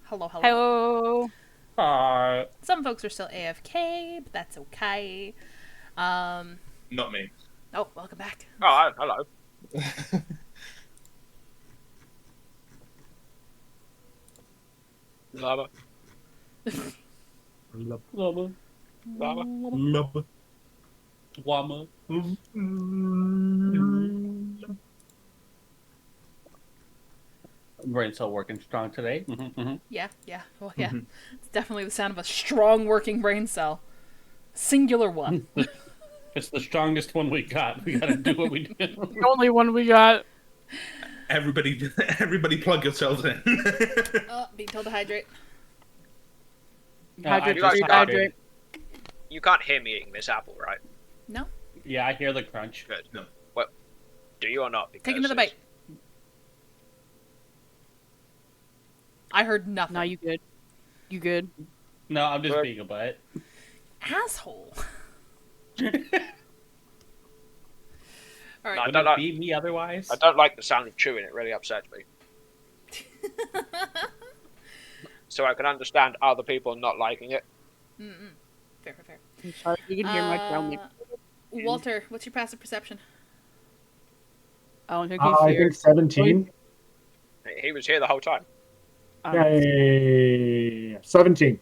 Hello, hello. Hello. Some folks are still AFK, but that's okay. Not me. Oh, welcome back. Oh, hello. Lava. Llama. Lava. Love. Llama. Brain cell working strong today. Yeah. Well, yeah. It's definitely the sound of a strong working brain cell. Singular one. It's the strongest one we got. We gotta do what we do. The only one we got. Everybody plug yourselves in. Being told to hydrate. Hydrate, you guys hydrate. You can't hear me eating this apple, right? No? Yeah, I hear the crunch. Good. No. Well, do you or not? Because Take another bite. I heard nothing. No, you good. You good. No, I'm just Good. being a butt. Asshole. All right. No, I Would don't it like. be me otherwise? I don't like the sound of chewing. It really upsets me. So I can understand other people not liking it. Fair. I'm sorry, you can hear my growling. Walter, what's your passive perception? I don't think I he's here. think 17. He was here the whole time. Yay. 17.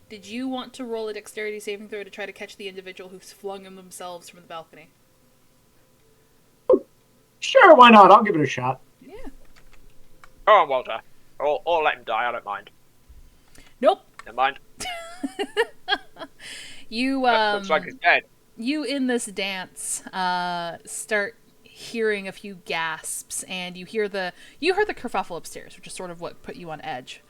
Did you want to roll a dexterity saving throw to try to catch the individual who's flung themselves from the balcony? Sure, why not? I'll give it a shot. Yeah. Go on, Walter. Or let him die. I don't mind. Nope. Never mind. You Looks like he's dead. you in this dance start hearing a few gasps, and you heard the kerfuffle upstairs, which is sort of what put you on edge.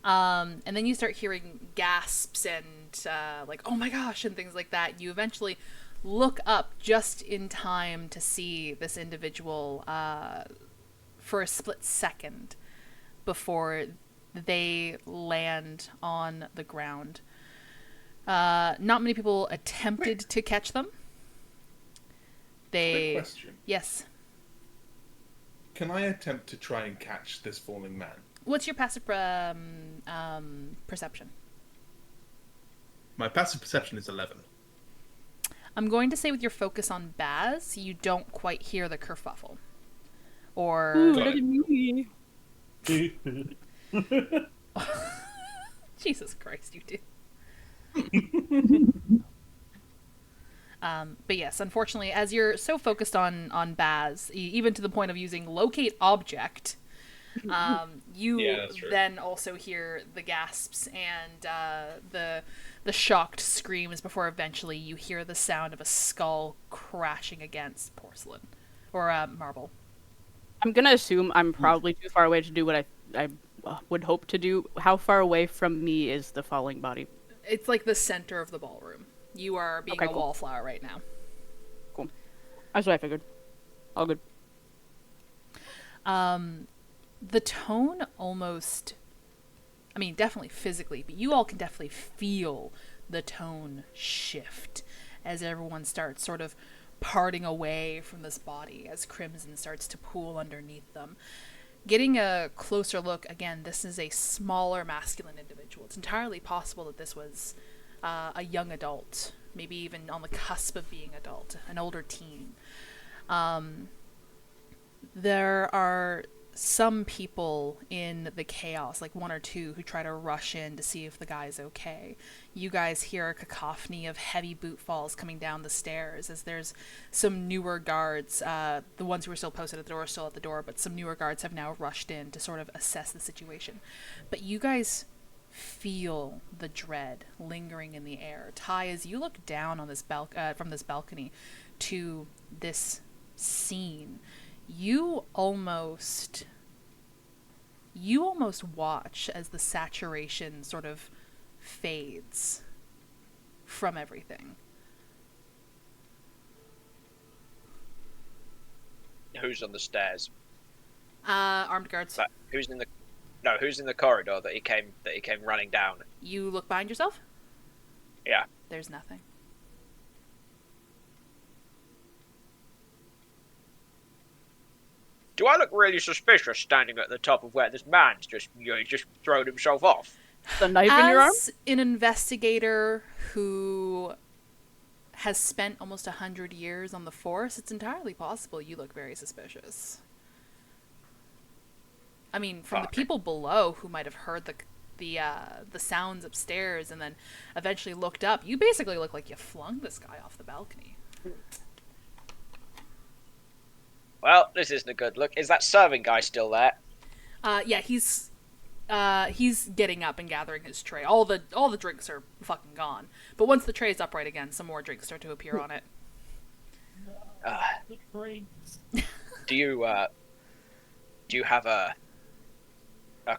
And then you start hearing gasps and like, oh my gosh, and things like that. You eventually look up just in time to see this individual for a split second before they land on the ground. Not many people attempted to catch them. Quick question. Yes. Can I attempt to try and catch this falling man? What's your passive perception? My passive perception is 11. I'm going to say with your focus on Baz, you don't quite hear the kerfuffle. Or... Ooh, look at me. Jesus Christ, you do. But yes, unfortunately, as you're so focused on Baz, even to the point of using locate object, you that's true. then also hear the gasps and the shocked screams before eventually you hear the sound of a skull crashing against porcelain or marble. I'm gonna assume I'm probably too far away to do what I would hope to do. How far away from me is the falling body? It's like the center of the ballroom. You are being Okay, a cool. wallflower right now. Cool. That's what I figured. All good. The tone almost, I mean, definitely physically, but you all can definitely feel the tone shift as everyone starts sort of parting away from this body as crimson starts to pool underneath them. Getting a closer look, again, this is a smaller masculine individual. It's entirely possible that this was a young adult, maybe even on the cusp of being adult, an older teen. There are some people in the chaos, like one or two, who try to rush in to see if the guy's okay. You guys hear a cacophony of heavy boot falls coming down the stairs as there's some newer guards. The ones who were still posted at the door are still at the door, but some newer guards have now rushed in to sort of assess the situation. But you guys feel the dread lingering in the air. Ty, as you look down on this from this balcony to this scene, you almost watch as the saturation sort of fades from everything. Who's on the stairs? Armed guards. But who's in the corridor that he came running down? You look behind yourself? Yeah. There's nothing. Do I look really suspicious standing at the top of where this man's just thrown himself off? The knife in your arm? As an investigator who has spent almost 100 years on the force, it's entirely possible you look very suspicious. I mean, from the people below who might have heard the sounds upstairs and then eventually looked up, you basically look like you flung this guy off the balcony. Well, this isn't a good look. Is that serving guy still there? Yeah, he's getting up and gathering his tray. All the drinks are fucking gone. But once the tray is upright again, some more drinks start to appear on it. Do you have a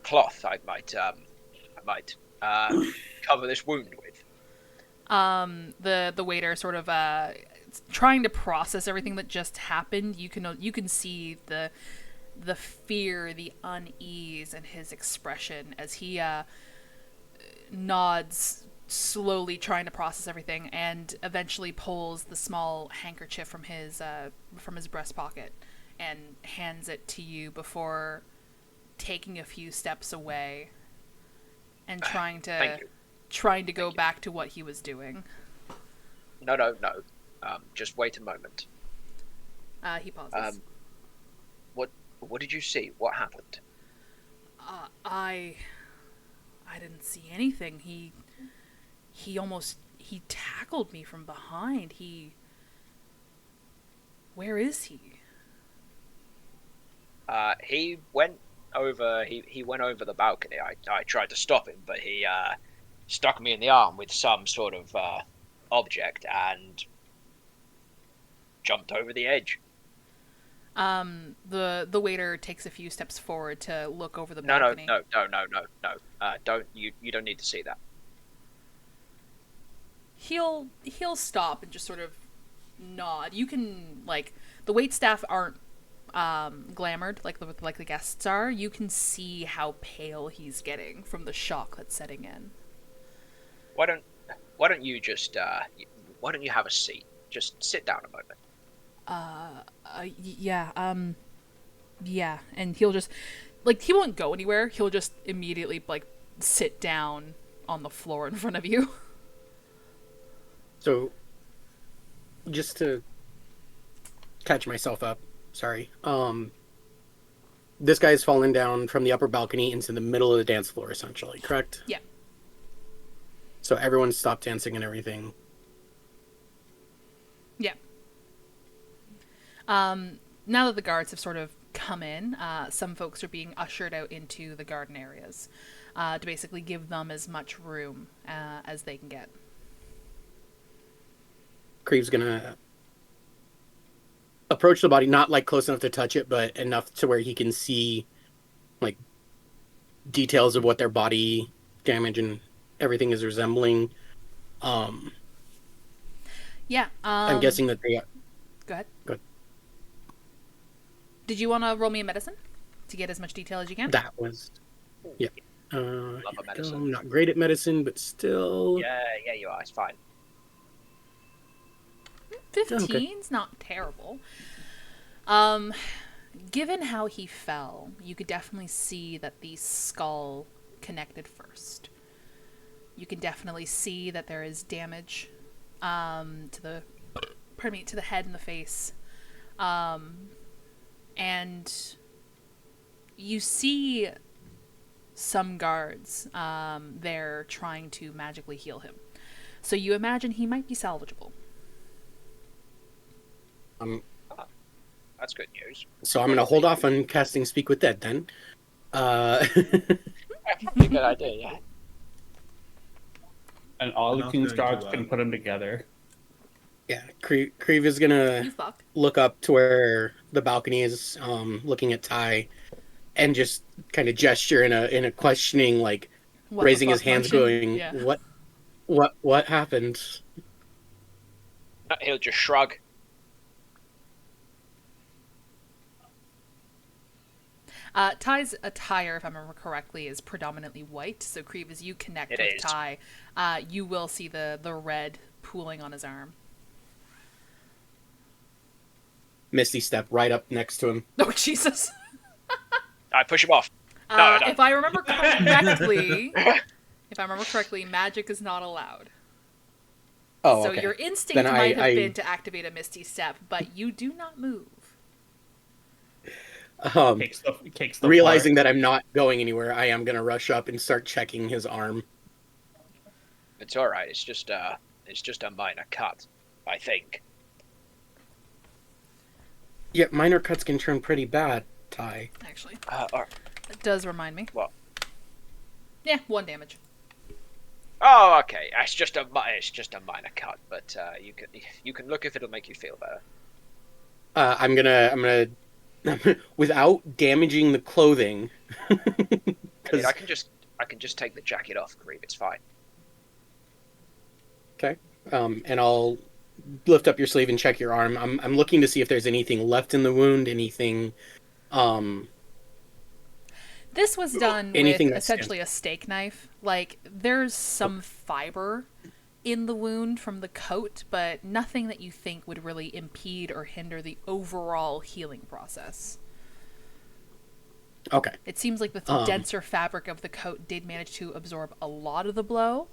cloth I might cover this wound with? The waiter sort of trying to process everything that just happened. You can see the fear, the unease in his expression as he nods slowly, trying to process everything, and eventually pulls the small handkerchief from his breast pocket and hands it to you before taking a few steps away and trying to go back to what he was doing. No. Just wait a moment. He pauses. What did you see? What happened? I didn't see anything. He tackled me from behind. Where is he? He went over. He went over the balcony. I tried to stop him, but he stuck me in the arm with some sort of object and jumped over the edge. The waiter takes a few steps forward to look over the balcony. No. You don't need to see that. He'll stop and just sort of nod. You can, like, the waitstaff aren't glamored like the guests are. You can see how pale he's getting from the shock that's setting in. Why don't you just why don't you have a seat? Just sit down a moment. Yeah, and he'll just, like, he won't go anywhere. He'll just immediately, like, sit down on the floor in front of you. So, just to catch myself up, sorry. This guy's fallen down from the upper balcony into the middle of the dance floor, essentially, correct? Yeah. So everyone stopped dancing and everything. Yeah. Now that the guards have sort of come in, some folks are being ushered out into the garden areas to basically give them as much room as they can get. Creeve's gonna approach the body, not like close enough to touch it, but enough to where he can see like details of what their body damage and everything is resembling. Yeah. I'm guessing that they. Go ahead. Go ahead. Did you want to roll me a medicine to get as much detail as you can? That was. Yeah. Love a medicine. I'm not great at medicine, but still. Yeah, you are. It's fine. 15's not terrible. Given how he fell, you could definitely see that the skull connected first. You can definitely see that there is damage to the head and the face. And you see some guards there trying to magically heal him. So you imagine he might be salvageable. That's good news. So I'm gonna hold off on casting Speak with Dead then. Probably a good idea, yeah. And all the Not King's going to, guards can put them together. Yeah, Creve is gonna look up to where the balcony is, looking at Ty, and just kind of gesture in a questioning, like raising his hands, going, yeah. "What happened?" He'll just shrug. Ty's attire, if I remember correctly, is predominantly white. So, Creve, as you connect with Ty, you will see the red pooling on his arm. Misty Step right up next to him. Oh, Jesus. I push him off. No. If I remember correctly, magic is not allowed. Oh, So okay. your instinct Then might have been to activate a Misty Step, but you do not move. Kicks the Realizing floor. that I'm not going anywhere, I am gonna rush up and start checking his arm. It's all right. It's just a minor cut, I think. Yeah, minor cuts can turn pretty bad, Ty. Actually, Or, it does remind me. what? Yeah, 1 damage. Oh, okay. It's just a minor cut, but you can look if it'll make you feel better. I'm gonna, without damaging the clothing. I mean, I can just take the jacket off, Grieve. It's fine. Okay. And I'll lift up your sleeve and check your arm. I'm looking to see if there's anything left in the wound, anything. This was done Anything with that's essentially a steak knife. Like, there's some fiber in the wound from the coat, but nothing that you think would really impede or hinder the overall healing process. Okay. It seems like the denser fabric of the coat did manage to absorb a lot of the blow,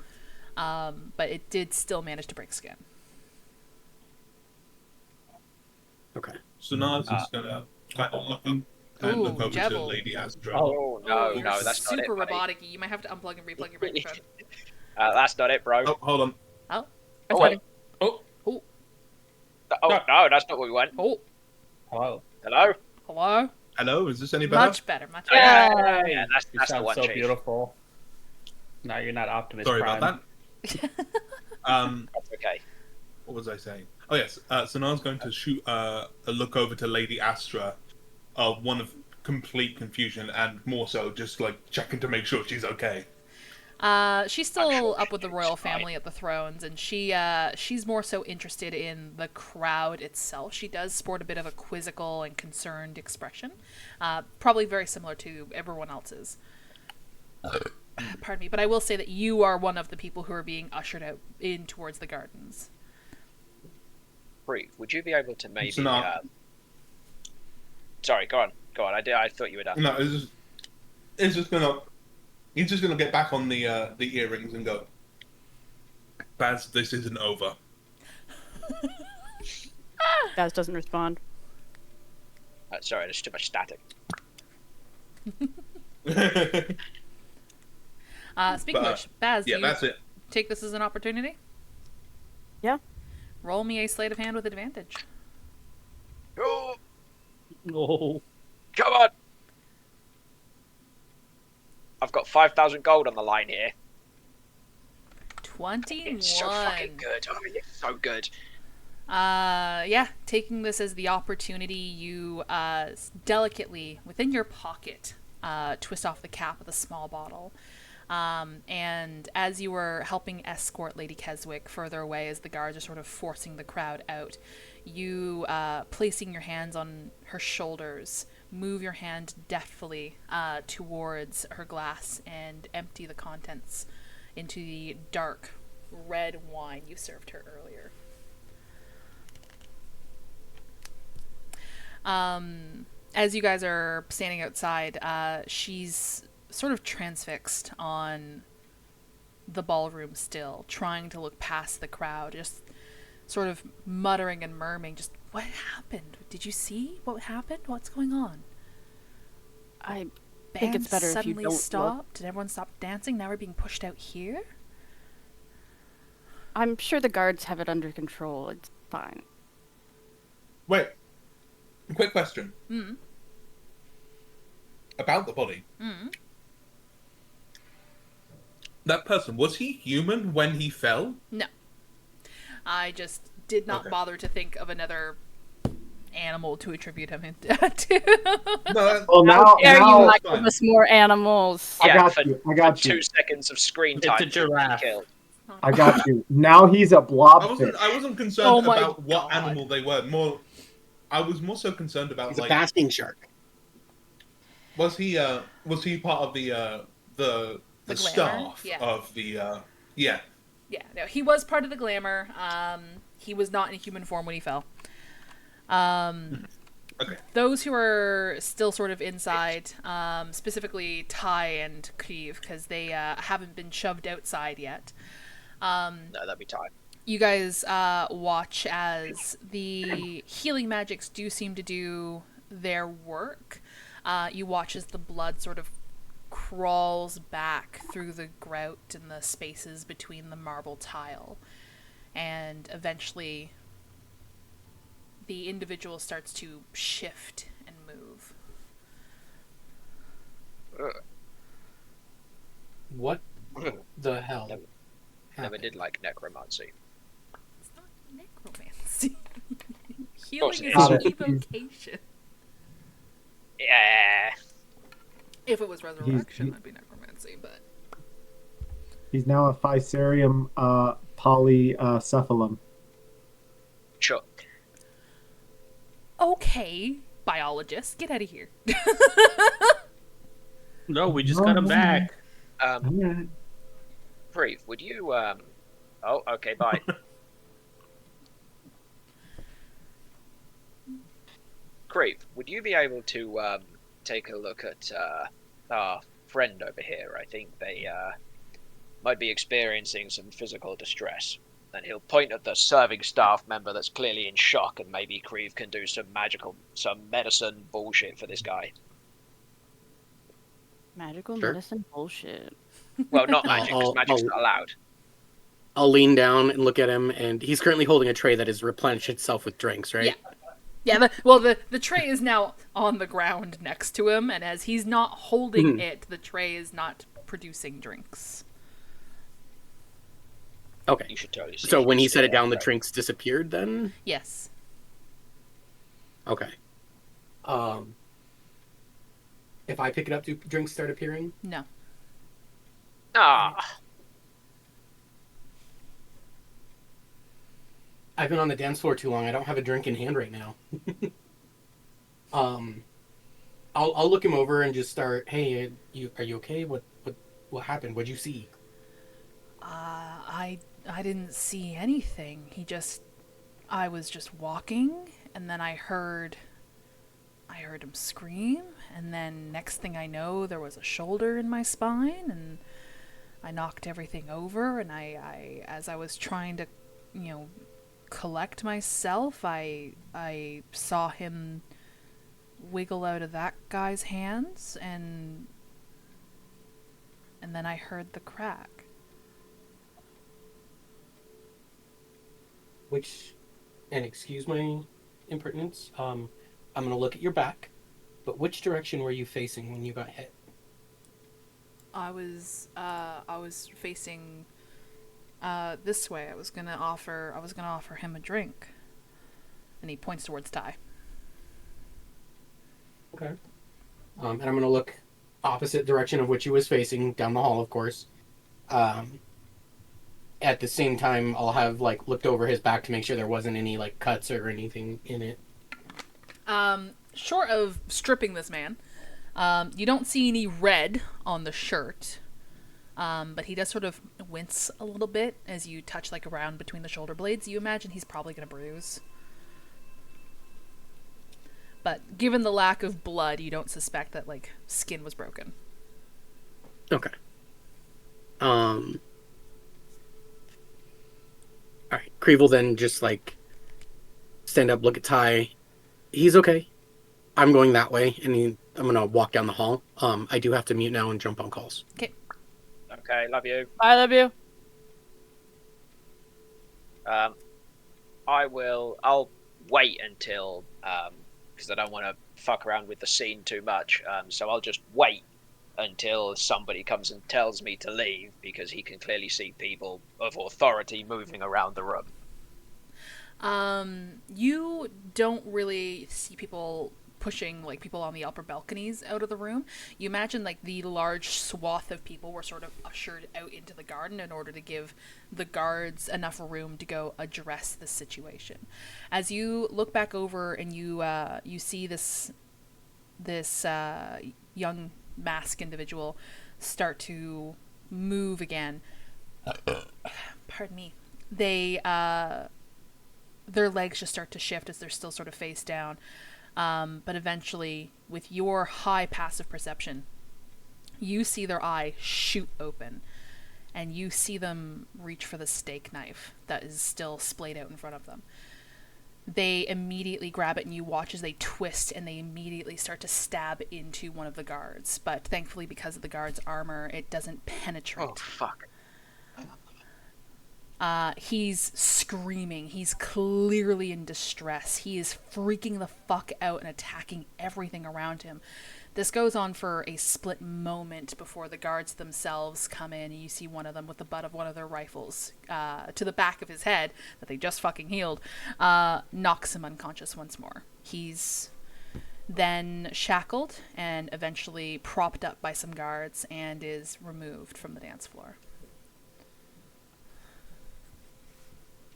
but it did still manage to break skin. Okay. So now it's just gonna kind of look over to Jebel. Lady Astra. Oh no, You're that's not it. super buddy. robotic. You might have to unplug and replug your microphone. That's not it, bro. Oh, hold on. Oh, Oh, wait. Oh, oh, Oh no, that's not where we went. oh, hello. Hello. hello. Hello, is this any better? Much better, much better. Yeah, that's You the sound one. so Chief. beautiful. No, you're not Optimus Sorry Prime. about that. That's okay. What was I saying? Oh yes. So now I was going to shoot a look over to Lady Astra, one of complete confusion and more so just like checking to make sure she's okay. She's still sure up with the she's royal fine. family at the thrones, and she's more so interested in the crowd itself. She does sport a bit of a quizzical and concerned expression, probably very similar to everyone else's. Pardon me, but I will say that you are one of the people who are being ushered out in towards the gardens. Grieve, would you be able to maybe? So now- Sorry, go on. I thought you were done. No, he's just gonna get back on the earrings and go. Baz, this isn't over. Gaz doesn't respond. Sorry, there's too much static. Speaking of which, Baz, Yeah, do you that's it. take this as an opportunity? Yeah. Roll me a sleight of hand with advantage. Oh, No. come on! I've got 5,000 gold on the line here. 21. It's so fucking good. Oh, it's so good. Yeah, taking this as the opportunity, you delicately, within your pocket, twist off the cap of the small bottle. And as you were helping escort Lady Keswick further away as the guards are sort of forcing the crowd out, you, placing your hands on her shoulders, move your hand deftly towards her glass and empty the contents into the dark red wine you served her earlier. As you guys are standing outside, she's sort of transfixed on the ballroom still, trying to look past the crowd, just sort of muttering and murmuring, just, what happened? Did you see what happened? What's going on? I think it's better if you suddenly don't stopped? look. Did everyone stop dancing? Now we're being pushed out here? I'm sure the guards have it under control. It's fine. Wait. Quick question. Mm. About the body. Mm. That person, was he human when he fell? No. I just did not Okay. bother to think of another animal to attribute him to. No, Well, How dare you now not fine. give us more animals? I Yeah, got for- you. I got you. 2 seconds of screen It's time. a to be giraffe. killed. I got you. Now he's a I blobfish. wasn't concerned Oh my about what God. animal they were. I was more so concerned about He's a like basking shark. was he part of the The glamour? staff Yeah. of the yeah. Yeah, no, he was part of the glamour. He was not in human form when he fell. Okay. Those who are still sort of inside, specifically Ty and Kriv, because they haven't been shoved outside yet. No, that'd be time. You guys watch as the healing magics do seem to do their work. You watch as the blood sort of crawls back through the grout and the spaces between the marble tile. And eventually the individual starts to shift and move. What the hell? Never did like necromancy. It's not necromancy. course Healing it is is. evocation. Yeah. If it was resurrection, that'd be necromancy, but... He's now a Phycerium polycephalum. Sure. Okay, biologist, get out of here. No, we just got him back. Alright. Brief, would you Oh, okay, bye. Creep, would you be able to take a look at our friend over here? I think they might be experiencing some physical distress. And he'll point at the serving staff member that's clearly in shock, and maybe Creve can do some medicine bullshit for this guy. Magical Sure. medicine bullshit. Well, not magic, because I'll- magic's I'll- not allowed. I'll lean down and look at him, and he's currently holding a tray that has replenished itself with drinks, right? Yeah. Yeah, the tray is now on the ground next to him, and as he's not holding it, the tray is not producing drinks. Okay. You should totally see. So when he this. set it down, the drinks disappeared then? Yes. Okay. If I pick it up, do drinks start appearing? No. Ah, I've been on the dance floor too long. I don't have a drink in hand right now. I'll look him over and just start. Hey, are you okay? What happened? What'd you see? I didn't see anything. I was just walking, and then I heard him scream, and then next thing I know, there was a shoulder in my spine, and I knocked everything over, and I as I was trying to, collect myself, I saw him wiggle out of that guy's hands, and then I heard the crack. And excuse my impertinence, I'm gonna look at your back, but which direction were you facing when you got hit? I was facing this way. I was gonna offer him a drink, and he points towards Ty. Okay. And I'm gonna look opposite direction of which he was facing, down the hall, of course. At the same time, I'll have looked over his back to make sure there wasn't any cuts or anything in it. Short of stripping this man, you don't see any red on the shirt, but he does sort of wince a little bit as you touch around between the shoulder blades. You imagine he's probably gonna bruise. But given the lack of blood, you don't suspect that skin was broken. Okay. Alright, Creve will then just stand up, look at Ty. He's okay. I'm going that way, and I'm gonna walk down the hall. I do have to mute now and jump on calls. Okay. okay, love you. I love you. I'll wait until, because I don't want to fuck around with the scene too much. So I'll just wait until somebody comes and tells me to leave, because he can clearly see people of authority moving around the room. You don't really see people pushing people on the upper balconies out of the room. You imagine the large swath of people were sort of ushered out into the garden in order to give the guards enough room to go address the situation. As you look back over and you see this young masked individual start to move again. Pardon me. their legs just start to shift as they're still sort of face down. But eventually, with your high passive perception, you see their eye shoot open, and you see them reach for the steak knife that is still splayed out in front of them. They immediately grab it, and you watch as they twist, and they immediately start to stab into one of the guards. But thankfully, because of the guard's armor, it doesn't penetrate. Oh, fuck. He's screaming. He's clearly in distress. He is freaking the fuck out and attacking everything around him. This goes on for a split moment before the guards themselves come in, and you see one of them with the butt of one of their rifles to the back of his head that they just fucking healed, knocks him unconscious once more. He's then shackled and eventually propped up by some guards and is removed from the dance floor.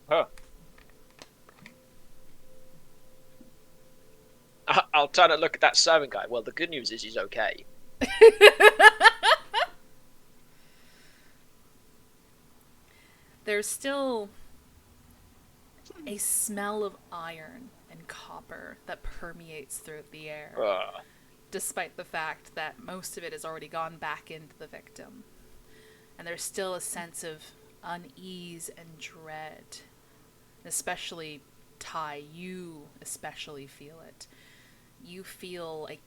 Huh. I'll turn and look at that servant guy. Well, the good news is he's okay. There's still a smell of iron and copper that permeates through the air, despite the fact that most of it has already gone back into the victim. And there's still a sense of unease and dread. Especially, Ty, you especially feel it. You feel a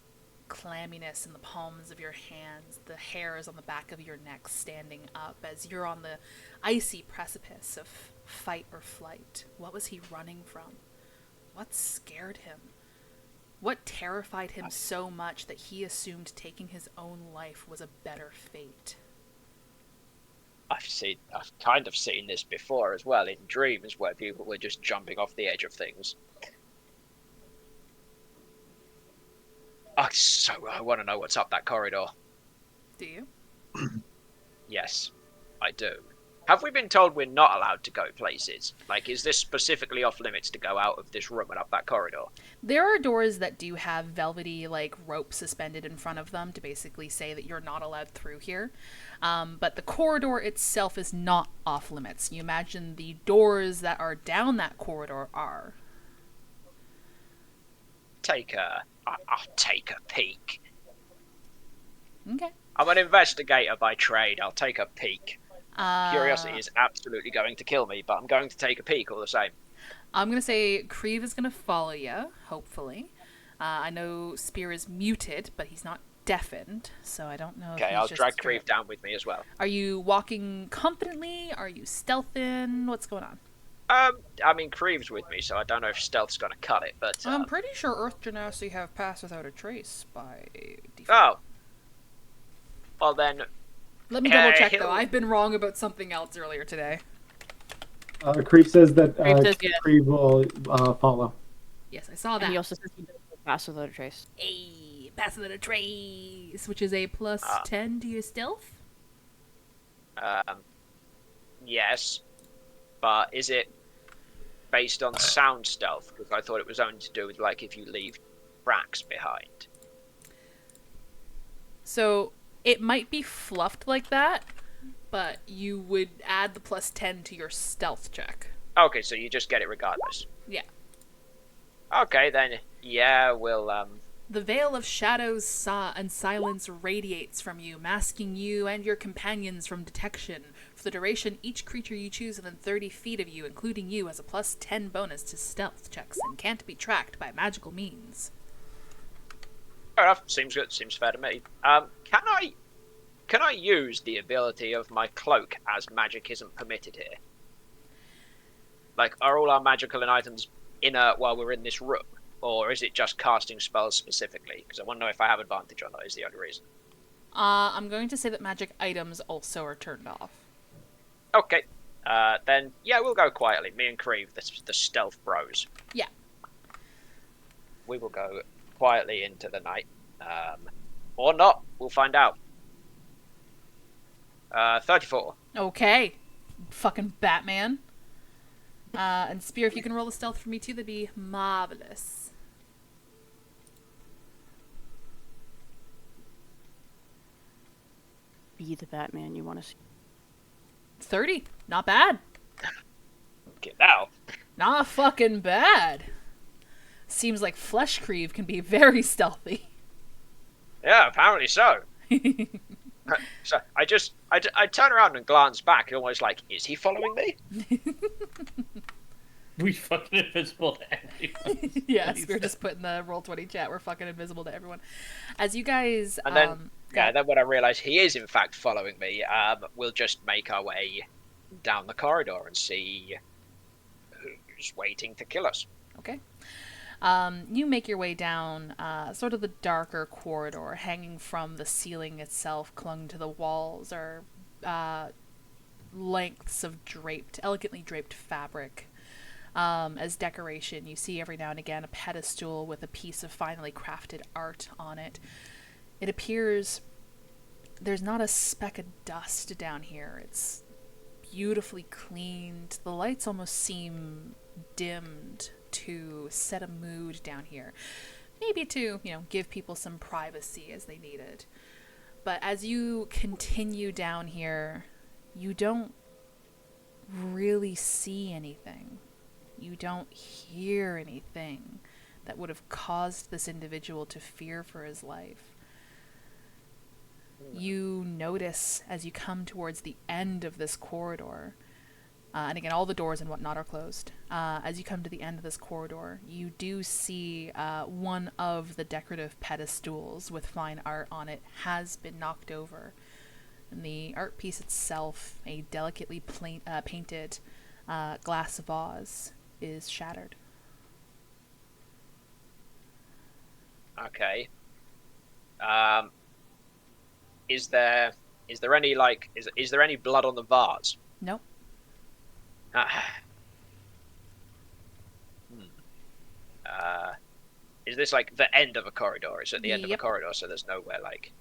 clamminess in the palms of your hands, the hairs on the back of your neck standing up as you're on the icy precipice of fight or flight. What was he running from? What scared him? What terrified him so much that he assumed taking his own life was a better fate? I've kind of seen this before as well in dreams where people were just jumping off the edge of things. I want to know what's up that corridor. Do you? Yes, I do. Have we been told we're not allowed to go places? Like, is this specifically off limits to go out of this room and up that corridor? There are doors that do have velvety, like, rope suspended in front of them to basically say that you're not allowed through here. But the corridor itself is not off limits. You imagine the doors that are down that corridor are. I'll take a peek. Okay. I'm an investigator by trade. I'll take a peek. Curiosity is absolutely going to kill me, but I'm going to take a peek all the same. I'm going to say Creve is going to follow you, hopefully. I know Spear is muted, but he's not deafened, so I don't know if Okay, he's I'll just drag Creve down with me as well. Are you walking confidently? Are you stealthing? What's going on? I mean, Creve's with me, so I don't know if stealth's going to cut it, but... I'm pretty sure Earth Genasi have passed without a trace by default. Oh. Well then... Let me double check, though. I've been wrong about something else earlier today. Creep says that Creep will follow. Yes, I saw that. And he also says he doesn't pass without a trace. A pass without a trace, which is a plus 10 to your stealth? Yes. But is it based on sound stealth? Because I thought it was only to do with, like, if you leave tracks behind. So, it might be fluffed like that, but you would add the plus 10 to your stealth check. Okay, so you just get it regardless. Yeah. Okay, then, yeah, we'll, The veil of shadows and silence radiates from you, masking you and your companions from detection. For the duration, each creature you choose within 30 feet of you, including you, has a plus 10 bonus to stealth checks and can't be tracked by magical means. Fair enough. Seems good. Seems fair to me. Can I use the ability of my cloak as magic isn't permitted here? Like, are all our magical items inert while we're in this room? Or is it just casting spells specifically? Because I want to know if I have advantage or not, is the only reason. I'm going to say that magic items also are turned off. Okay. Then, yeah, we'll go quietly. Me and Creve, the stealth bros. Yeah. We will go quietly into the night. Or not. We'll find out. 34. Okay. Fucking Batman. And Spear, if you can roll a stealth for me too, that'd be marvelous. Be the Batman you want to see. 30. Not bad. Okay, now. Not fucking bad. Seems like Fleshcreeve can be very stealthy. Yeah, apparently so. So I turn around and glance back, almost like, is he following me? We fucking invisible to everyone. Yes, we're just putting the Roll20 chat. We're fucking invisible to everyone. As you guys... And then, then when I realise he is in fact following me, we'll just make our way down the corridor and see who's waiting to kill us. Okay. You make your way down sort of the darker corridor, hanging from the ceiling itself, clung to the walls, are lengths of elegantly draped fabric. As decoration, you see every now and again a pedestal with a piece of finely crafted art on it. It appears there's not a speck of dust down here. It's beautifully cleaned. The lights almost seem dimmed to set a mood down here. Maybe to, give people some privacy as they need it. But as you continue down here, you don't really see anything. You don't hear anything that would have caused this individual to fear for his life. You notice as you come towards the end of this corridor, and again, all the doors and whatnot are closed. As you come to the end of this corridor, you do see one of the decorative pedestals with fine art on it has been knocked over. And the art piece itself, a delicately painted glass vase, is shattered. Okay. Is there any is there any blood on the vase? Nope. Is this like the end of a corridor? It's at the end of a Yep. corridor, so there's nowhere like.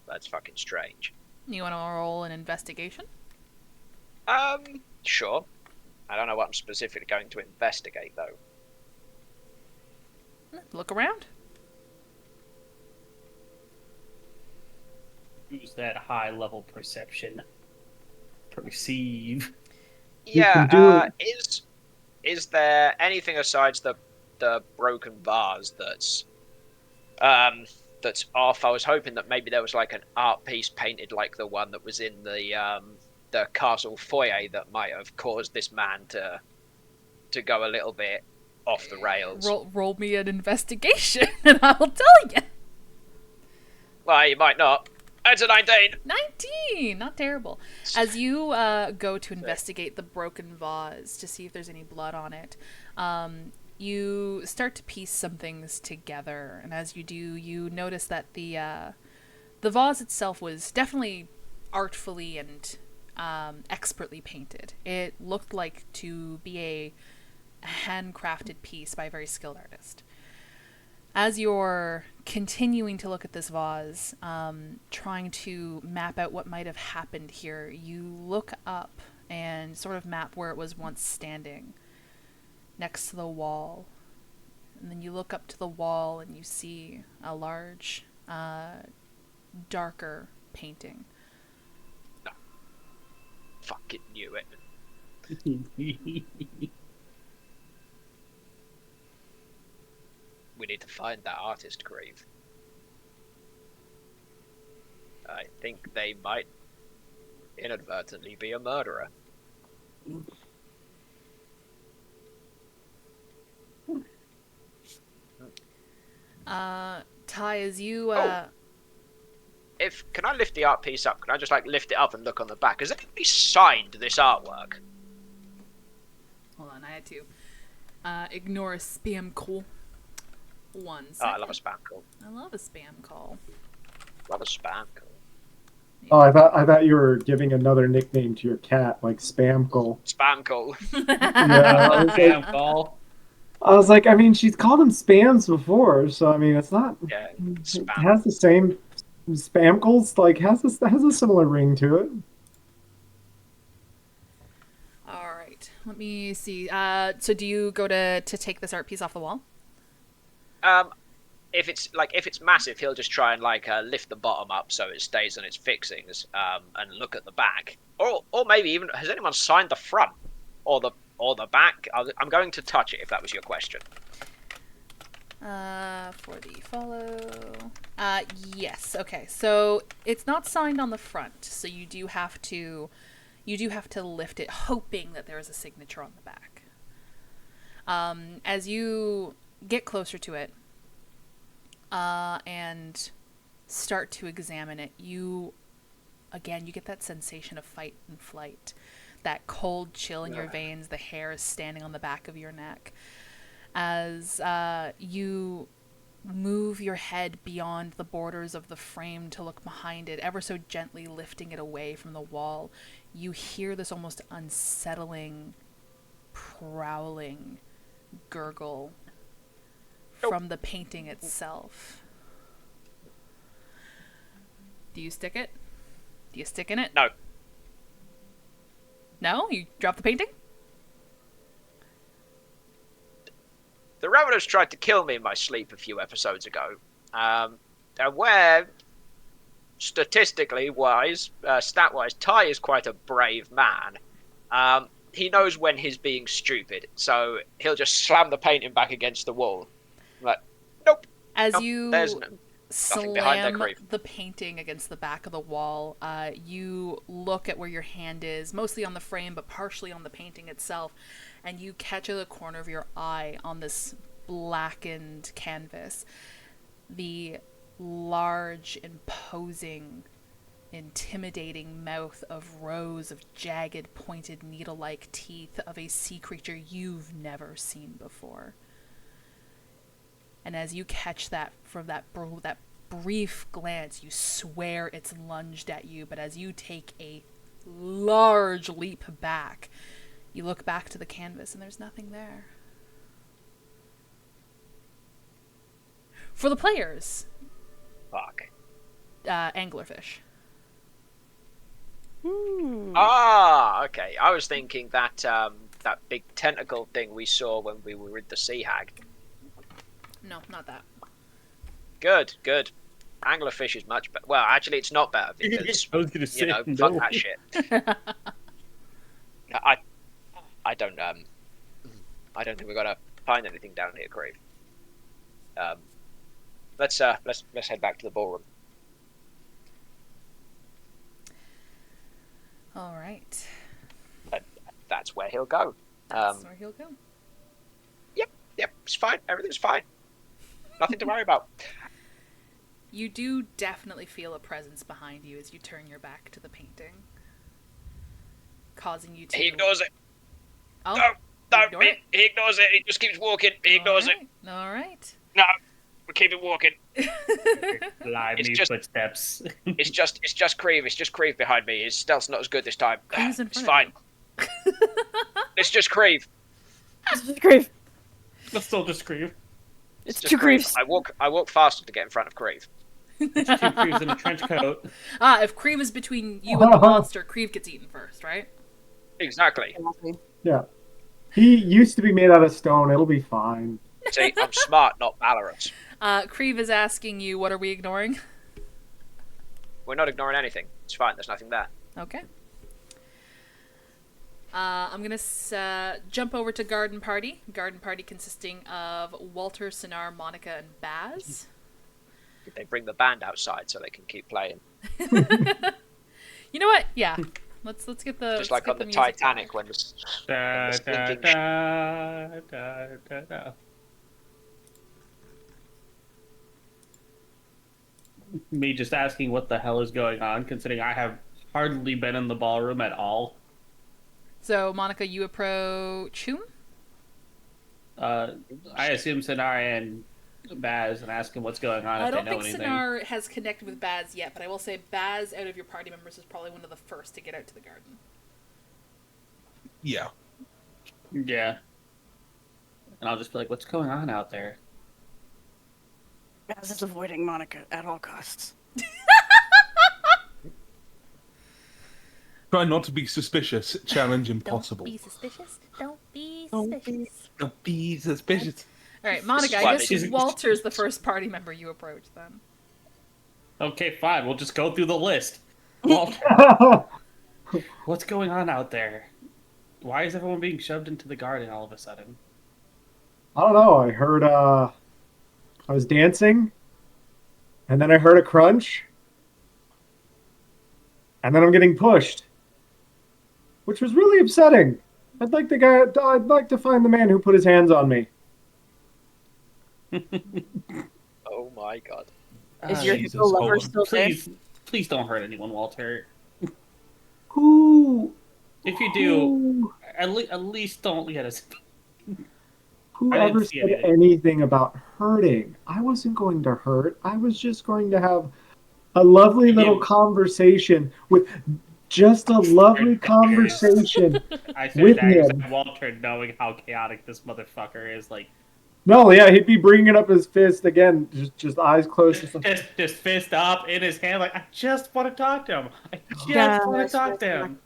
That's fucking strange. You want to roll an investigation? Sure. I don't know what I'm specifically going to investigate though. Look around. Use that high level perception. Perceive. can do Is there anything aside the broken vase that's off? I was hoping that maybe there was like an art piece painted like the one that was in the castle foyer that might have caused this man to go a little bit off the rails. Roll me an investigation, and I'll tell you. Well, you might not. That's a 19. 19! Not terrible. As you go to investigate the broken vase to see if there's any blood on it, you start to piece some things together. And as you do, you notice that the vase itself was definitely artfully and expertly painted. It looked like to be a handcrafted piece by a very skilled artist. As you're continuing to look at this vase, trying to map out what might have happened here, you look up and sort of map where it was once standing, next to the wall. And then you look up to the wall and you see a large, darker painting. Fucking knew it. We need to find that artist, Grave. I think they might inadvertently be a murderer. Ty, as you, Can I lift the art piece up? Can I just lift it up and look on the back? Has anybody signed this artwork? Hold on, I had to ignore a spam call. 1 Oh, second. I love a spam call. I love a spam call. Love a spam call. Oh, I thought you were giving another nickname to your cat, like Spamkle. Spam call. Yeah, Damn call. I was like, I mean, she's called him spams before, so I mean, it's not. Yeah, It spam. has the same Spamkles, like has a similar ring to it. All right, let me see. So do you go to take this art piece off the wall? if it's massive, he'll just try and lift the bottom up so it stays on its fixings, and look at the back, or maybe even, has anyone signed the front or the back? I'm going to touch it if that was your question. For the follow. Yes. Okay. So it's not signed on the front, so you do have to lift it, hoping that there is a signature on the back. As you get closer to it, and start to examine it, you get that sensation of fight and flight, that cold chill in your veins, the hair is standing on the back of your neck. As you move your head beyond the borders of the frame to look behind it, ever so gently lifting it away from the wall, you hear this almost unsettling, prowling gurgle from the painting itself. Do you stick it? Do you stick in it? No. No? You drop the painting? The Ravenous tried to kill me in my sleep a few episodes ago. And where, statistically wise, stat-wise, Ty is quite a brave man. He knows when he's being stupid, so he'll just slam the painting back against the wall. Like, nope. As nope, you there's nothing behind that slam grave. the painting against the back of the wall, you look at where your hand is, mostly on the frame, but partially on the painting itself, and you catch at the corner of your eye on this blackened canvas the large, imposing, intimidating mouth of rows of jagged, pointed, needle-like teeth of a sea creature you've never seen before. And as you catch that from that brief glance, you swear it's lunged at you, but as you take a large leap back, you look back to the canvas and there's nothing there. For the players, Fuck. anglerfish. Ah, okay. I was thinking that that big tentacle thing we saw when we were with the sea hag. No, not that. Good. Anglerfish is much better. Well, actually, it's not better because I was gonna say, fuck no. that shit. I don't think we're gonna find anything down here, Crave. Let's head back to the ballroom. All right. That's where he'll go. That's where he'll go. Yep, it's fine. Everything's fine. Nothing to worry about. You do definitely feel a presence behind you as you turn your back to the painting, causing you to... He ignores it. Oh, No, ignore it? he ignores it. He just keeps walking. He ignores it. All right. No, we keep it walking. Lively just- footsteps. It's just Creve. It's just Creve behind me. His stealth's not as good this time. Creve's in It's front fine. It's just Creve. Grief. Let's still just scream. It's just two Creve. griefs. I walk faster to get in front of Creve. Two creeps in a trench coat. If Creve is between you and the monster, Creve gets eaten first, right? Exactly. Yeah. He used to be made out of stone. It'll be fine. See, I'm smart, not valorous. Creve is asking you, what are we ignoring? We're not ignoring anything. It's fine. There's nothing there. Okay. I'm going to jump over to Garden Party. Garden Party consisting of Walter, Sinar, Monica, and Baz. They bring the band outside so they can keep playing. You know what? Yeah. Let's get the... Just like on the music Titanic going. when the Da, da, sinking da, da, da, da. Me just asking what the hell is going on, considering I have hardly been in the ballroom at all. So, Monica, you approach whom? I assume Sinar and Baz and ask him what's going on I if don't they know think anything. Sinar has connected with Baz yet, but I will say Baz, out of your party members, is probably one of the first to get out to the garden. Yeah. Yeah. And I'll just be like, what's going on out there? Baz is avoiding Monica at all costs. Try not to be suspicious. Challenge impossible. Don't be suspicious. Don't be Don't suspicious. Don't be suspicious. All right, Monica, I Slightly guess different. Walter's the first party member you approach then. Okay, fine. We'll just go through the list. Walter, what's going on out there? Why is everyone being shoved into the garden all of a sudden? I don't know. I heard I was dancing, and then I heard a crunch, and then I'm getting pushed, which was really upsetting. I'd like to find the man who put his hands on me. Oh my god. Is your Jesus, hippo lover hold on. still there? Please don't hurt anyone, Walter. Who If you do, who at least don't get us. who I didn't ever see said anything. anything about hurting? I wasn't going to hurt. I was just going to have a lovely little conversation with just a lovely conversation I threw with daggers him. at Walter, knowing how chaotic this motherfucker is. Like, No, yeah, he'd be bringing up his fist again, just eyes closed. just fist up in his hand. Like, I just want to talk to him. I just Yes, want to talk to yes, him.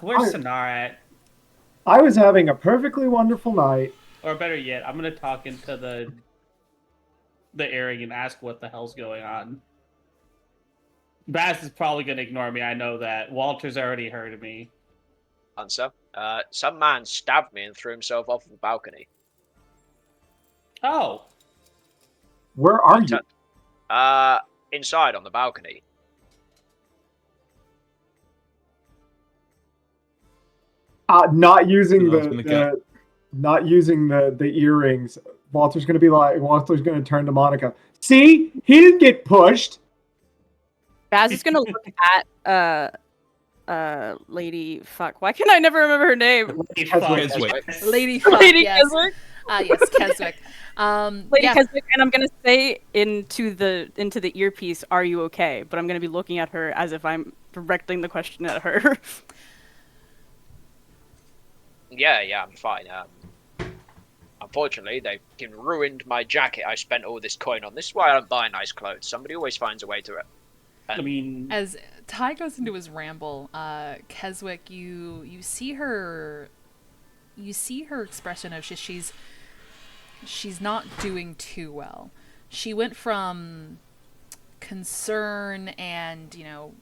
Where's I- Sonar at? I was having a perfectly wonderful night. Or better yet, I'm gonna talk into the earring and ask what the hell's going on. Baz is probably gonna ignore me. I know that. Walter's already heard of me. Answer. Some man stabbed me and threw himself off of a balcony. Oh, Where are you? Inside on the balcony. Not using I was gonna get- not using the earrings. Walter's gonna turn to Monica. See, he didn't get pushed. Baz is gonna look at Lady Fuck. Why can I never remember her name? Keswick. Lady Fuck, Lady yes. Keswick. Yes, Keswick. Lady Yeah. Keswick, and I'm gonna say into the earpiece, "Are you okay?" But I'm gonna be looking at her as if I'm directing the question at her. Yeah, I'm fine. Unfortunately, they ruined my jacket. I spent all this coin on. This is why I don't buy nice clothes. Somebody always finds a way to it. I mean, As Ty goes into his ramble, Keswick, you see her expression of she's not doing too well. She went from concern and,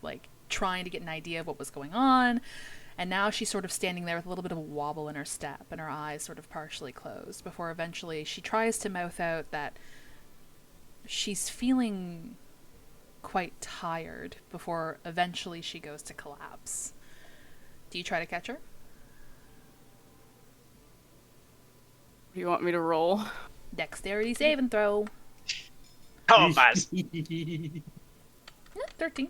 like trying to get an idea of what was going on, and now she's sort of standing there with a little bit of a wobble in her step and her eyes sort of partially closed before eventually she tries to mouth out that she's feeling quite tired before eventually she goes to collapse. Do you try to catch her? Do you want me to roll? Dexterity save and throw. Come on, Baz. 13.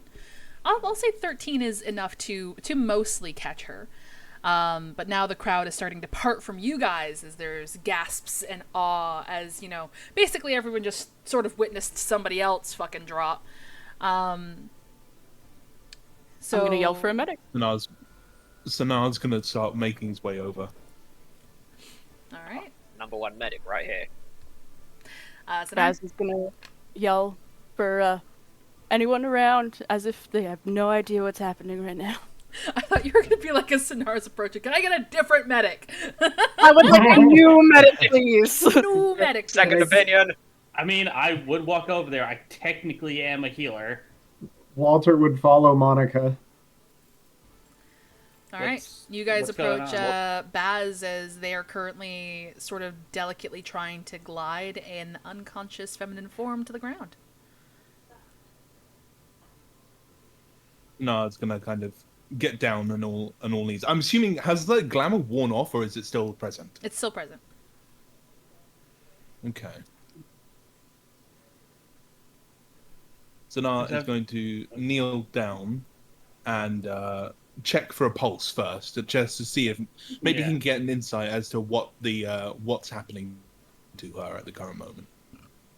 I'll say 13 is enough to mostly catch her. But now the crowd is starting to part from you guys as there's gasps and awe as, basically everyone just sort of witnessed somebody else fucking drop. So I'm gonna yell for a medic. Sanar's gonna start making his way over. All right. Number one medic right here. So now, Baz is gonna yell for anyone around as if they have no idea what's happening right now. I thought you were going to be like a Sonar's approach. Can I get a different medic? I would like a new medic, please. New medic. Second please. opinion. I mean, I would walk over there. I technically am a healer. Walter would follow Monica. All right, What's- you guys what's going approach on? Baz as they are currently sort of delicately trying to glide in unconscious feminine form to the ground. No, it's gonna kind of get down on all knees. I'm assuming, has the glamour worn off or is it still present? It's still present. Okay. Zanar Is is that- going to kneel down and check for a pulse first, just to see if maybe he Yeah. can get an insight as to what the what's happening to her at the current moment.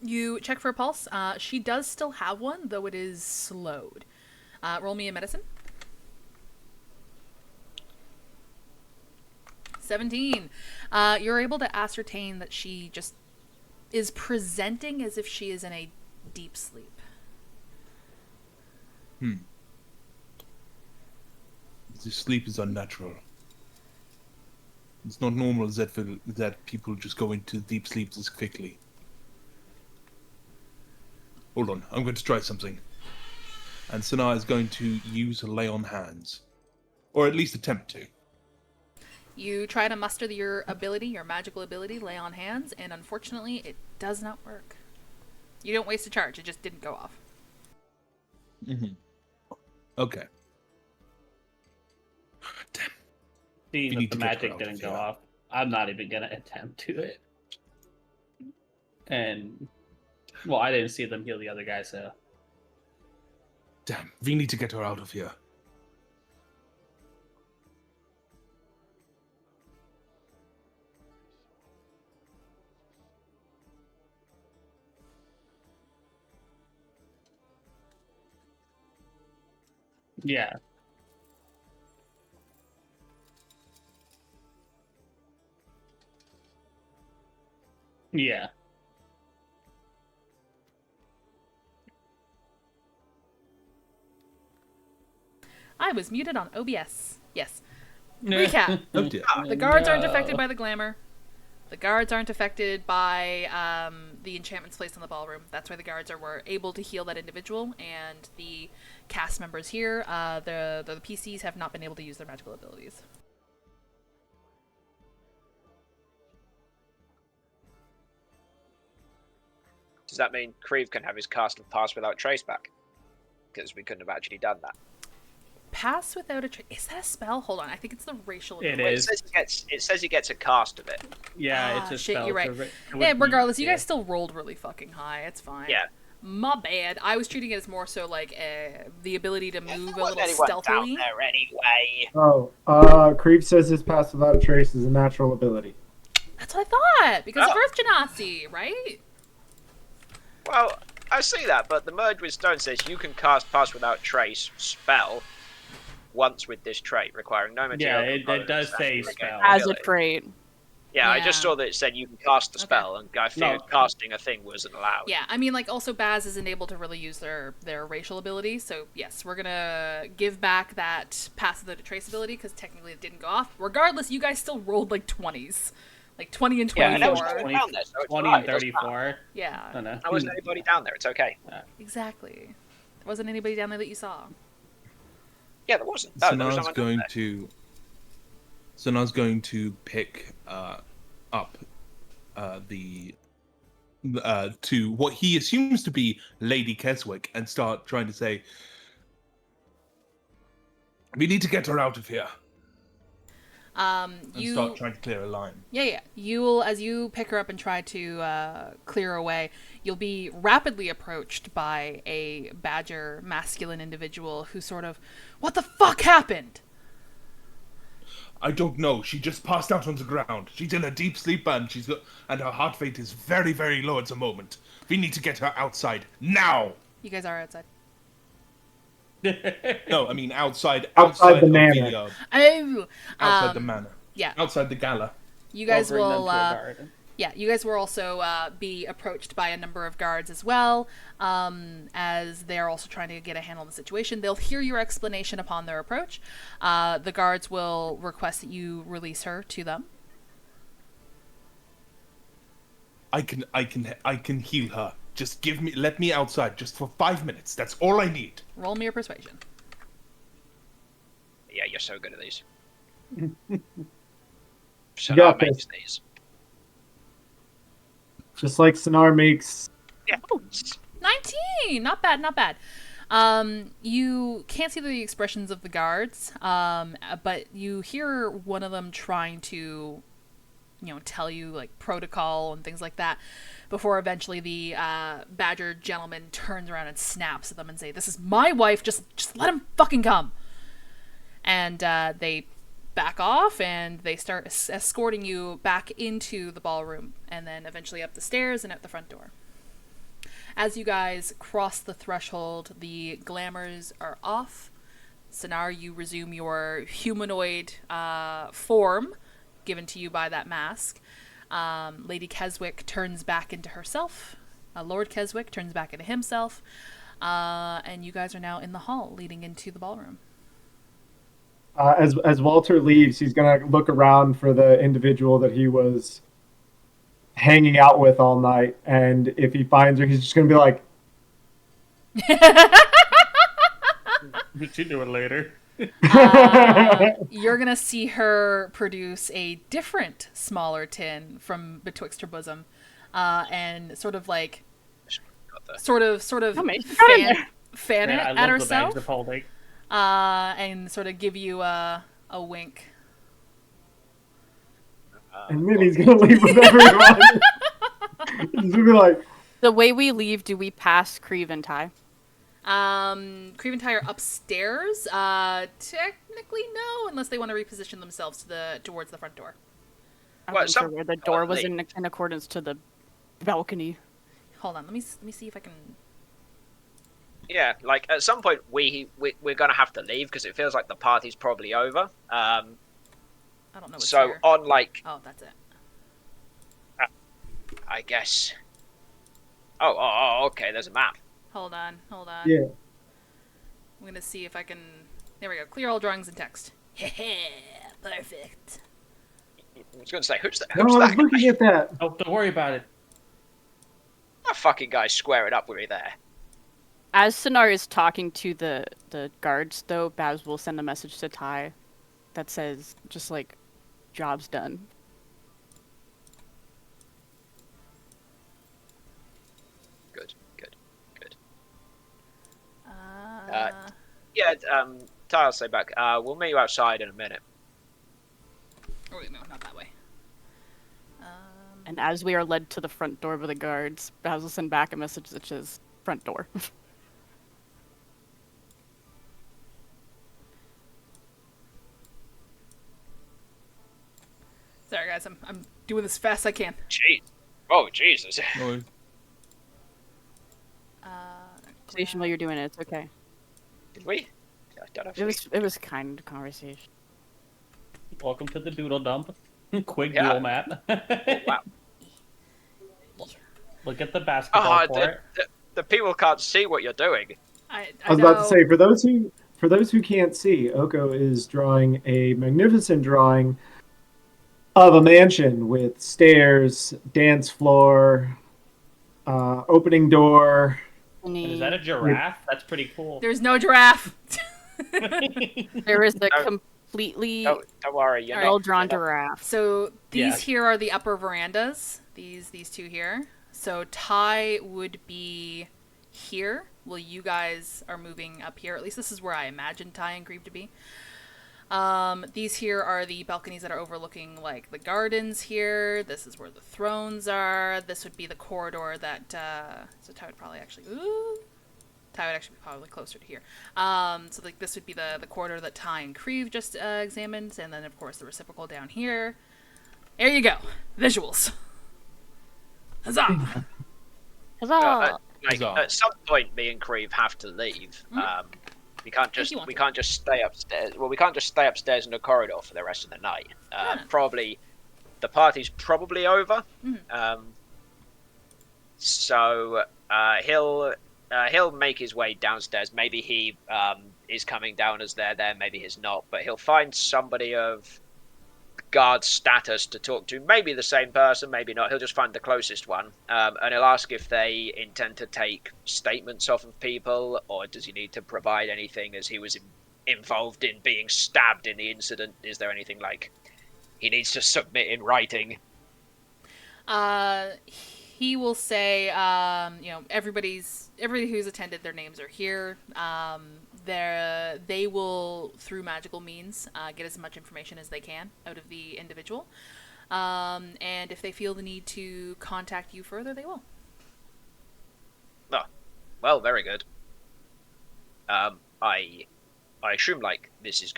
You check for a pulse. She does still have one, though it is slowed. Roll me a medicine. 17. You're able to ascertain that she just is presenting as if she is in a deep sleep. This sleep is unnatural. It's not normal that people just go into deep sleep this quickly. Hold on, I'm going to try something. And Sana is going to use lay on hands. Or at least attempt to. You try to muster your ability, your magical ability, lay on hands, and unfortunately, it does not work. You don't waste a charge, it just didn't go off. Mm-hmm. Okay. Damn. Seeing need that the to get her magic out didn't of go here. off, I'm not even gonna attempt to it. And well, I didn't see them heal the other guy, so Damn, we need to get her out of here. yeah. Yeah. I was muted on OBS. Yes. Recap. Oh dear. The guards aren't affected by the glamour. The guards aren't affected by the enchantments placed on the ballroom. That's why the guards were able to heal that individual, and the cast members here, the PCs, have not been able to use their magical abilities. Does that mean Creve can have his cast of Pass Without Trace back? Because we couldn't have actually done that. Pass without a trace. Is that a spell? Hold on. I think it's the racial It ability. Well, is. it says he gets a cast of it. Yeah, it's a shit, spell. you're right. It would Yeah, be- regardless, you yeah. guys still rolled really fucking high. It's fine. Yeah. My bad. I was treating it as more so like the ability to move a There wasn't little anyone down stealthily. there anyway. Oh, Creep says his pass without a trace is a natural ability. That's what I thought, because of Oh. Earth Genasi, right? Well, I see that, but the Merge with Stone says you can cast Pass Without Trace spell once with this trait, requiring no Yeah, material. it components does and say regain spell. As a ability. trait. Yeah, I just Yeah. saw that it said you can cast the Okay. spell, and I figured No. casting a thing wasn't allowed. Yeah, I mean, like, also Baz isn't able to really use their racial ability, so yes, we're gonna give back that pass without a trace ability, because technically it didn't go off. Regardless, you guys still rolled, like, 20s. Like, 20 and Yeah, and there was 24. no one down there, so it's 20 fine, and it doesn't matter. 34. I Yeah, don't know. There wasn't anybody down there, it's okay. exactly. There wasn't anybody down there that you saw. Yeah, there wasn't. No, there was Sana's no one down going there. to. Sana's going to pick up to what he assumes to be Lady Keswick and start trying to say, "We need to get her out of here." And You start trying to clear a line. Yeah. You'll, as you pick her up and try to clear away, you'll be rapidly approached by a badger masculine individual who sort of, what the fuck happened? I don't know. She just passed out on the ground. She's in a deep sleep and and her heart rate is very, very low at the moment. We need to get her outside now. You guys are outside. No, I mean outside Outside the of manor. Oh, outside the manor. yeah. Outside the gala. You guys Or bring them will, to a garden. yeah, you guys will also be approached by a number of guards as well, as they're also trying to get a handle on the situation. They'll hear your explanation upon their approach. The guards will request that you release her to them. I can heal her. Just let me outside just for 5 minutes. That's all I need. Roll me your persuasion. Yeah, you're so good at these. You got Sonar makes this. these. Just like Sonar makes. Yeah. 19! Not bad, not bad. You can't see the expressions of the guards, but you hear one of them trying to, tell you, like, protocol and things like that, before eventually the badger gentleman turns around and snaps at them and say, "This is my wife, just let him fucking come." And they back off, and they start escorting you back into the ballroom, and then eventually up the stairs and out the front door. As you guys cross the threshold, the glamours are off. Sonar, you resume your humanoid form given to you by that mask. Lady Keswick turns back into herself. Lord Keswick turns back into himself. And you guys are now in the hall leading into the ballroom. As Walter leaves, he's gonna look around for the individual that he was hanging out with all night, and if he finds her, he's just gonna be like, What you doing later? You're gonna see her produce a different, smaller tin from betwixt her bosom, and sort of like, sort of How many you got in there? fan Man, it I at love the herself, bags of holding. and sort of give you a wink. and then he's gonna leave with everyone. He's gonna be like, The way we leave, do we pass Creve and Ty? Creve and Ty are upstairs. Technically no, unless they want to reposition themselves towards the front door. I Well, wasn't sure where the door was in accordance to the balcony. Hold on, let me see if I can. Yeah, like at some point we're gonna have to leave because it feels like the party's probably over. I don't know what's So here. on like, Oh, that's it. I guess. Oh, okay. There's a map. Hold on. yeah. I'm gonna see if I can. There we go. Clear all drawings and text. Perfect. I was gonna say, who's that? No, Who's I was that looking guy? at that. Oh, don't worry about it. That fucking guy squaring up with me there. As Sonar is talking to the guards, though, Baz will send a message to Ty that says, just like, job's done. Good. Uh, Yeah, Ty will say back. We'll meet you outside in a minute. oh wait, no, not that way. And as we are led to the front door by the guards, Baz will send back a message that says, front door. Sorry guys, I'm doing this fast as I can. Jeez. Oh, Jesus. Station while you're doing it, it's okay. Did we? I don't know if It was kind of conversation. Welcome to the doodle dump. Quick Yeah. duel map. Wow. Look at the basketball court. The people can't see what you're doing. I I was about to say, for those who can't see, Oko is drawing a magnificent drawing of a mansion with stairs, dance floor, opening door. Is that a giraffe? That's pretty cool. There's no giraffe. There is a No. completely Don't worry. You're well-drawn not, giraffe. So these Yeah. here are the upper verandas. These two here. So Ty would be here. Well, you guys are moving up here. At least this is where I imagine Ty and Grieve to be. These here are the balconies that are overlooking like the gardens here. This is where the thrones are. This would be the corridor that so Ty would probably actually Ty would actually be probably closer to here. So like this would be the corridor that Ty and Creve just examined, and then of course the reciprocal down here. There you go. Visuals. Huzzah! Huzzah! like Huzzah. at some point, me and Creve have to leave. We can't If you want to. just stay upstairs. Well, we can't just stay upstairs in the corridor for the rest of the night. Probably, the party's probably over. So he'll make his way downstairs. Maybe he is coming down as they're there. Maybe he's not. But he'll find somebody of guard status to talk to. Maybe the same person, maybe not. He'll just find the closest one, and he'll ask if they intend to take statements off of people, or does he need to provide anything as he was involved in being stabbed in the incident. Is there anything like he needs to submit in writing? He will say, everybody who's attended, their names are here. They will, through magical means, get as much information as they can out of the individual. And if they feel the need to contact you further, they will. Oh, well, very good. I assume like this is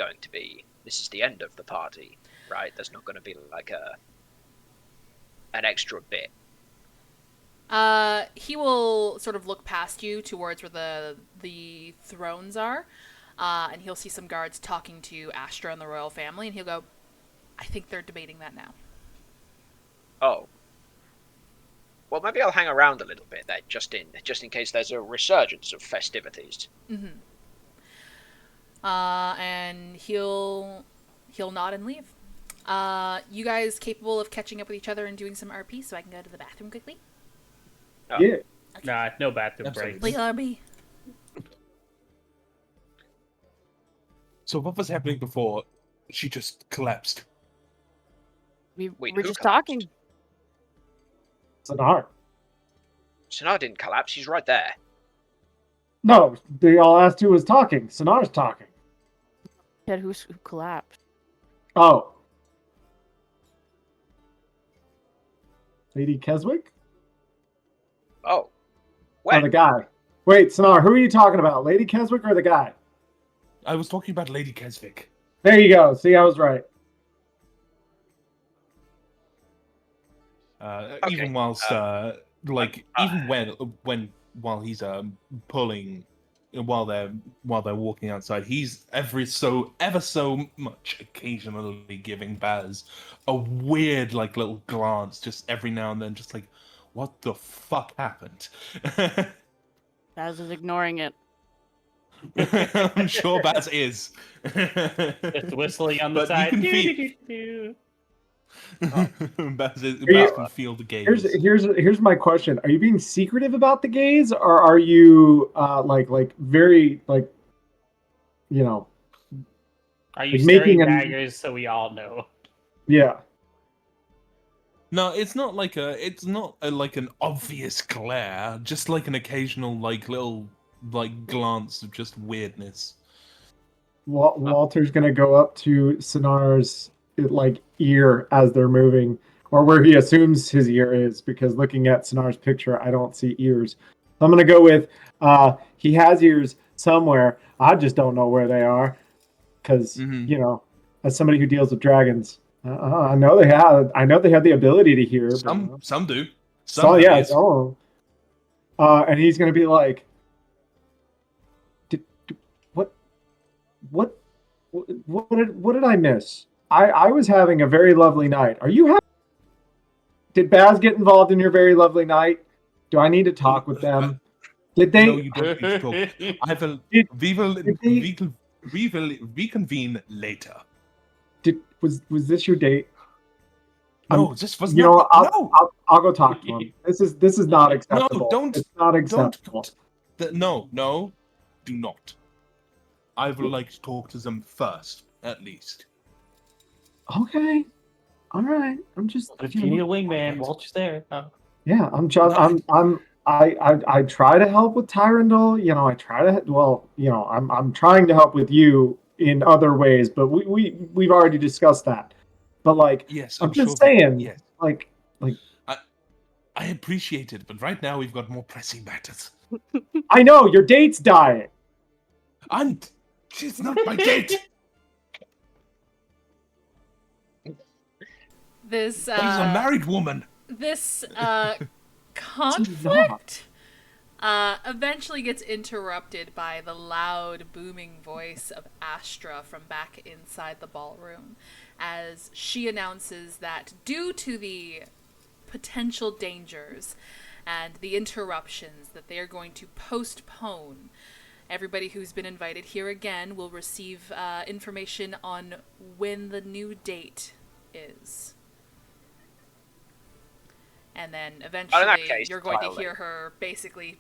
the end of the party, right? There's not going to be like an extra bit. He will sort of look past you towards where the thrones are, and he'll see some guards talking to Astra and the royal family, and he'll go, I think they're debating that now. Oh. Well, maybe I'll hang around a little bit then, just in case there's a resurgence of festivities. and he'll nod and leave. You guys capable of catching up with each other and doing some RP so I can go to the bathroom quickly? Oh. Yeah. Nah, no bathroom Absolutely. breaks. RB. So what was happening before she just collapsed? We Wait, were who just collapsed? talking. Sonar. Sonar didn't collapse. He's right there. No, they all asked who was talking. Sonar's talking. Said who collapsed. Oh. Lady Keswick? Oh. Or When? the guy? Wait, Sonar, who are you talking about? Lady Keswick or the guy? I was talking about Lady Keswick. There you go. See, I was right. Okay, Even whilst even while he's pulling while they're walking outside, he's ever so much occasionally giving Baz a weird like little glance just every now and then, just like, what the fuck happened? Baz is ignoring it. I'm sure Baz is. Just whistling on the But side. you can feel Do-do-do-do. Baz you- can feel the gaze. Here's my question. Are you being secretive about the gays, or are you like very like, you know, Are you Like making staring an- daggers so we all know? yeah. No, it's not like like an obvious glare, just like an occasional like little like glance of just weirdness. Walter's gonna go up to Sonar's like ear as they're moving, or where he assumes his ear is, because looking at Sonar's picture, I don't see ears. I'm gonna go with he has ears somewhere. I just don't know where they are, because Mhm. you know, as somebody who deals with dragons, I know they have. I know they have the ability to hear. Some do. So have yeah, ears. so, and he's gonna be like, what what did I miss? I was having a very lovely night. Are you Did Baz get involved in your very lovely night? Do I need to talk with them? Did they? No, you don't need to talk. I will. Did- We will. did they- We will reconvene later. Was this your date? No, this was You not. know, No, I'll go talk to him. This is not acceptable. don't- It's not acceptable. no, do not. I would like to talk to them first, at least. Okay, all right. I'm just. If you need a wingman, Walter's there. Oh. Yeah, I try to help with Tyrandol. You know, I try to. Well, you know, I'm trying to help with you in other ways, but we've already discussed that. But like, Yes, I'm sure just saying, Yes, like, I appreciate it, but right now we've got more pressing matters. I know your date's dying. She's not my date. This She's a married woman. this conflict eventually gets interrupted by the loud, booming voice of Astra from back inside the ballroom, as she announces that due to the potential dangers and the interruptions, that they are going to postpone. Everybody who's been invited here again will receive information on when the new date is. And then eventually case, you're going to Tyler. hear her basically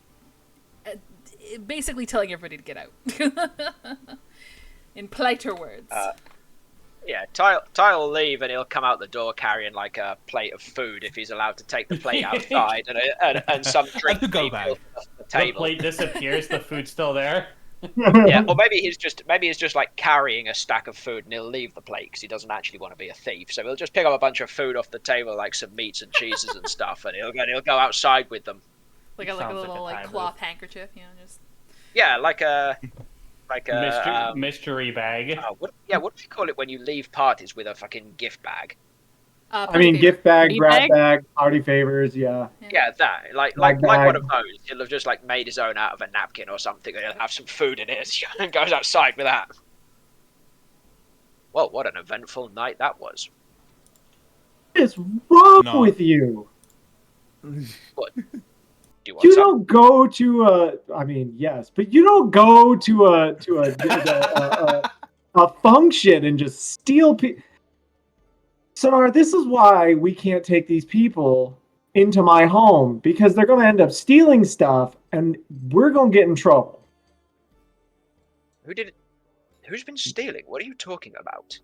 telling everybody to get out. In politer words. Yeah, Ty will leave and he'll come out the door carrying like a plate of food if he's allowed to take the plate outside and some drink. to go being back. filled off the The table. plate disappears, the food's still there. Yeah, or maybe he's just like carrying a stack of food and he'll leave the plate because he doesn't actually want to be a thief. So he'll just pick up a bunch of food off the table, like some meats and cheeses and stuff, and he'll go outside with them. like Sounds a like little a like time cloth handkerchief, you know, just Yeah, like a Mystery bag. what do we call it when you leave parties with a fucking gift bag? I mean, party gift bag, Party grab bag? bag, party favors. Yeah. Yeah, that like Bag one bag. of those. He'll have just like made his own out of a napkin or something, and he'll have some food in it and goes outside with that. Well, what an eventful night that was. What is wrong No. with you? What? Do you You What's up? don't go to a. I mean, yes, but you don't go to a function and just steal people. Sonar, this is why we can't take these people into my home because they're going to end up stealing stuff, and we're going to get in trouble. Who did it? Who's been stealing? What are you talking about?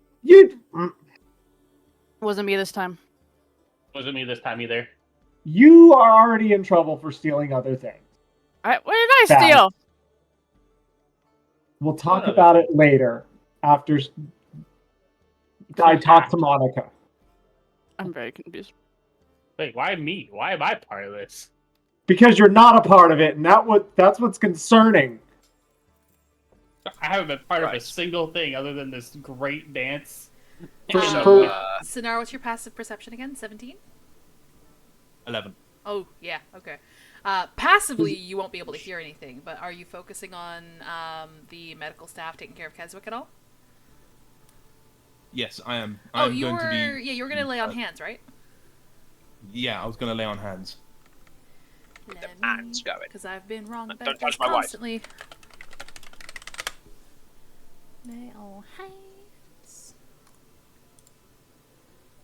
Wasn't me this time. Wasn't me this time either. You are already in trouble for stealing other things. What did I Bad. steal? We'll talk What about it later after I talk to Monica. I'm very confused. Wait, why me? Why am I part of this? Because you're not a part of it, and that's what's concerning. I haven't been part of a Right. single thing other than this great dance. Sinar, what's your passive perception again? 17? 11. Oh, yeah, okay. Passively, you won't be able to hear anything, but are you focusing on the medical staff taking care of Keswick at all? Yes, I am. Oh, I'm going to be. yeah, you were going to lay on hands, right? Yeah, I was going to lay on hands. The man's going. Because I've been wrong Don't about touch this my wife. constantly. Lay on hands.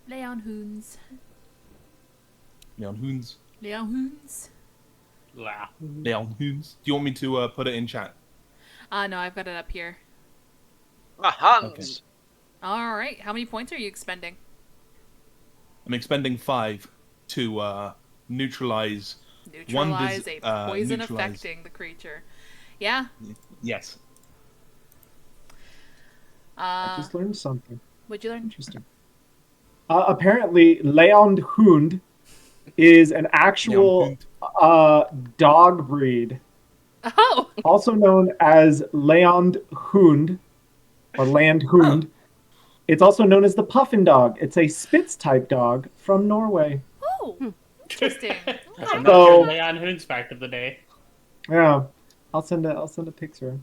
Lay on hoons. Lay on hoons. Lay on hoons. Wow. Lay on hoons. Do you want me to put it in chat? No, I've got it up here. My hands. Alright, how many points are you expending? I'm expending 5 to neutralize. Neutralize a poison neutralize. affecting the creature. Yeah. Yes. I just learned something What'd you learn? interesting. Apparently, Leond Hund is an actual dog breed, Oh! also known as Leond Hund or Land Hund. It's also known as the Puffin dog. It's a Spitz type dog from Norway. Oh! Interesting. That's Alright. another Leon Hoon's fact of the day. Yeah, I'll send a picture.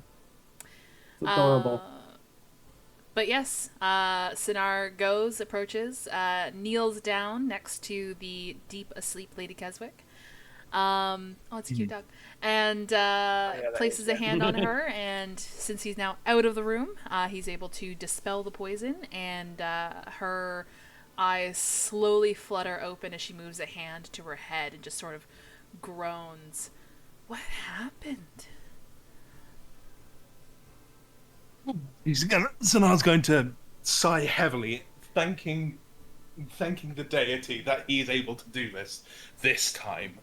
It's adorable. But yes, Sinar approaches, kneels down next to the deep asleep Lady Keswick. Oh, it's a cute dog. And places a hand on her, and since he's now out of the room, he's able to dispel the poison, and her eyes slowly flutter open as she moves a hand to her head and just sort of groans. What happened? Sanar's going to sigh heavily, thanking the deity that he is able to do this time.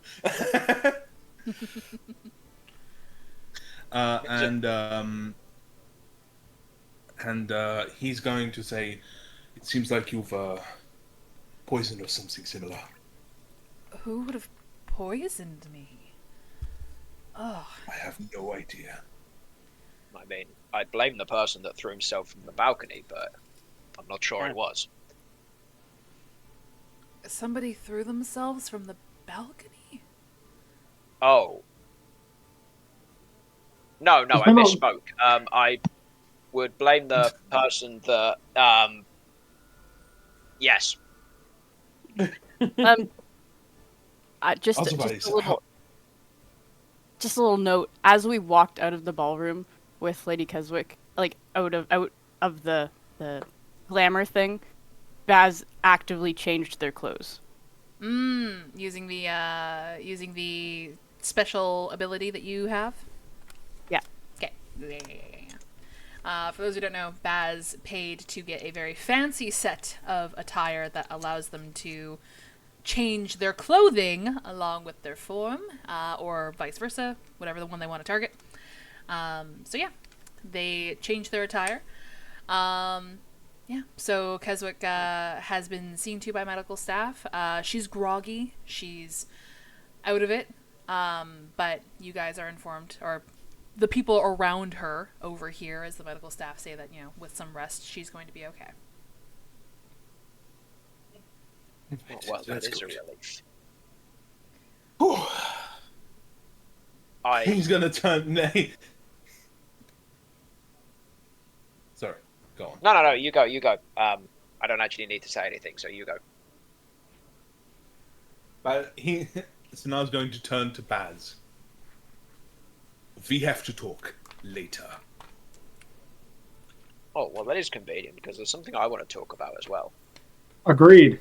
And he's going to say, "It seems like you've poisoned or something similar." Who would have poisoned me? Oh. I have no idea. I mean, I'd blame the person that threw himself from the balcony, but I'm not sure it was. Somebody threw themselves from the balcony? Oh. No, I misspoke. I would blame the person that, yes. Just a little note. As we walked out of the ballroom with Lady Keswick, like out of the glamour thing, Baz actively changed their clothes. Using the special ability that you have? Yeah. Okay. For those who don't know, Baz paid to get a very fancy set of attire that allows them to change their clothing along with their form, or vice versa, whatever the one they want to target. So yeah, they changed their attire. Yeah, so Keswick has been seen to by medical staff. She's groggy. She's out of it. But you guys are informed, or the people around her over here, as the medical staff say that, with some rest, she's going to be okay. Well, that is a relief. He's gonna turn. Sorry, go on. No, you go. I don't actually need to say anything, so you go. But Sanar's going to turn to Baz We have to talk later. Oh, well, that is convenient, because there's something I want to talk about as well. Agreed.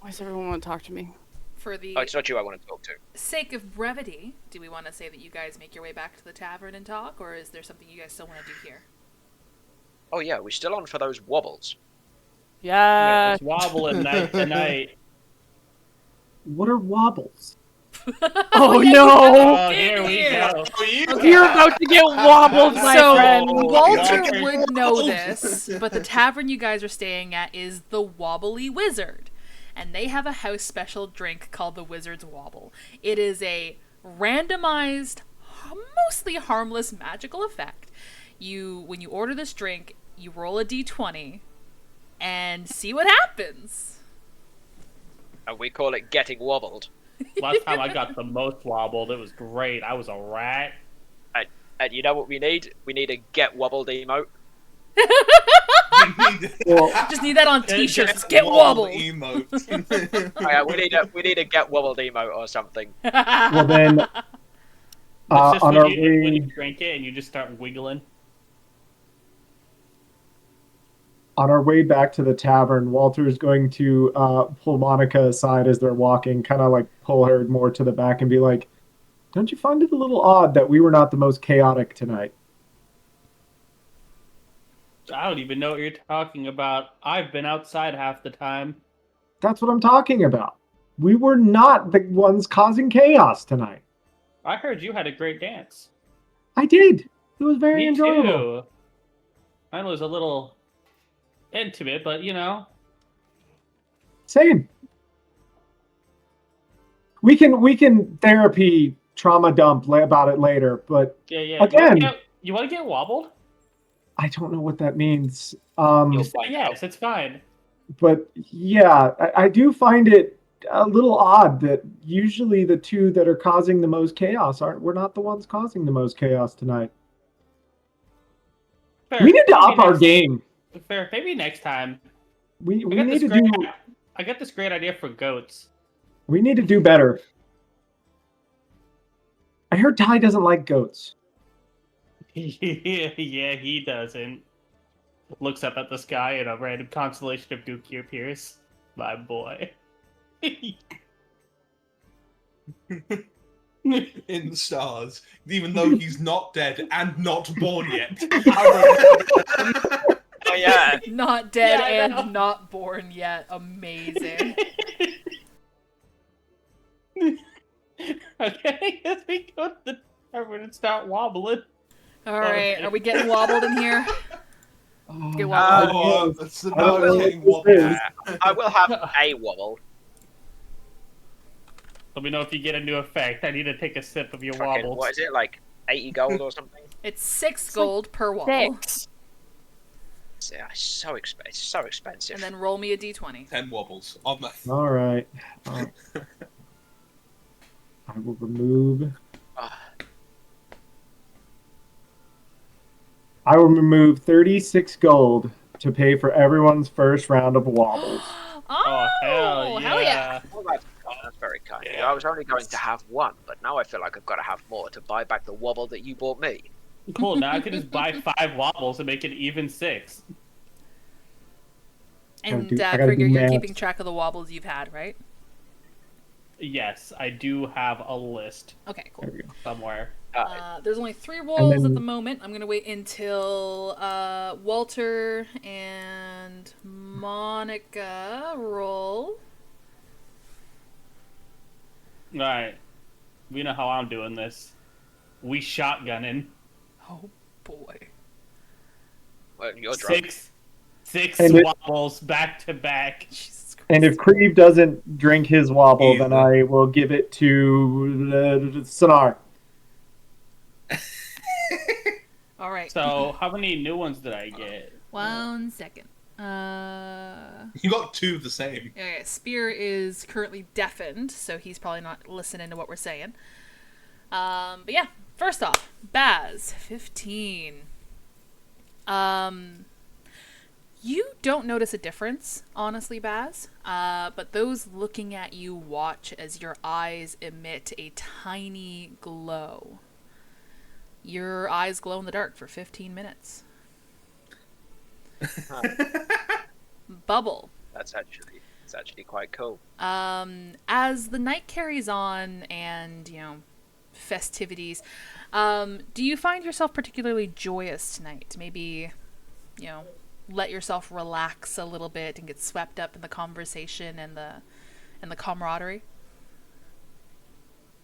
Why does everyone want to talk to me? For the Oh, it's not you I want to talk to. sake of brevity, do we want to say that you guys make your way back to the tavern and talk, or is there something you guys still want to do here? Oh, yeah, we're still on for those wobbles. Yeah. It's wobbling night to night. What are wobbles? Oh yeah, no! Oh, here we go. You're about to get wobbled, my So friend. Walter Walter. would know this, but the tavern you guys are staying at is the Wobbly Wizard, and they have a house special drink called the Wizard's Wobble. It is a randomized, mostly harmless magical effect. When you order this drink, you roll a d20 and see what happens. And we call it getting wobbled. Last time I got the most wobbled, it was great. I was a rat. And you know what we need? We need a get wobbled emote. Well, Just need that on t-shirts. Get Get wobbled. emote. Oh, yeah, we need a get wobbled emote or something. well then, It's just on when our you way drink it and you just start wiggling. back to the tavern, Walter's going to pull Monica aside as they're walking, kind of like pull her more to the back and be like, "Don't you find it a little odd that we were not the most chaotic tonight?" I don't even know what you're talking about. I've been outside half the time. That's what I'm talking about. We were not the ones causing chaos tonight. I heard you had a great dance. I did. It was very Me enjoyable. too. Mine was a little intimate, but you know. Same. We can therapy trauma dump about it later, but Yeah. Again. You want to get wobbled? I don't know what that means. You say yes, it's fine. But yeah, I do find it a little odd that usually the two that are causing the most chaos we're not the ones causing the most chaos tonight. Fair. We need to Maybe up our next- game. Fair. Maybe next time. We I need to do I got this great idea for goats. we need to do better. I heard Ty doesn't like goats. Yeah, he doesn't. Looks up at the sky and a random constellation of Dookie appears. My boy. In the stars, even though he's not dead and not born yet. I remember. Oh, yeah. Not dead Yeah, I know. and not born yet. Amazing. Okay, as we go to the tavern and start wobbling. Alright, are we getting wobbled in here? Get Oh, wobbled. that's I don't know another what getting this wobbled. is. I will have a wobble. Let me know if you get a new effect. I need to take a sip of your Fucking, wobbles. what is it, like 80 gold or something? It's 6 gold per wobble. 6. Yeah, it's so expensive. And then roll me a d20. 10 wobbles on that. All right. I will remove. I will remove 36 gold to pay for everyone's first round of wobbles. Oh, hell yeah. Well, that's very kind. of you. I was only going to have one, but now I feel like I've got to have more to buy back the wobble that you bought me. Cool, now I can just buy 5 wobbles and make it even 6. And I gotta do Krieger, you're math. keeping track of the wobbles you've had, right? Yes, I do have a list Okay, cool. There we go. somewhere. There's only 3 rolls then- at the moment. I'm gonna wait until Walter and Monica roll. Alright. We know how I'm doing this. We shotgunning. Oh boy. Well, you're drunk. 6 And it- wobbles back to back. Jesus Christ. And if Creve doesn't drink his wobble, then Either. I will give it to Sonar. All right. So, how many new ones did I get? 1 second. You got 2 the same. Okay, Spear is currently deafened, so he's probably not listening to what we're saying. But yeah, first off, Baz, 15. You don't notice a difference, honestly, Baz. But those looking at you watch as your eyes emit a tiny glow. Your eyes glow in the dark for 15 minutes. Bubble. That's actually quite cool. As the night carries on and, festivities, do you find yourself particularly joyous tonight? Maybe, let yourself relax a little bit and get swept up in the conversation and the camaraderie?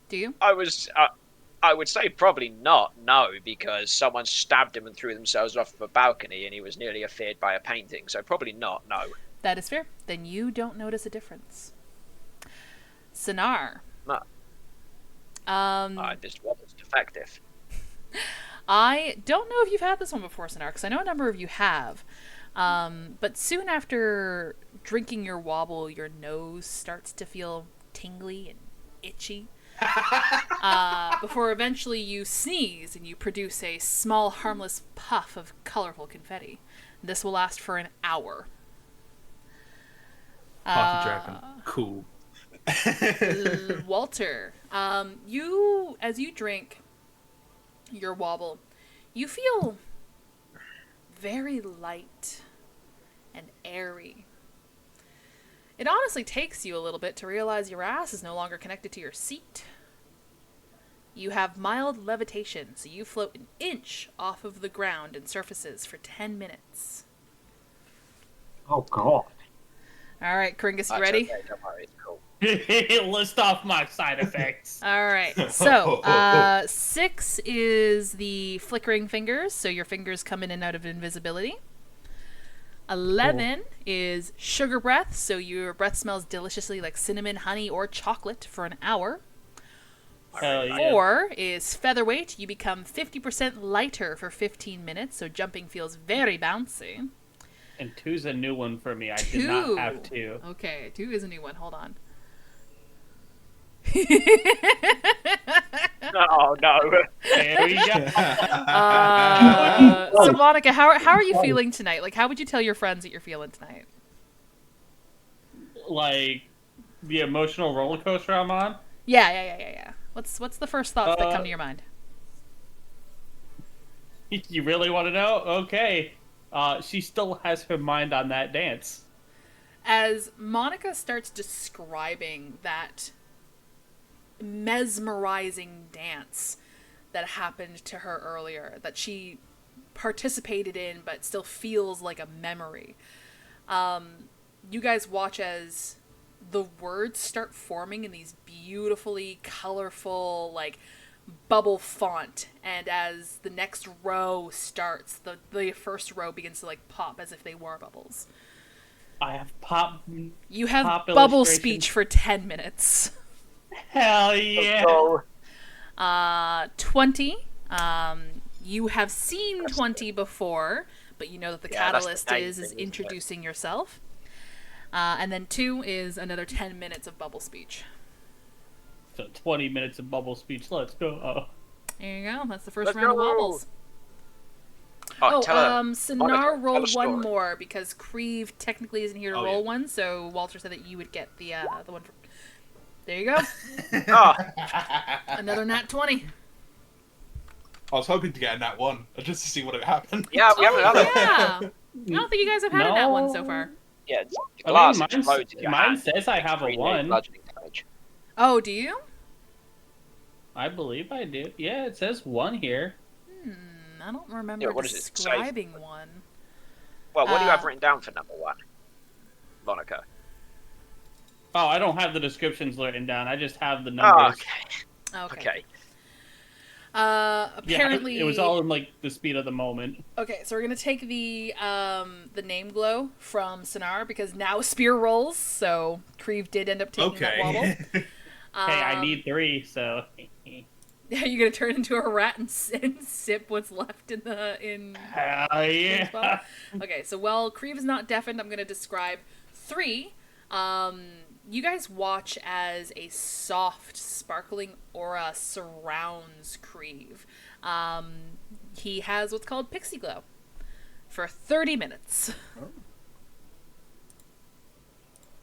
Do you? I would say probably not, no, because someone stabbed him and threw themselves off of a balcony and he was nearly affared by a painting, so probably not, no. That is fair. Then you don't notice a difference. Sinar. No. This weather's defective. I don't know if you've had this one before, Sinar, because I know a number of you have. But soon after drinking your wobble, your nose starts to feel tingly and itchy. Before eventually you sneeze and you produce a small, harmless puff of colorful confetti. This will last for an hour. Party dragon. Cool. Walter, as you drink your wobble, you feel very light and airy. It honestly takes you a little bit to realize your ass is no longer connected to your seat. You have mild levitation, so you float an inch off of the ground and surfaces for 10 minutes. Oh, God. All right, Kringus, you ready? Okay, don't worry, it's cool. List off my side effects. All right, so 6 is the flickering fingers, so your fingers come in and out of invisibility. 11 is sugar breath, so your breath smells deliciously like cinnamon, honey, or chocolate for an hour. Hell yeah. 4 is featherweight. You become 50% lighter for 15 minutes, so jumping feels very bouncy. And 2's a new one for me. I 2. did not have 2. Okay, 2 is a new one. Hold on. Oh, no. There you go. So, Monica, how are you feeling tonight? Like, how would you tell your friends that you're feeling tonight? Like, the emotional roller coaster I'm on? Yeah. What's the first thoughts that come to your mind? You really want to know? Okay. She still has her mind on that dance. As Monica starts describing that mesmerizing dance that happened to her earlier, that she participated in but still feels like a memory, you guys watch as the words start forming in these beautifully colorful, like, bubble font, and as the next row starts, the first row begins to, like, pop as if they were bubbles. I have pop. You have pop bubble illustration. speech for 10 minutes. Hell yeah. 20. You have seen 20 before, but you know that the catalyst is introducing yourself. And then 2 is another 10 minutes of bubble speech. So 20 minutes of bubble speech. Let's go. There you go. That's the first round of wobbles. Sinar Monica, rolled tell a one story. more because Creve technically isn't here to roll one, so Walter said that you would get the one. There you go. Another nat 20. I was hoping to get a nat 1 just to see what would happen. Yeah, we haven't had it. Yeah. I don't think you guys have had a nat 1 so far. Yeah, the I glass mean, explodes in your mine hand. says I have a 3 1. bludgeoning damage. Oh, do you? I believe I do. Yeah, it says 1 here. I don't remember Yeah, what does it say? describing one. Well, what do you have written down for number 1? Monica. Oh, I don't have the descriptions written down. I just have the Oh, numbers. okay. Apparently, Yeah, it was all in like the speed of the moment. Okay, so we're gonna take the name glow from Sinar because now Spear rolls. So Creve did end up taking that wobble. Hey, I need 3, so. You're gonna turn into a rat and sip what's left in Hell yeah! well. Okay, so while Creve is not deafened, I'm gonna describe 3. You guys watch as a soft, sparkling aura surrounds Creve. He has what's called pixie glow for 30 minutes.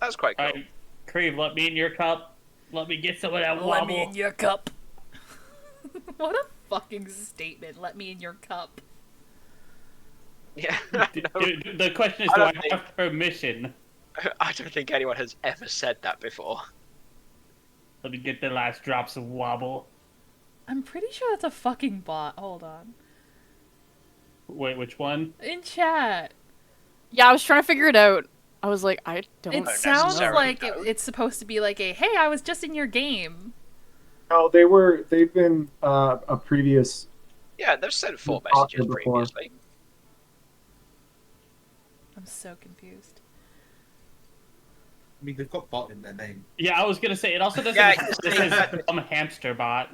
That's quite cool. Alright, Creve, let me in your cup. Let me get some of that wobble. Let me in your cup. What a fucking statement. Let me in your cup. Yeah. The question is, I do I don't think- have permission? I don't think anyone has ever said that before. Let me get the last drops of wobble. I'm pretty sure that's a fucking bot. Hold on. Wait, which one? In chat. Yeah, I was trying to figure it out. I was like, I don't It know. sounds necessarily like know. it's supposed to be like a, hey, I was just in your game. No, they've been a previous. Yeah, they've sent 4 We've talked messages before. previously. I'm so confused. I mean, they've got bot in their name. Yeah, I was gonna say, it also doesn't Yeah, this is hamster bot.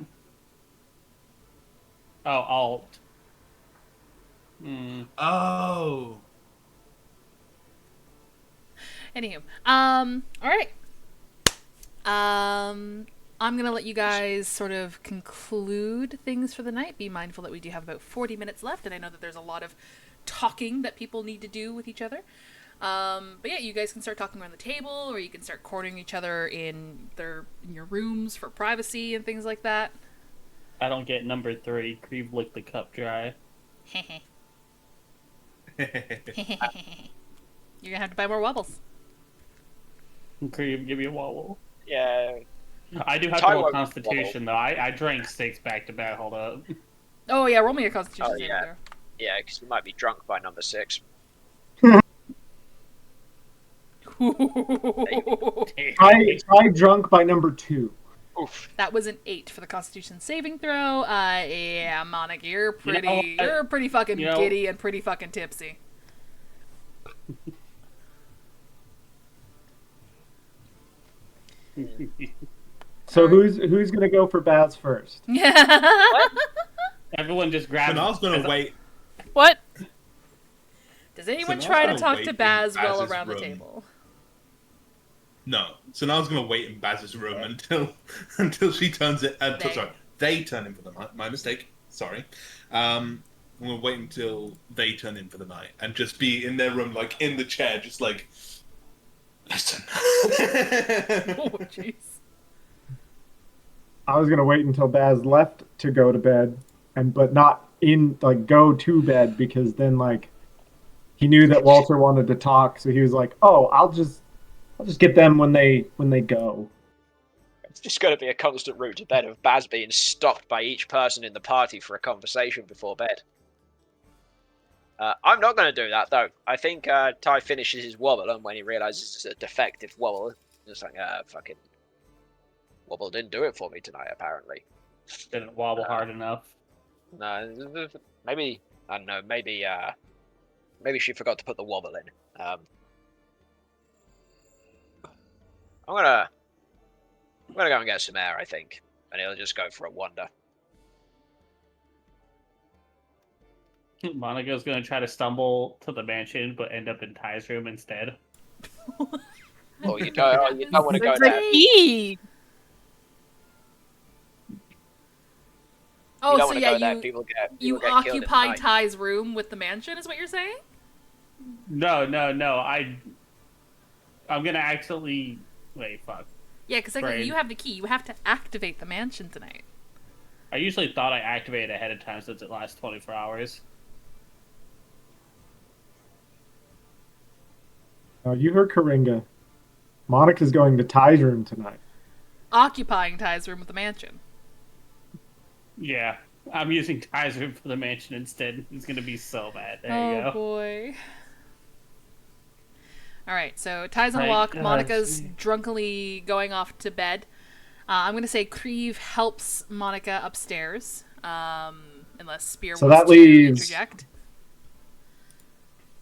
Oh, alt. Hmm. Oh. Anywho, all right. I'm gonna let you guys sort of conclude things for the night. Be mindful that we do have about 40 minutes left, and I know that there's a lot of talking that people need to do with each other. But yeah, you guys can start talking around the table, or you can start cornering each other in your rooms for privacy and things like that. I don't get number 3. Creve licked the cup dry. You're gonna have to buy more wobbles. Creve, give me a wobble. Yeah. I do have Ty to roll won't Constitution, though. I drank 6 back to back. Hold up. Oh yeah, roll me a Constitution Oh, saving yeah. throw. Yeah, because we might be drunk by number 6. Try drunk by number 2. Oof. That was an 8 for the Constitution saving throw. Yeah, Monica, you're pretty, You know, you're pretty fucking you know- giddy and pretty fucking tipsy. So who's gonna go for Baz first? Everyone just grab. And I was gonna wait. What? Does anyone So try now to it's talk gonna to wait Baz in while Baz's around the room. table? No. So now I was gonna wait in Baz's room until she turns it. They. Sorry, they turn in for the night. My mistake. Sorry. I'm gonna wait until they turn in for the night and just be in their room, like in the chair, just like. Listen. Oh, jeez. I was gonna wait until Baz left to go to bed, but not go to bed, because then he knew that Walter wanted to talk, so he was like, "Oh, I'll just get them when they go." It's just going to be a constant route to bed of Baz being stopped by each person in the party for a conversation before bed. I'm not going to do that, though. I think Ty finishes his wobble, and when he realizes it's a defective wobble, it's like, fucking wobble didn't do it for me tonight, apparently. Didn't wobble hard enough. No, maybe, I don't know, maybe she forgot to put the wobble in. I'm gonna go and get some air, I think, and he'll just go for a wander. Monica's gonna try to stumble to the mansion, but end up in Ty's room instead. Oh, you don't want to go There's there. a key. Oh, You don't so want to yeah, go there. you People get you killed in the occupy night. Ty's room with the mansion, is what you're saying? No. I'm gonna actually wait. Fuck. Yeah, because technically Brain. you have the key. You have to activate the mansion tonight. I usually thought I activated ahead of time since it lasts 24 hours. Oh, you heard Coringa. Monica's going to Ty's room tonight. Occupying Ty's room with the mansion. Yeah, I'm using Ty's room for the mansion instead. It's gonna be so bad. There you go. Boy. Alright, so Ty's on a Right, walk. yes. Monica's drunkenly going off to bed. I'm going to say Creve helps Monica upstairs. Unless Spear So wants that to leaves- interject.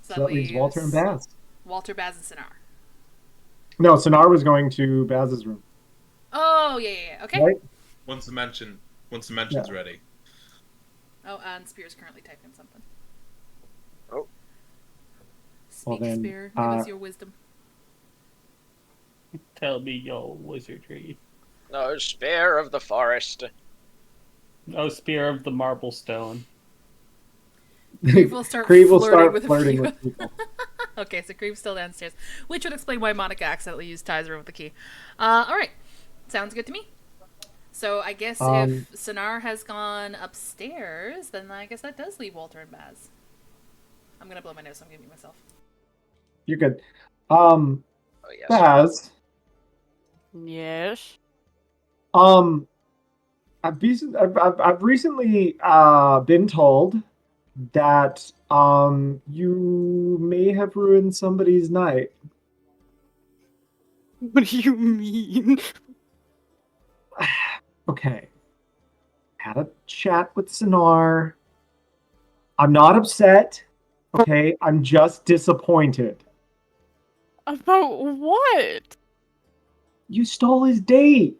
So that leaves Walter and Baz. Walter, Baz, and Sinar. No, Sinar was going to Baz's room. Oh, yeah. Okay. Right? Once the mansion's ready. Oh, and Spear's currently typing something. Oh. Speak, Well then, Spear. Give us your wisdom. Tell me your wizardry. No, Spear of the Forest. Oh, Spear of the Marble Stone. Creve will start Creve will flirting start with a flirting few. with people. Okay, so Creve's still downstairs, which would explain why Monica accidentally used Ty's room with the key. All right, sounds good to me. So I guess if Sonar has gone upstairs, then I guess that does leave Walter and Baz. I'm gonna blow my nose, so I'm giving myself. You're good. Oh, yes. Baz. Yes. I've recently been told that you may have ruined somebody's night. What do you mean? Okay. Had a chat with Sonar. I'm not upset. Okay, I'm just disappointed. About what? You stole his date.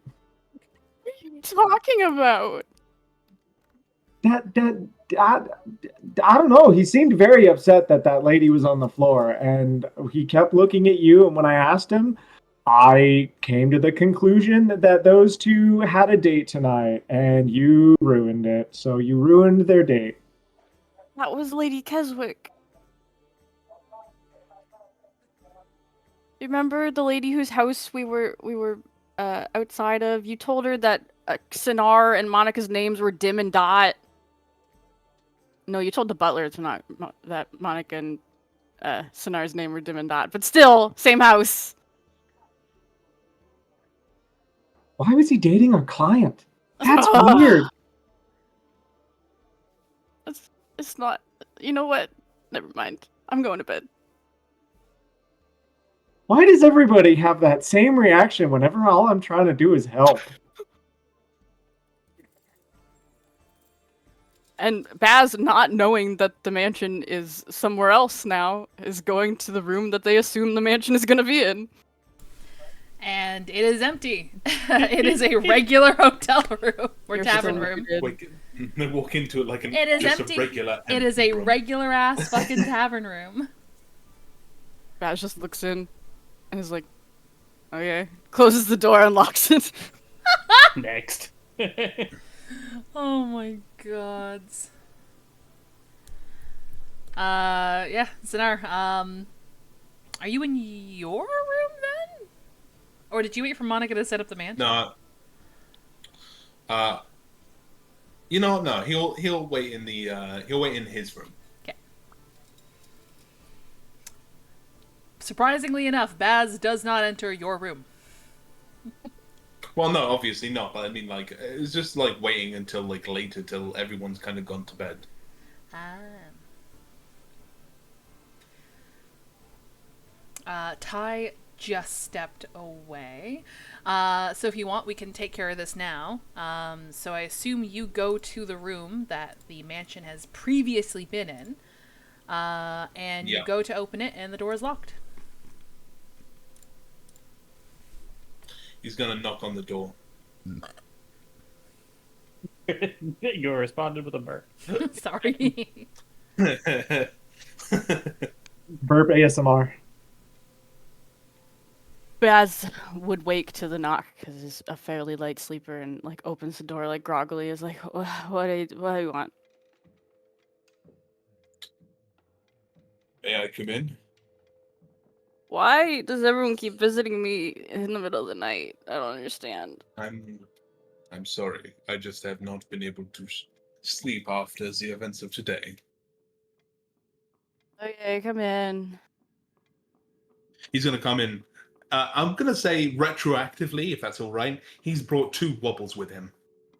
What are you talking about? I don't know. He seemed very upset that that lady was on the floor, and he kept looking at you. And when I asked him, I came to the conclusion that those two had a date tonight, and you ruined it. So you ruined their date. That was Lady Keswick. Remember the lady whose house we were outside of? You told her that Sinar and Monica's names were Dim and Dot. No, you told the butler that Monica and Sinar's name were Dim and Dot, but still, same house. Why was he dating our client? That's weird. It's not. You know what? Never mind. I'm going to bed. Why does everybody have that same reaction whenever all I'm trying to do is help? And Baz, not knowing that the mansion is somewhere else now, is going to the room that they assume the mansion is going to be in. And it is empty. It is a regular hotel room or tavern room. They walk into it like it is just empty. A regular. It is a room. regular ass fucking tavern room. Baz just looks in and is like, okay. Closes the door and locks it. Next. Oh my god. Yeah, Zinar, are you in your room then? Or did you wait for Monica to set up the mansion? No. You know, no. He'll wait in the he'll wait in his room. Okay. Surprisingly enough, Baz does not enter your room. Well, no, obviously not. But I mean, like, it's just like waiting until like later, till everyone's kind of gone to bed. Ty just stepped away. So if you want, we can take care of this now. So I assume you go to the room that the mansion has previously been in, and you go to open it, and the door is locked. He's gonna knock on the door. You responded with a burp. Sorry. Burp ASMR. Baz would wake to the knock because he's a fairly light sleeper and like opens the door like groggily. Is like, what do you want? May I come in? Why does everyone keep visiting me in the middle of the night? I don't understand. I'm sorry. I just have not been able to sleep after the events of today. Okay, come in. He's gonna come in. I'm gonna say retroactively, if that's all right. He's brought 2 wobbles with him.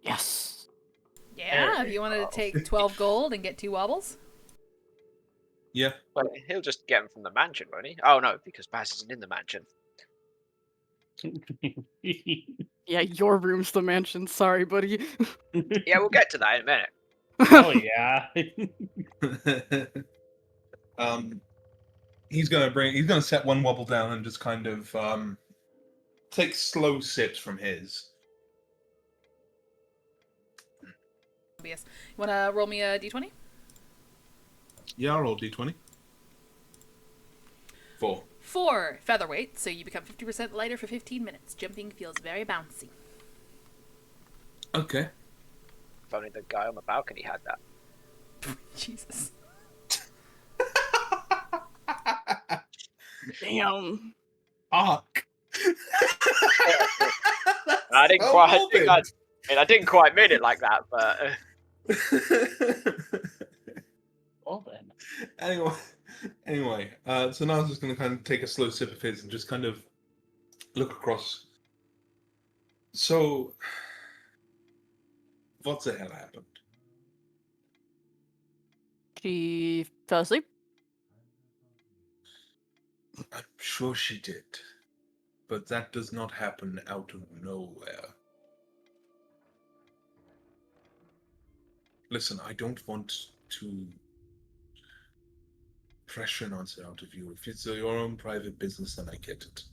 Yes. Yeah, if you wanted to take 12 gold and get 2 wobbles. Yeah. Well, he'll just get them from the mansion, won't he? Oh no, because Baz isn't in the mansion. Yeah, your room's the mansion. Sorry, buddy. Yeah, we'll get to that in a minute. Oh yeah. He's gonna set 1 wobble down and just kind of take slow sips from his. Yes. You want to roll me a d20? Yeah, I'll roll d20. 4. 4 featherweight, so you become 50% lighter for 15 minutes. Jumping feels very bouncy. Okay. If only the guy on the balcony had that. Jesus. Damn. Ark. I didn't quite. mean, I didn't quite mean it like that, but Well then. Anyway, so now I'm just going to kind of take a slow sip of his and just kind of look across. So, what the hell happened? She fell asleep. I'm sure she did, but that does not happen out of nowhere. Listen, I don't want to pressure an answer out of you. If it's your own private business, then I get it.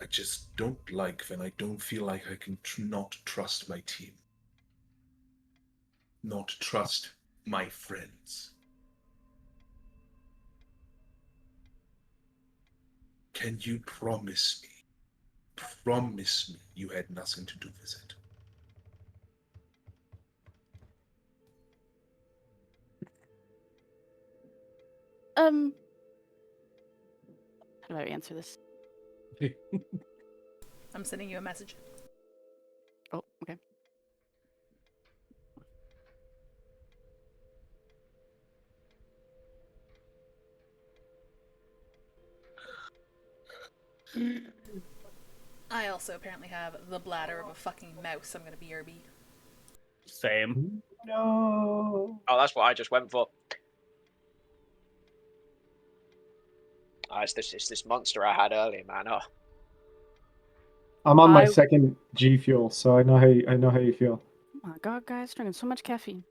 I just don't like when I don't feel like I can not trust my team. Not trust my friends. Can you promise me you had nothing to do with it? How do I answer this? I'm sending you a message. Oh, okay. I also apparently have the bladder of a fucking mouse. I'm gonna BRB. Same. No. oh, that's what I just went for. It's this monster I had earlier, man. Oh, I'm on my I- second G Fuel, so I know how you feel. Oh my god, guys, drinking so much caffeine.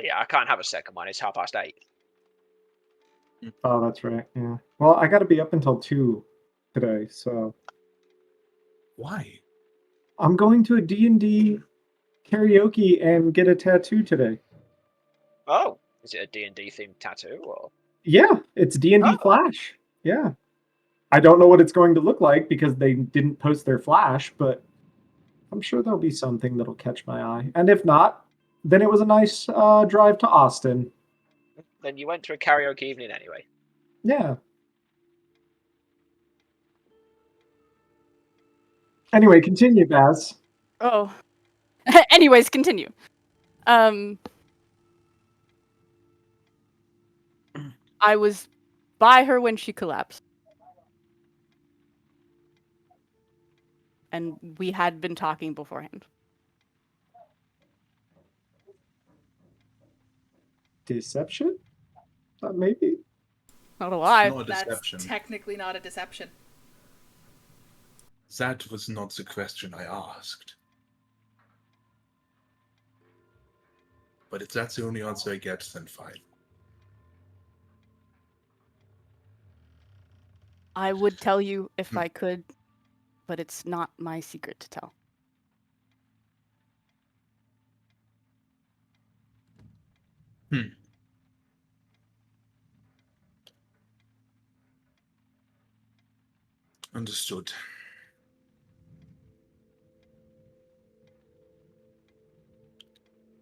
yeah, I can't have a second one. It's 8:30. Oh, that's right. Yeah. Well, I got to be up until 2 today, so Why? I'm going to a D&D karaoke and get a tattoo today. Oh, is it a D&D themed tattoo or? Yeah, it's D&D Oh. Flash. Yeah. I don't know what it's going to look like because they didn't post their Flash, but I'm sure there'll be something that'll catch my eye. And if not, then it was a nice drive to Austin. Then you went to a karaoke evening anyway. Yeah. Anyway, continue, Baz. Oh. Anyways, continue. I was by her when she collapsed. And we had been talking beforehand. Deception? Maybe. Not a lie. Not a That's deception. technically not a deception. That was not the question I asked. But if that's the only answer I get, then fine. I would tell you if I could, but it's not my secret to tell. Understood.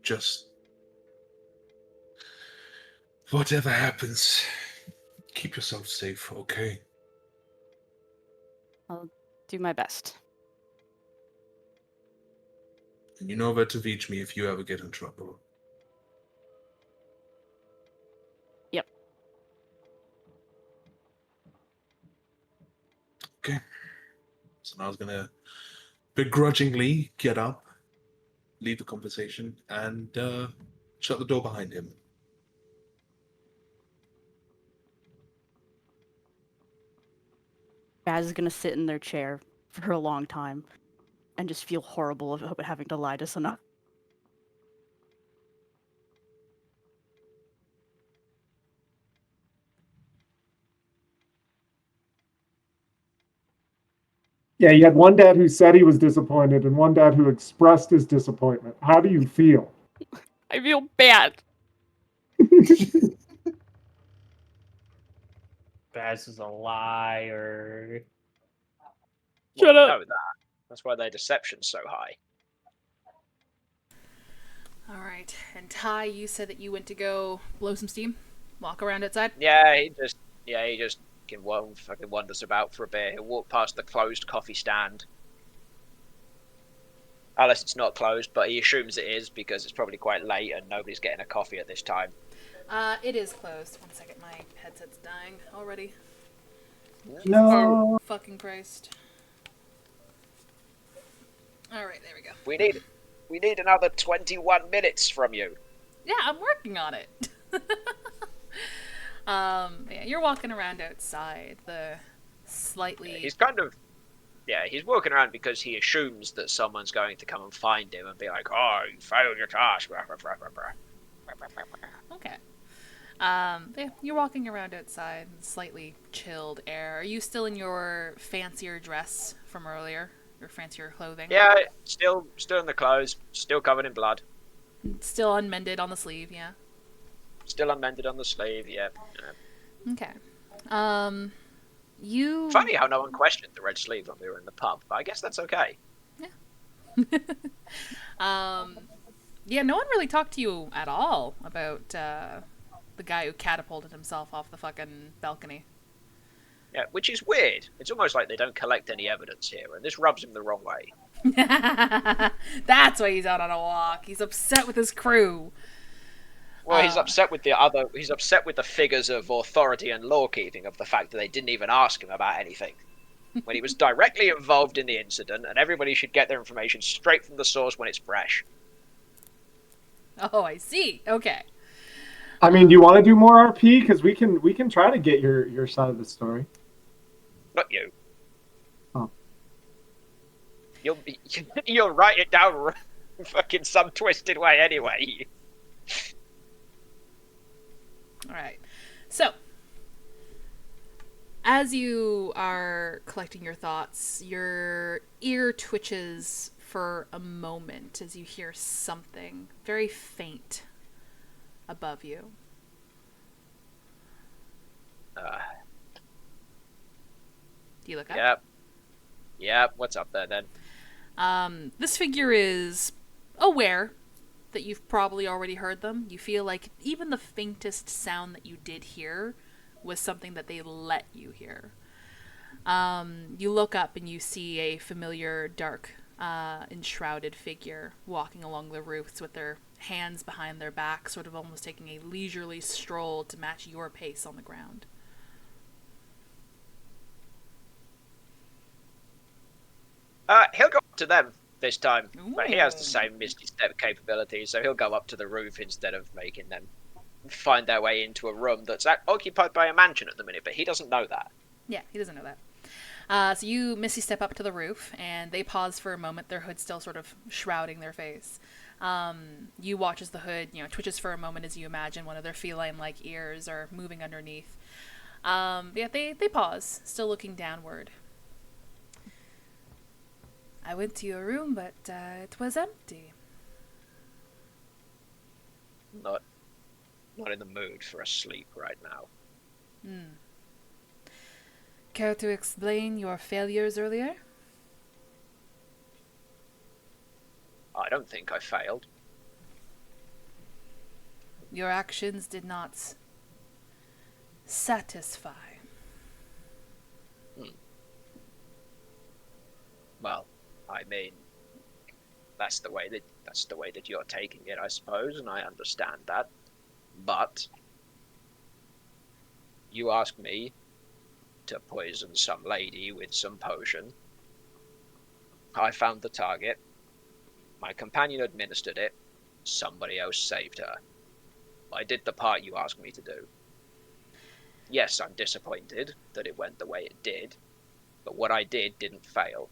Just whatever happens, keep yourself safe, okay? I'll do my best. And you know where to reach me if you ever get in trouble. Yep. Okay. So now I was gonna begrudgingly get up, leave the conversation, and shut the door behind him. Baz is gonna sit in their chair for a long time and just feel horrible about having to lie to Sana. Yeah, you had one dad who said he was disappointed and one dad who expressed his disappointment. How do you feel? I feel bad. Baz is a liar. Shut Well, up. know that. That's why their deception's so high. All right. And Ty, you said that you went to go blow some steam, walk around outside. Yeah, he just fucking wanders about for a bit. He'll walk past the closed coffee stand. Unless it's not closed, but he assumes it is because it's probably quite late and nobody's getting a coffee at this time. It is closed. One second, my headset's dying already. No. Oh, fucking Christ. Alright, there we go. We need another 21 minutes from you. Yeah, I'm working on it. Yeah, you're walking around outside, the slightly... He's kind of... Yeah, he's walking around because he assumes that someone's going to come and find him and be like, oh, you failed your task. Okay. Yeah, you're walking around outside in slightly chilled air. Are you still in your fancier dress from earlier? Your fancier clothing? Yeah, still in the clothes, still covered in blood. Still unmended on the sleeve, yeah. Still unmended on the sleeve, yeah. Okay. You... Funny how no one questioned the red sleeve when we were in the pub, but I guess that's okay. Yeah. Yeah, no one really talked to you at all about the guy who catapulted himself off the fucking balcony. Yeah, which is weird. It's almost like they don't collect any evidence here, and this rubs him the wrong way. That's why he's out on a walk. He's upset with his crew. Well, he's upset with He's upset with the figures of authority and law-keeping of the fact that they didn't even ask him about anything. When he was directly involved in the incident, and everybody should get their information straight from the source when it's fresh. Oh, I see. Okay. I mean, do you want to do more RP? Because we can try to get your side of the story. Not you. Oh. You'll write it down fucking some twisted way anyway. Alright. So, as you are collecting your thoughts, your ear twitches for a moment as you hear something very faint above you. Do you look up? Yep. What's up there then? This figure is aware that you've probably already heard them. You feel like even the faintest sound that you did hear was something that they let you hear. You look up and you see a familiar dark enshrouded figure walking along the roofs with their hands behind their back, sort of almost taking a leisurely stroll to match your pace on the ground. He'll go up to them this time, but he has the Ooh. same Misty Step capabilities, so he'll go up to the roof instead of making them find their way into a room that's occupied by a mansion at the minute, but he doesn't know that. Yeah, he doesn't know that. So you Misty step up to the roof, and they pause for a moment, their hood still sort of shrouding their face. You watch as the hood, twitches for a moment as you imagine one of their feline-like ears are moving underneath. Yeah, they pause, still looking downward. I went to your room, but it was empty. Not in the mood for a sleep right now. Care to explain your failures earlier? I don't think I failed. Your actions did not satisfy. Well, I mean, that's the way that you're taking it, I suppose, and I understand that. But you asked me to poison some lady with some potion. I found the target. My companion administered it. Somebody else saved her. I did the part you asked me to do. Yes, I'm disappointed that it went the way it did, but what I did didn't fail.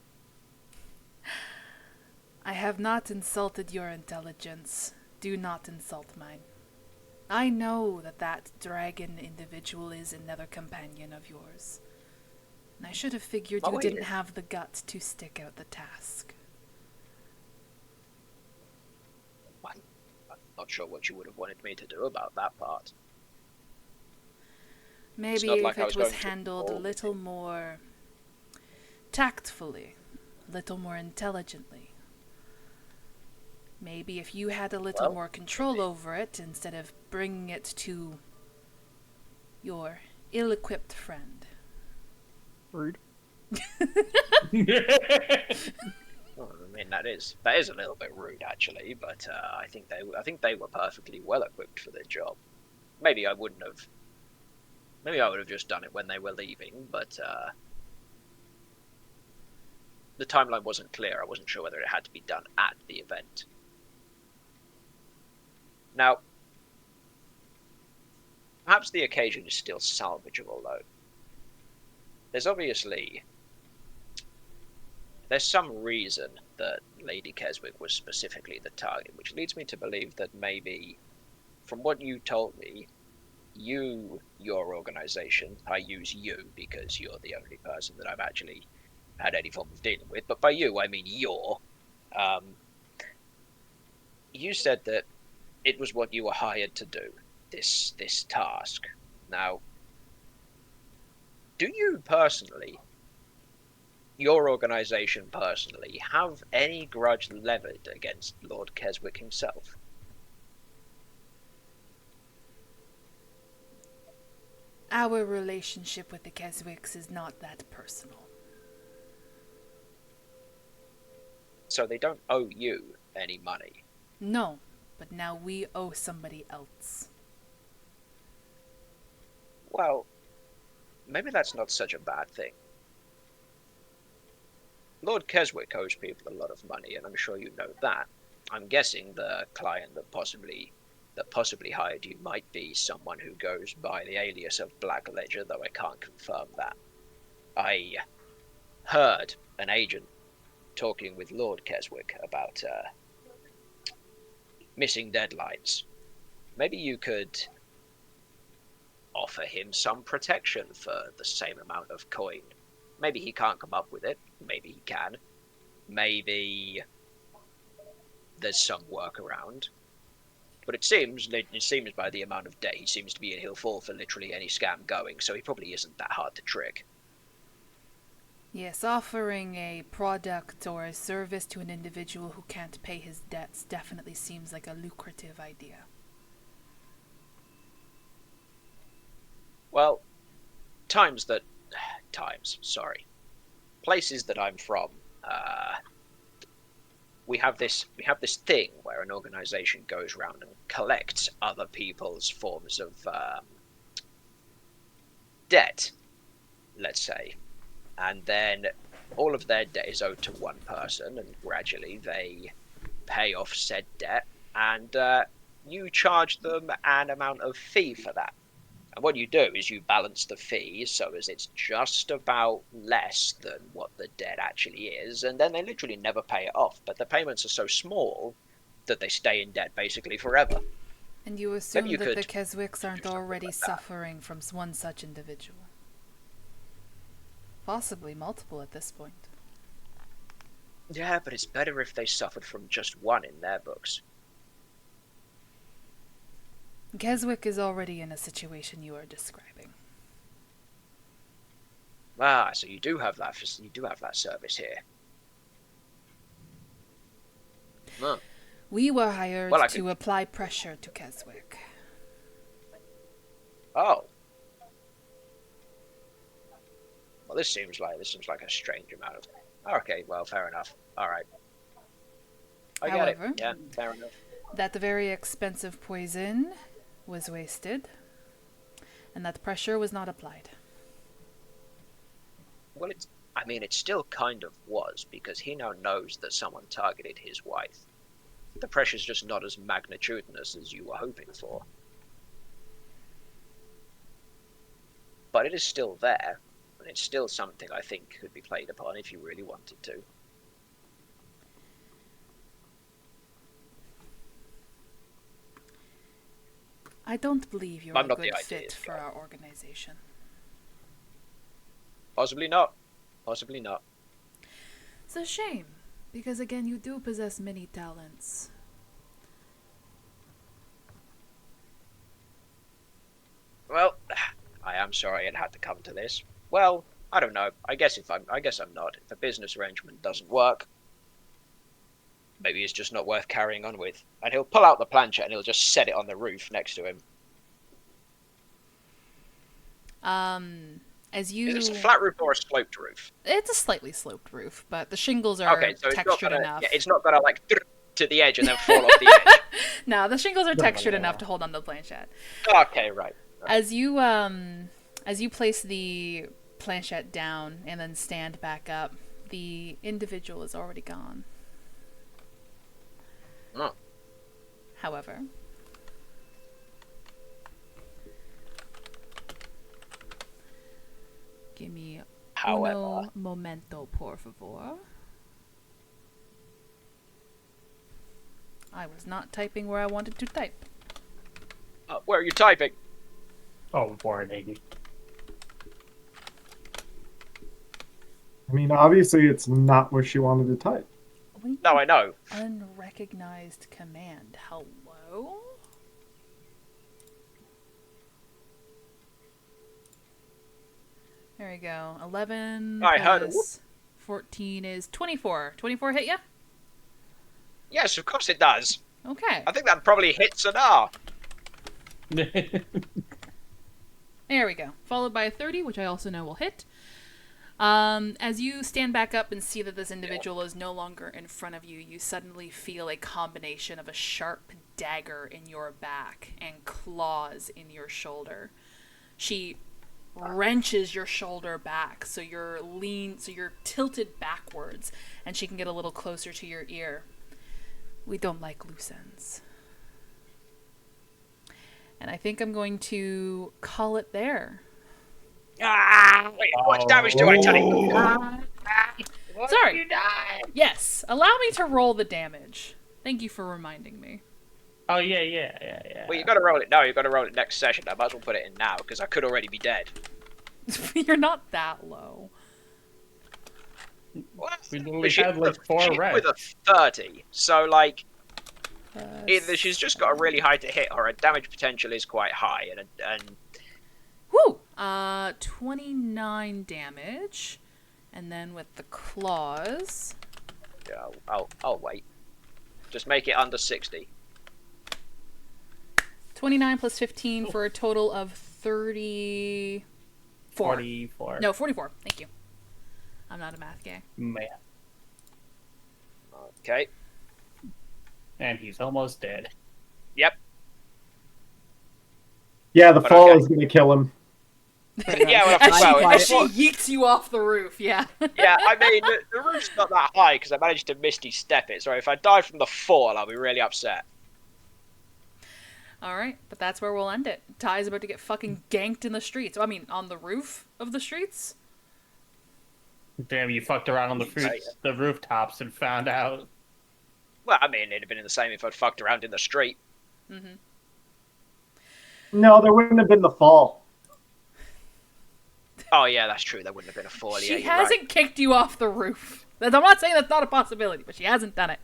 I have not insulted your intelligence. Do not insult mine. I know that dragon individual is another companion of yours. And I should have figured you didn't have the guts to stick out the task. I'm not sure what you would have wanted me to do about that part. Maybe if it was handled a little more tactfully, a little more intelligently. Maybe if you had a little more control over it instead of bringing it to your ill-equipped friend. Rude. Oh, mean, that is a little bit rude, actually. But I think they were perfectly well equipped for their job. Maybe I wouldn't have. Maybe I would have just done it when they were leaving, but the timeline wasn't clear. I wasn't sure whether it had to be done at the event. Now, perhaps the occasion is still salvageable, though. There's some reason that Lady Keswick was specifically the target, which leads me to believe that maybe, from what you told me, your organization, I use you because you're the only person that I've actually had any form of dealing with, but by you I mean you said that it was what you were hired to do, this task. Now, do you personally, your organization personally, have any grudge levied against Lord Keswick himself? Our relationship with the Keswicks is not that personal. So they don't owe you any money? No, but now we owe somebody else. Well, maybe that's not such a bad thing. Lord Keswick owes people a lot of money, and I'm sure you know that. I'm guessing the client that possibly hired you might be someone who goes by the alias of Black Ledger, though I can't confirm that. I heard an agent talking with Lord Keswick about missing deadlines. Maybe you could offer him some protection for the same amount of coin. Maybe he can't come up with it. Maybe he can. Maybe there's some workaround. But it seems by the amount of debt he seems to be in, he'll fall for literally any scam going, so he probably isn't that hard to trick. Yes, offering a product or a service to an individual who can't pay his debts definitely seems like a lucrative idea. Well, places that I'm from, we have this thing where an organization goes around and collects other people's forms of debt, let's say, and then all of their debt is owed to one person, and gradually they pay off said debt, and you charge them an amount of fee for that. And what you do is you balance the fee so as it's just about less than what the debt actually is, and then they literally never pay it off. But the payments are so small that they stay in debt basically forever. And you assume that the Keswicks aren't already suffering from one such individual? Possibly multiple at this point. Yeah, but it's better if they suffered from just one in their books. Keswick is already in a situation you are describing. Ah, so you do have that service here. Huh. We were hired to apply pressure to Keswick. Oh. Well, this seems like a strange amount of. Okay, well, fair enough. All right. I get it. Yeah, fair enough. That very expensive poison was wasted, and that pressure was not applied. Well, it still kind of was, because he now knows that someone targeted his wife. The pressure's just not as magnitudinous as you were hoping for. But it is still there, and it's still something I think could be played upon if you really wanted to. I don't believe you're a good fit for our organization. Possibly not. Possibly not. It's a shame, because again, you do possess many talents. Well, I am sorry it had to come to this. Well, I don't know. I guess I'm not. If a business arrangement doesn't work, maybe it's just not worth carrying on with. And he'll pull out the planchette and he'll just set it on the roof next to him. As you, Is this a flat roof or a sloped roof? it's a slightly sloped roof, but the shingles are Okay, so textured it's enough. Yeah, it's not gonna like to the edge and then fall off the edge. No, the shingles are textured enough to hold on to the planchette. Okay, right. As you place the planchette down and then stand back up, the individual is already gone. Oh. However, give me uno momento, por favor. I was not typing where I wanted to type. Where are you typing? Oh, warning. I mean, obviously, it's not where she wanted to type. No, I know. Unrecognized command. Hello? There we go. 11 I heard a plus 14 is 24. 24 hit ya? Yes, of course it does. Okay. I think that probably hits an R. There we go. Followed by a 30, which I also know will hit. As you stand back up and see that this individual is no longer in front of you, you suddenly feel a combination of a sharp dagger in your back and claws in your shoulder. She wrenches your shoulder back, so you're tilted backwards, and she can get a little closer to your ear. We don't like loose ends. And I think I'm going to call it there. Wait, how much damage do I take? Sorry. Yes, allow me to roll the damage. Thank you for reminding me. Oh, yeah. Well, you gotta roll it now. You gotta roll it next session. I might as well put it in now because I could already be dead. You're not that low. What? We literally had like 4 reps. With a 30, so like either she's just got a really high to hit, or her damage potential is quite high, and Woo! 29 damage, and then with the claws. yeah, I'll wait. Just make it under 60. 29 plus 15 for a total of 34. 44. No, 44. Thank you. I'm not a math guy. Man. Okay. And he's almost dead. Yep. Yeah, the But fall okay. is going to kill him. Yeah, As she yeets you off the roof, yeah. yeah, I mean, the roof's not that high because I managed to misty step it, so if I die from the fall, I'll be really upset. Alright, but that's where we'll end it. Ty's about to get fucking ganked in the streets. I mean, on the roof of the streets? Damn, you fucked around on the rooftops and found out. Well, I mean, it'd have been the same if I'd fucked around in the street. Mm-hmm. No, there wouldn't have been the fall. Oh, yeah, that's true. There wouldn't have been a fall. She Yeah, hasn't kicked you off the roof. I'm not saying that's not a possibility, but she hasn't done it.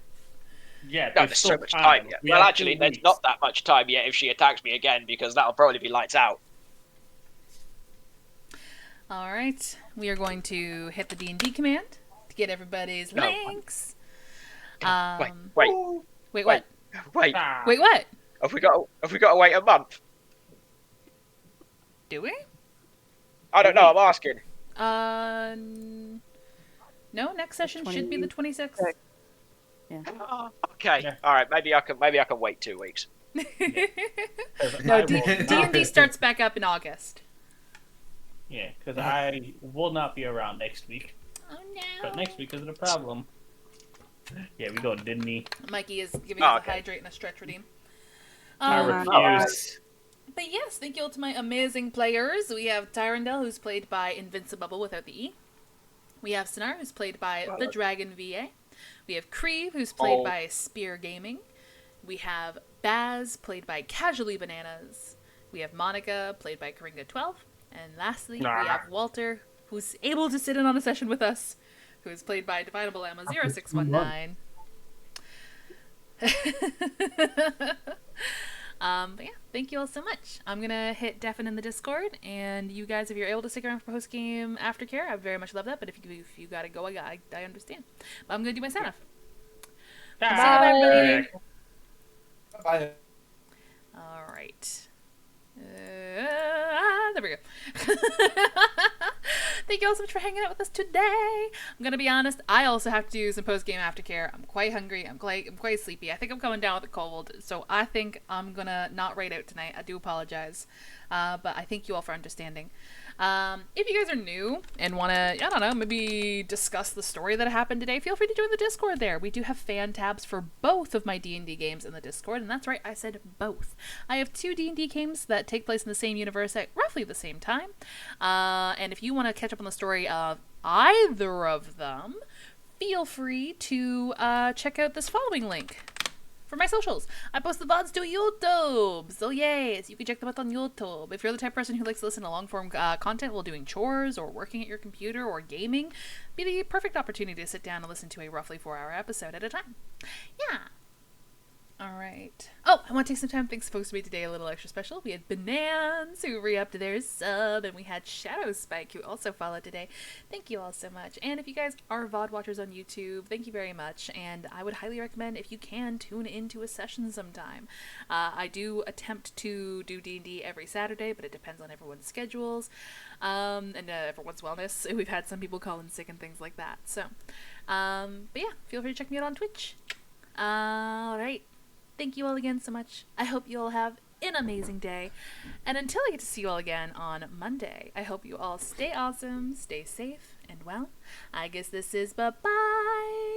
Yeah, No, there's so much time yet. Well, actually, there's not that much time yet if she attacks me again, because that'll probably be lights out. Alright, we are going to hit the D&D command to get everybody's links. Wait, Wait, what? Wait, Wait, what? have we got to wait a month? Do we? I don't know, I'm asking. No, next session should be the 26th. Okay, Yeah. alright, maybe I can wait 2 weeks. No, D&D starts back up in August. Yeah, because I will not be around next week. Oh no. But next week isn't a problem. Yeah, we go Disney. Mikey is giving us okay. a hydrate and a stretch redeem. I Um, refuse. But yes, thank you all to my amazing players. We have Tyrandel, who's played by Invincibubble without the E. We have Sinar, who's played by the Dragon VA. We have Creve, who's played by Spear Gaming. We have Baz, played by Casually Bananas. We have Monica, played by Karinga12. And lastly, we have Walter, who's able to sit in on a session with us, who is played by Divinable Emma 0619. But yeah, thank you all so much. I'm gonna hit deafen in the Discord, and you guys, if you're able to stick around for post game aftercare, I very much love that. But if you gotta go, I understand. But I'm gonna do my sign off. Bye, everybody. Bye. All right. There we go. Thank you all so much for hanging out with us today. I'm gonna be honest, I also have to do some post-game aftercare. I'm quite hungry. I'm quite sleepy. I think I'm coming down with a cold, so I think I'm gonna not raid out tonight. I do apologize, but I thank you all for understanding. If you guys are new and want to, I don't know, maybe discuss the story that happened today, feel free to join the Discord there. We do have fan tabs for both of my D&D games in the Discord, and that's right, I said both. I have 2 D&D games that take place in the same universe at roughly the same time. And if you want to catch up on the story of either of them, feel free to check out this following link. For my socials, I post the VODs to YouTube, so yes, you can check them out on YouTube. If you're the type of person who likes to listen to long-form content while doing chores or working at your computer or gaming, be the perfect opportunity to sit down and listen to a roughly 4-hour episode at a time. Yeah. Alright. Oh, I want to take some time. Thanks folks to me today a little extra special. We had Banans who re-upped their sub, and we had Shadow Spike who also followed today. Thank you all so much. And if you guys are VOD watchers on YouTube, thank you very much. And I would highly recommend, if you can, tune into a session sometime. I do attempt to do D&D every Saturday, but it depends on everyone's schedules and everyone's wellness. We've had some people call in sick and things like that. So, but yeah, feel free to check me out on Twitch. Alright. Thank you all again so much. I hope you all have an amazing day. And until I get to see you all again on Monday, I hope you all stay awesome, stay safe, and well, I guess this is bye-bye.